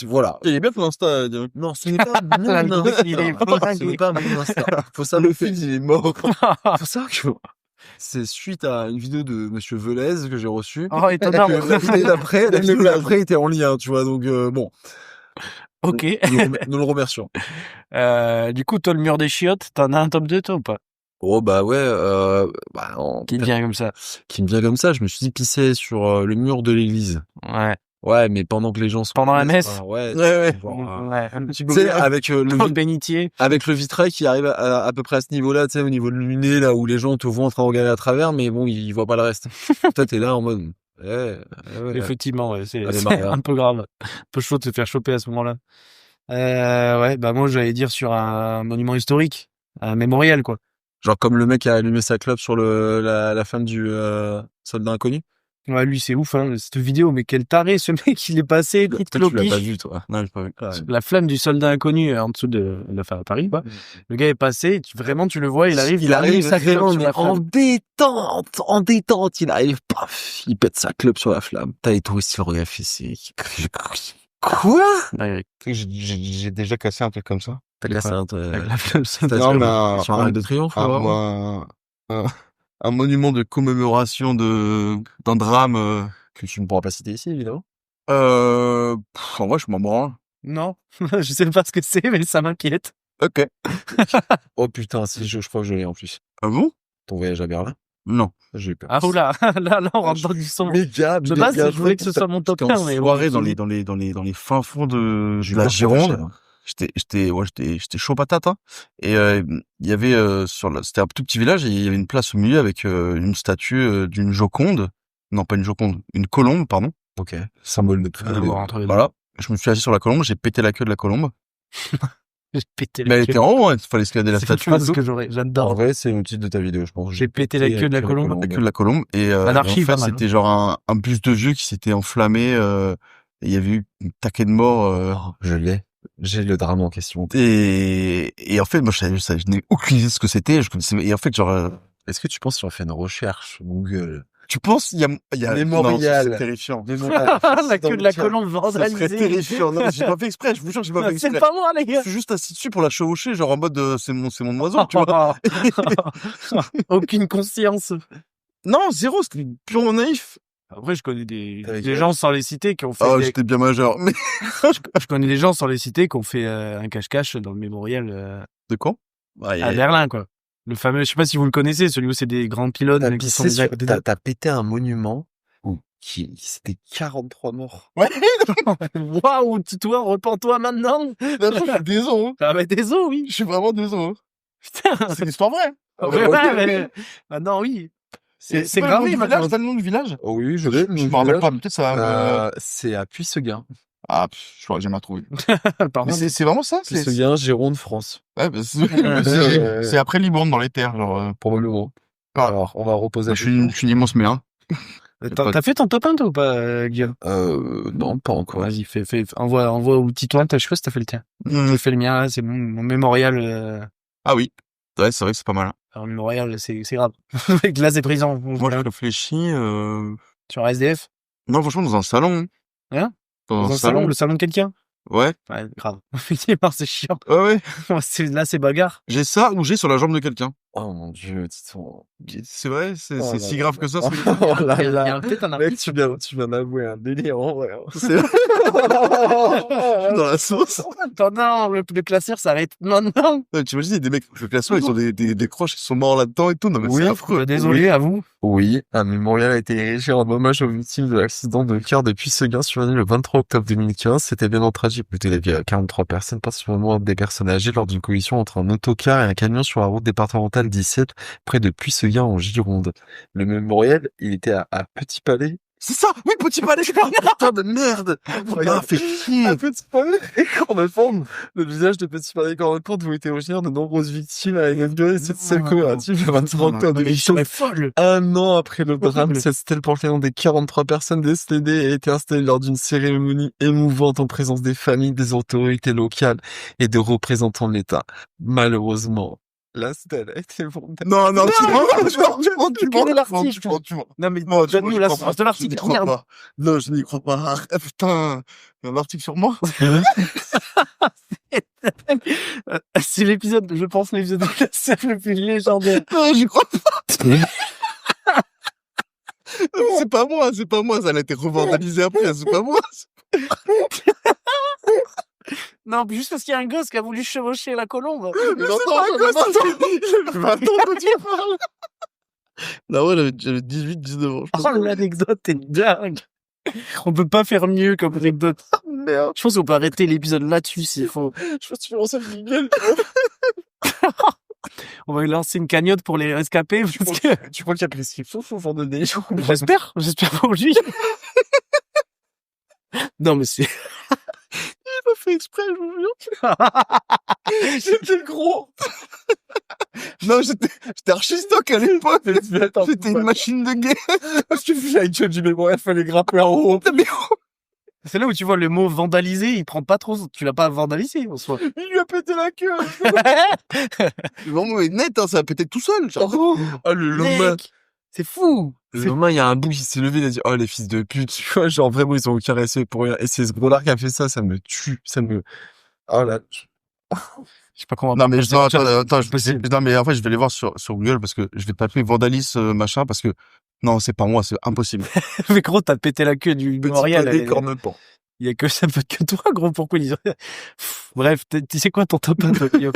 Voilà. Il est bien ton Insta. Non, ce n'est pas mon Insta. Il est Ce n'est pas mon Insta. Faut savoir Le fils, il est mort. faut savoir que c'est suite à une vidéo de Monsieur Velez que j'ai reçue. Oh, étonnant. La vidéo d'après était en lien, tu vois, donc bon. Ok. Nous le remercions. Du coup, toi, le mur des chiottes, t'en as un top 2, toi, ou pas? Oh bah ouais, Qui te vient comme ça. qui me vient comme ça, je me suis dit pisser sur le mur de l'église. Ouais. Ouais, mais pendant que les gens se Pendant la connaissent, messe. ouais. Ouais. Ouais. Tu sais, avec Le bénitier. avec le vitrail qui arrive à peu près à ce niveau-là, tu sais, au niveau de l'uné, là où les gens te voient en train de regarder à travers, mais bon, ils voient pas le reste. Toi, t'es là en mode, ouais. Effectivement, ouais, c'est Allez, c'est Maria. un peu grave. Un peu chaud de se faire choper à ce moment-là. Ouais, bah moi, j'allais dire sur un monument historique, un mémorial, quoi. Genre comme le mec a allumé sa clope sur la femme du soldat inconnu. Ouais, lui, c'est ouf, hein, cette vidéo, mais quel taré, ce mec, il est passé, petite Toi, tu l'as pas clopiche. vu, toi. Non, j'ai pas vu. La flamme du soldat inconnu en dessous de enfin, à Paris, quoi. Le gars est passé, vraiment, tu le vois, il arrive sa clope vraiment, sur mais la flamme. en détente, il arrive, paf, il pète sa clope sur la flamme. T'as les touristes, le regard fait, c'est... Quoi? Ouais, J'ai déjà cassé un truc comme ça. T'as cassé un truc. avec la flamme, ça T'as Non, sur- mais sur un rail de triomphe, Ah, ou alors moi, un monument de commémoration d'un drame. que tu ne pourras pas citer ici, évidemment. En vrai, je m'en branle. Non, je sais pas ce que c'est, mais ça m'inquiète. Ok. Oh putain, si je crois que je l'ai en plus. Ah bon? Ton voyage à Berlin, Non. j'ai eu peur. Ah, oula, là, on rentre dans du son. Méga, De base, je voulais que ce soit mon top 1, mais Soirée bon, dans les fins fonds de J'ai eu la peur pour Gironde. Rachel. J'étais chaud patate, hein. Et il y avait c'était un tout petit village et il y avait une place au milieu avec une statue d'une Joconde. Non, pas une Joconde, une colombe, pardon. Ok. Symbole de tout. On va rentrer dedans. Voilà. Je me suis assis sur la colombe, j'ai pété la queue de la colombe. J'ai pété Mais la elle queue. était en haut, il fallait escalader la C'est statue. une et phrase tout. que j'aurais, En j'adore. vrai, c'est le titre de ta vidéo, je pense. J'ai pété la queue de la colombe. La queue de la colombe. Et en Anarchie, fait, pas mal, c'était genre un bus de vieux qui s'était enflammé. Et il y avait eu une taquet de mort. Oh, je l'ai. J'ai le drame en question. Et en fait, moi, je n'ai aucune idée de ce que c'était. Je connaissais. Et en fait, genre, Est-ce que tu penses si on fait une recherche Google? tu penses, il y a Mémorial. Non, c'est terrifiant. La queue de la colombe Ça serait vandalisée. terrifiant. Non, mais j'ai pas fait exprès. Je vous jure, j'ai pas fait C'est exprès. pas moi, les Je gars. suis juste assis dessus pour la chevaucher, genre en mode, c'est mon oiseau, tu vois. Aucune conscience. Non, zéro, c'était purement naïf. Après, je connais des Avec gens sans les citer qui ont fait Oh, des- j'étais bien majeur. Mais je connais des gens sans les citer qui ont fait un cache-cache dans le mémorial de quoi? à Berlin, quoi. Le fameux, je sais pas si vous le connaissez, celui où c'est des grands pylônes T'as qui sont pissé déjà à sur, côté de- t'as pété un monument où c'était 43 morts. Waouh, toi, repens-toi maintenant. je suis désolé. Ah, mais désolé, oui. Je suis vraiment désolé. Putain. C'est une histoire vraie. Ouais, mais maintenant, oui. C'est pas gravé, le nom du maintenant. village, t'as le nom du village? Oh oui, Je me rappelle pas, mais peut-être ça va me... C'est à Puisseguin. Ah, je crois que j'ai jamais retrouvé. Pardon. Mais c'est vraiment ça? Puisseguin, Gironde, France. Ouais, bah, c'est après Libourne dans les terres, genre. Probablement. Ah. Alors, on va reposer la Je suis une immense merde. T'as fait ton top 1, toi, ou pas, Guillaume? Non, pas encore. Vas-y, envoie au petit toit. Je sais pas si t'as fait le tien. J'ai fait le mien, là, c'est mon mémorial. Ah oui. Ouais, c'est vrai que c'est pas mal. Alors, le mémorial, c'est grave. Là, c'est prison. Moi, je réfléchis, Sur SDF. non, franchement, dans un salon. Hein? Dans Dans un un salon, salon. le salon de quelqu'un. Ouais. Ouais, grave. Effectivement, c'est chiant. Ouais. Là, c'est bagarre. J'ai ça ou j'ai sur la jambe de quelqu'un. Oh mon dieu, dis-donc. C'est vrai? C'est Oh là si là. grave que ça? Oh Il là y a là. peut-être un Mec, tu viens d'avouer un délire, en vrai. C'est dans la sauce. Attends, non, le classeur s'arrête maintenant. Ouais, t'imagines, il y a des mecs, le classement, ils ont des croches qui sont morts là-dedans et tout. Non, mais Oui. c'est affreux. Désolé, à vous. Oui, un mémorial a été érigé en hommage aux victimes de l'accident de car de Puisseguin survenu le 23 octobre 2015. Cet événement tragique coûtait la vie à 43 personnes, principalement des personnes âgées, lors d'une collision entre un autocar et un camion sur la route départementale 17, près de Puisseguin en Gironde. Le mémorial, il était à Petit Palais. C'est ça! Oui, Petit Palais! Putain de merde! Ah, fait chier! À Petit Palais, Cornepente, le visage de Petit Palais Cornepente où étaient originaires de nombreuses victimes à une violence cette scène commémorative le 23 octobre Mais ils sont 2015. folles. Un an après le drame, Horrible. cette stèle portant le nom des 43 personnes décédées a été installée lors d'une cérémonie émouvante en présence des familles, des autorités locales et des représentants de l'État. Malheureusement, la stèle a été vendue. Non, tu mens! Quel est l'article? Tu mens. Non, mais Non, tu donne-nous mens, la je crois source de pas. l'article. Je n'y crois Merde. pas. Non, je n'y crois pas. Ah, putain, il y a un article sur moi. C'est l'épisode, je pense, l'épisode de classeur le plus légendaire. Non, j'y crois pas. C'est pas moi, ça a été revandalisé après, c'est pas moi. Non, juste parce qu'il y a un gosse qui a voulu chevaucher la colombe. Mais attends, quand tu parles. Là, ouais, j'avais 18-19 ans, je pense. Oh, l'anecdote est dingue. On peut pas faire mieux comme anecdote. Merde. Je pense qu'on peut arrêter l'épisode là-dessus s'il faut. Je pense que tu fais lancer le gueule. On va lancer une cagnotte pour les rescapés. Parce que... Tu crois qu'il y a prescription au fond de nez? J'espère pour lui. Non, mais c'est... J'ai pas fait exprès, je vous jure. J'étais gros. Non, j'étais archi stock à l'époque. J'étais une machine de guerre. Parce que vu la gueule du mémorial, fallait grimper en haut. C'est là où tu vois le mot vandaliser, il prend pas trop... Tu l'as pas vandalisé, en soi. Il lui a pété la queue. Vraiment, mais net, hein, ça a pété tout seul. Genre. Ah, le lendemain. Mec, c'est fou. Le lendemain, il y a un bout qui s'est levé, il a dit, oh, les fils de pute, tu vois, genre, vraiment, ils ont aucun respect pour rien. Et c'est ce gros-là qui a fait ça, ça me tue, oh là. Je sais pas comment... Non, mais attends, Possible. non, mais en fait, je vais aller voir sur Google parce que je vais taper vandalisme, machin, parce que, non, c'est pas moi, c'est impossible. Mais gros, t'as pété la queue du mémorial. Petit Cornepente. Il y a que ça peut être que toi, gros. Pourquoi ils... Bref, tu sais quoi ton top 1, toi, Guillaume?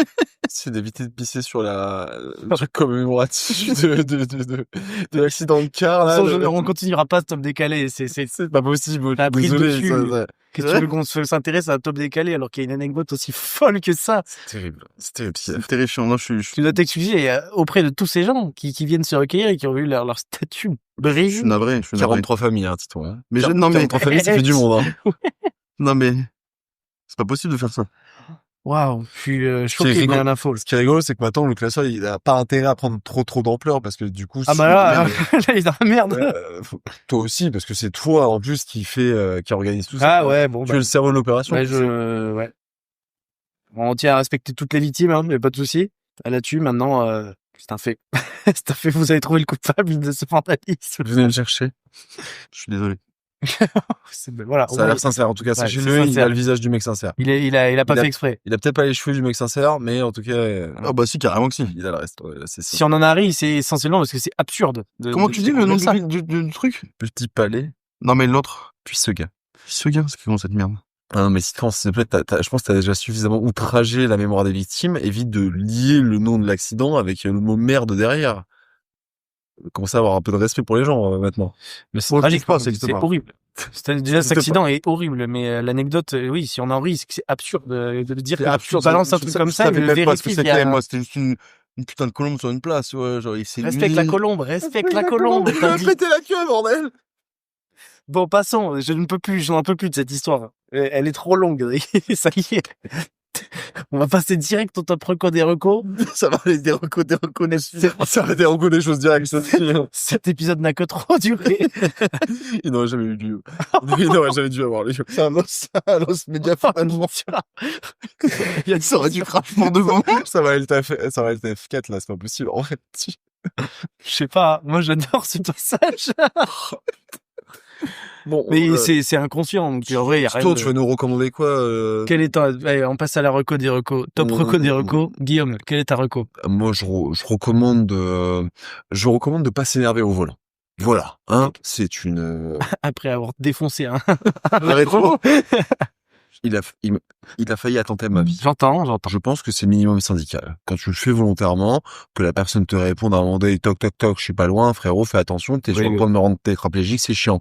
C'est d'éviter de pisser sur le truc commémoratif de l'accident de car, là. On continuera pas ce top décalé. C'est pas possible. T'as pris Désolé, dessus. ça. Qu'est-ce que tu veux qu'on s'intéresse à un top décalé alors qu'il y a une anecdote aussi folle que ça? C'est terrible. C'est terrible. C'est terrifiant. Non, je Tu dois t'excuser auprès de tous ces gens qui viennent se recueillir et qui ont vu leur statut briller. suis navré. 43 familles, hein, dis-toi. Hein. Mais non, mais 43 familles, ça fait du monde, hein. Non, mais c'est pas possible de faire ça. Waouh, je suis C'est choqué rigolo. par l'info. Ce qui est rigolo, c'est que maintenant, le classeur, il a pas intérêt à prendre trop d'ampleur parce que du coup, Ah bah là, là, il est dans la merde. toi aussi, parce que c'est toi, en plus, qui organise tout ça. Ah ouais, bon, Tu es le cerveau de l'opération. ouais. On tient à respecter toutes les victimes, hein, mais pas de souci. Là-dessus, maintenant, c'est un fait. C'est un fait, vous avez trouvé le coupable de ce vandalisme. Venez le chercher. Je suis désolé. Voilà. Ça a l'air sincère, en tout cas. Ouais, Sachez-le, c'est il sincère. a le visage du mec sincère. Il a pas fait exprès. Il a peut-être pas les cheveux du mec sincère, mais en tout cas, Ah bah si, carrément que si. il a le reste. Ouais, c'est ça. Si on en arrive, c'est essentiellement parce que c'est absurde. Comment tu dis le nom du truc? Petit palais. Non mais l'autre. Puis ce gars. Ce gars, c'est comment cette merde? Ah non, mais si quand s'il te plaît, je pense que t'as déjà suffisamment outragé la mémoire des victimes. Évite de lier le nom de l'accident avec le mot merde derrière. Commencez à avoir un peu de respect pour les gens, maintenant. Mais c'est Bon, tragique, je sais pas, c'est c'est pas. horrible. Déjà, cet C'était accident est horrible, mais l'anecdote, oui, si on en rit, c'est que c'est absurde de dire que tu absurde. balances un truc comme ça, mais même pas ce que vérifie qu'il y c'était. a... Moi, c'était juste une putain de colombe sur une place, ouais. Genre, il s'est Respecte la colombe, respecte la colombe. Il t'as m'a dit. pété la queue, bordel! Bon, passons, je n'en peux plus de cette histoire. Elle est trop longue, ça y est. On va passer direct au top reco des recos. Ça va aller des recos, ça va des recos, des choses directes, ça. Cet épisode n'a que trop duré. Il n'aurait jamais eu lieu. Il n'aurait jamais dû avoir lieu. C'est un os médiaphone. Ça aurait dû crachement devant. Ça va être F4, là, c'est pas possible. En fait, Je sais pas, moi j'adore ce passage. bon, Mais c'est inconscient, donc en vrai, il y a rien toi, de... tu vas nous recommander quoi, Quel est ta... Allez, on passe à la reco des recos. Top reco des recos. Guillaume, quel est ta reco? Moi, je recommande de pas s'énerver au volant. Voilà, hein, c'est une, Après avoir défoncé un rétro. Il a failli attenter ma vie. J'entends. Je pense que c'est le minimum syndical. Quand tu le fais volontairement, que la personne te réponde à un moment donné, toc, toc, toc, je suis pas loin, frérot, fais attention, t'es sur le point de me rendre tétraplégique, c'est chiant.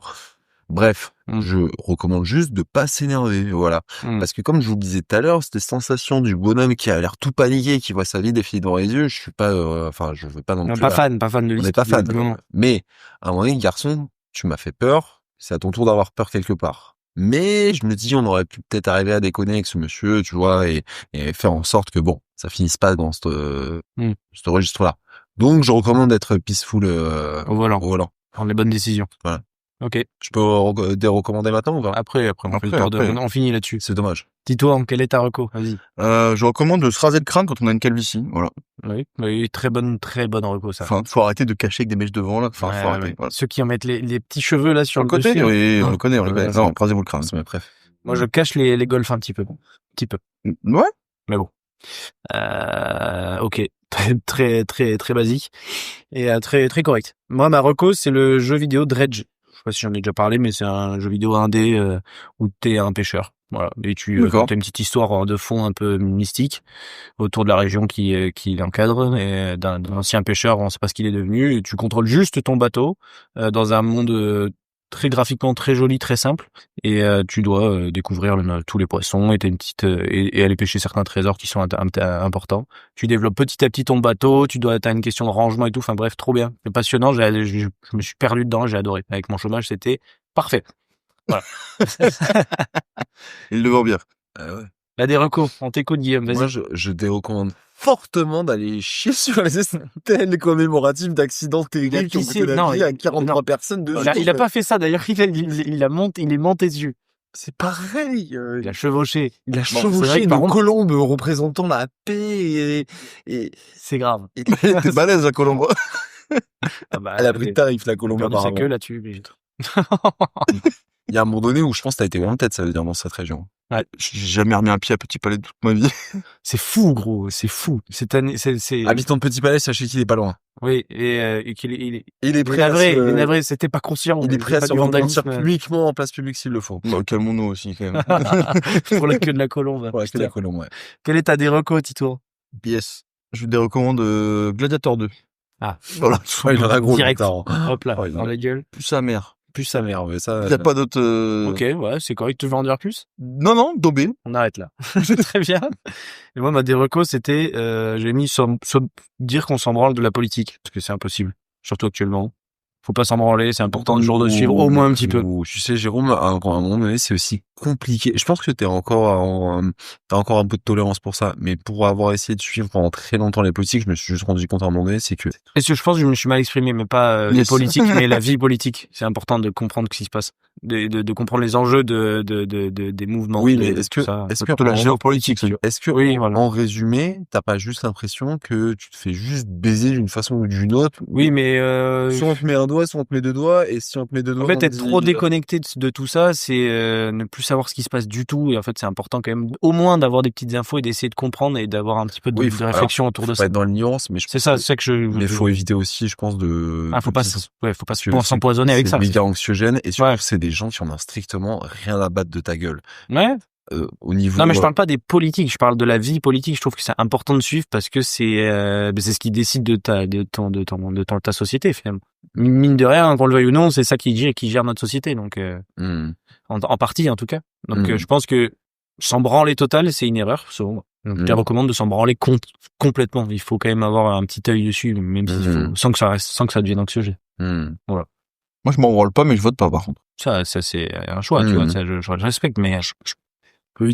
Bref, je recommande juste de pas s'énerver, voilà. Parce que comme je vous le disais tout à l'heure, cette sensation du bonhomme qui a l'air tout paniqué, qui voit sa vie défiler devant les yeux, je suis pas, je veux pas non plus. Pas fan de On n'est l'histoire. pas fan. Mais, à un moment donné, garçon, tu m'as fait peur, c'est à ton tour d'avoir peur quelque part. Mais je me dis, on aurait pu peut-être arriver à déconner avec ce monsieur, tu vois, et faire en sorte que bon, ça finisse pas dans ce registre-là. Donc, je recommande d'être peaceful Au volant. Prendre les bonnes décisions. Voilà. Ok. Je peux dérecommander maintenant ou pas? Après, on finit là-dessus. C'est dommage. Dis-toi, quel est ta reco? Vas-y. Je recommande de se raser le crâne quand on a une calvitie, voilà. Oui, très bonne reco, ça. Enfin, faut arrêter de cacher avec des mèches devant, là. Enfin, faut arrêter. Voilà. Ceux qui en mettent les petits cheveux, là, sur Sur le le côté, dessus. oui, on le connaît, Non, rasez-vous le crâne. C'est mes préf. Moi, je cache les golfs un petit peu. Ouais. Mais bon. Ok. Très, très, très basique. Et très, très correct. Moi, ma reco, c'est le jeu vidéo Dredge. Je sais pas si j'en ai déjà parlé, mais c'est un jeu vidéo indé où t'es un pêcheur. Voilà. Et t'as une petite histoire de fond un peu mystique autour de la région qui l'encadre et d'un ancien pêcheur, on sait pas ce qu'il est devenu. Et tu contrôles juste ton bateau dans un monde très graphiquement très joli, très simple, et tu dois découvrir tous les poissons et et aller pêcher certains trésors qui sont importants. Tu développes petit à petit ton bateau, t'as une question de rangement et tout. Enfin bref, trop bien, c'est passionnant. Je me suis perdu dedans, j'ai adoré. Avec mon chômage, c'était parfait. Voilà. Il le vend bien. Ouais. Là, des recos, on t'écoute, Guillaume, vas-y. Moi, je dérecommande fortement d'aller chier sur les stèles commémoratives d'accidents terribles qui ont coûté la vie à 43 personnes de Il a pas fait ça, d'ailleurs, il est monté dessus. C'est pareil. Il a chevauché. Il a c'est vrai chevauché que une par contre- colombe représentant la paix et C'est grave. T'es balèze, la colombe. Ah bah, elle a pris de tarif, la colombe, perdu sa apparemment. queue là-dessus. Mais... Il y a un moment donné où je pense que t'as été en tête, ça veut dire, dans cette région. Ouais. J'ai jamais remis un pied à Petit Palais de toute ma vie. C'est fou, gros. C'est fou. Cette année, c'est... Habitant de Petit Palais, sachez qu'il est pas loin. Oui, et qu'il est... Il est Il est prêt à navré, se- il est navré, c'était pas conscient. Il est prêt à pas se du revendiquer vandalisme publiquement en place publique s'il le faut. Bah, calmons-nous aussi, quand même. pour la queue de la colombe. Pour acheter la colombe, ouais. Quel est ta déreco, Tito? Yes. Je vous dérecommande Gladiator 2. Ah. Voilà. Ouais, il en a gros, Direct. le tard. Hop là, Ouais, dans la gueule. Plus sa mère. Plus sa mère, mais ça. Il y a pas d'autre... Ok, ouais, c'est correct. Tu veux en dire plus? Non, Dobé. On arrête là. Très bien. Et moi, ma déreco, c'était, j'ai mis dire qu'on s'en branle de la politique. Parce que c'est impossible. Surtout actuellement. faut pas s'en branler, c'est important toujours de suivre au moins un petit peu. Tu sais, Jérôme, à un moment donné, c'est aussi compliqué. Je pense que t'as encore un peu de tolérance pour ça, mais pour avoir essayé de suivre pendant très longtemps les politiques, je me suis juste rendu compte à un moment donné, c'est que... Est-ce que je pense que je me suis mal exprimé, mais pas les politiques, mais la vie politique. C'est important de comprendre ce qui se passe, de comprendre les enjeux des mouvements. Oui, mais est-ce que la géopolitique, oui, voilà. En résumé, t'as pas juste l'impression que tu te fais juste baiser d'une façon ou d'une autre? Oui, mais soit on te met un doigt, soit on te met deux doigts, et si on te met deux doigts, en fait, être trop déconnecté de tout ça, c'est ne plus savoir ce qui se passe du tout. Et en fait, c'est important quand même, au moins, d'avoir des petites infos et d'essayer de comprendre et d'avoir un petit peu de réflexion autour de ça. Faut pas être dans l'ignorance, mais c'est ça que je. Mais faut éviter aussi, je pense, faut pas s'empoisonner avec ça. C'est méga anxiogène, et surtout, c'est des gens qui en ont strictement rien à battre de ta gueule. Ouais. Au niveau. Non, mais je parle pas des politiques, je parle de la vie politique. Je trouve que c'est important de suivre parce que c'est ce qui décide de ta société, finalement. Mine de rien, qu'on le veuille ou non, c'est ça qui gère notre société. Donc, en partie, en tout cas. Donc, je pense que s'en branler total, c'est une erreur, selon moi. Donc, je te recommande de s'en branler complètement. Il faut quand même avoir un petit œil dessus, même sans que ça devienne anxiogène. Voilà. Moi, je m'en branle pas, mais je vote pas, par contre. Ça c'est un choix, tu vois. Ça, je respecte, mais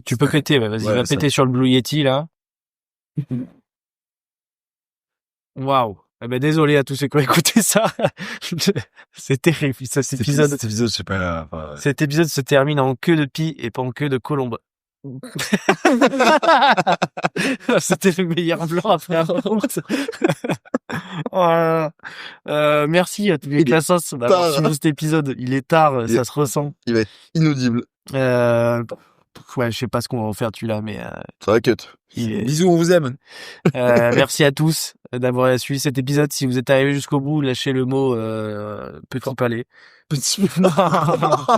tu peux péter, vas-y, va péter sur le Blue Yeti, là. Waouh. Eh ben, désolé à tous ceux qui ont écouté ça. C'est terrible, cet épisode. Je sais pas, Cet épisode se termine en queue de pie et pas en queue de colombe. C'était le meilleur blanc après un route. Merci à tous les classos d'avoir suivi cet épisode. Il est tard, ça se ressent. Il va être inaudible. Ouais, je sais pas ce qu'on va en faire, celui-là, mais ça va cut. Bisous, on vous aime. Merci à tous d'avoir suivi cet épisode. Si vous êtes arrivé jusqu'au bout, lâchez le mot petit palais. Petit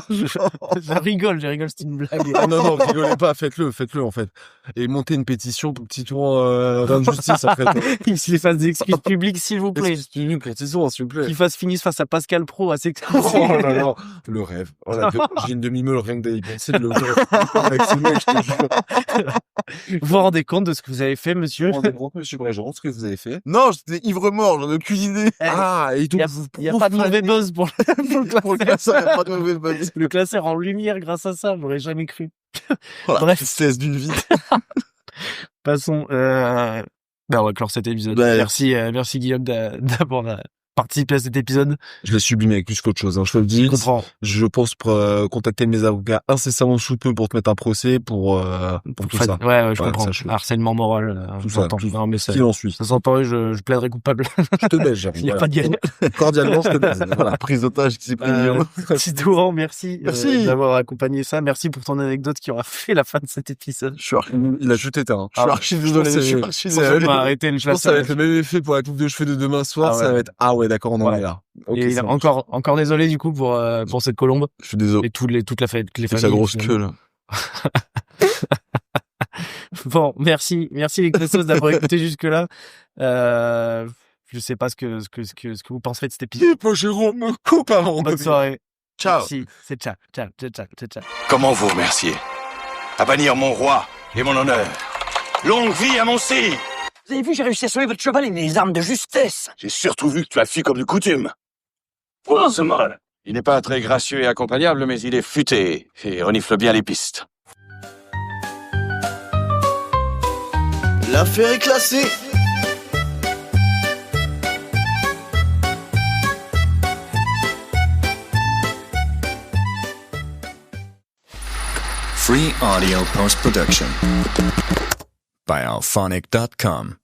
je rigole, c'est une blague. Non, rigolez pas, faites-le en fait. Et montez une pétition pour petit tour de justice après. Qu'il fasse des excuses publiques, s'il vous plaît. Excuses publiques, pétition, s'il vous plaît. Qu'il finisse face à Pascal Pro à s'excuser. Oh là là, le rêve. J'ai une demi-meule rien que d'aller penser le avec ce mec, je te jure. Vous vous rendez compte de ce que vous avez fait, monsieur? Vous vous rendez compte, monsieur Bréjean, ce que vous avez fait? Non, j'étais ivre-mort, j'en ai aucune idée. Et donc, il y a pas de mauvais buzz pour le classeur, il y a pas de mauvais buzz. Le classeur en lumière grâce à ça, j'aurais jamais cru. Oh, bref. Tristesse d'une vie. Passons, on va clore cet épisode. Merci Guillaume d'avoir participé à cet épisode. Je l'ai sublimé avec plus qu'autre chose, je te le dis. Je comprends. Je pense contacter mes avocats incessamment sous peu pour te mettre un procès pour tout ça. Ouais, je comprends. Harcèlement moral. Tout ça. Non, mais ça, qui en suit. Ça sent pas, je plaiderai coupable. Je te baise, il y a pas de gagne. Cordialement, je te baise. Voilà, prise d'otage qui s'est pris. Petit Touran, merci d'avoir accompagné ça. Merci pour ton anecdote qui aura fait la fin de cet épisode. Il a jeté terrain. Je suis archi désolé. On va arrêter une classe. Je pense que ça va être le même effet pour la coupe de cheveux de demain soir. Ça va être, ouais, d'accord, on en est là. Okay, et encore désolé du coup pour cette colombe. Je suis désolé. Et toute les familles. Sa grosse queue là. Bon, merci les classos d'avoir écouté jusque là. Je sais pas ce que vous penserez de cet épisode. Pas Jérôme, me coupe avant. Bonne soirée. Ciao. Merci, c'est ciao. Comment vous remercier? À bannir mon roi et mon honneur. Longue vie à mon sire. Vous avez vu, j'ai réussi à sauver votre cheval et mes armes de justesse. J'ai surtout vu que tu as fui comme de coutume. Oh, ce mal. Il n'est pas très gracieux et accompagnable, mais il est futé et renifle bien les pistes. L'affaire est classée. Free audio post-production by alphonic.com.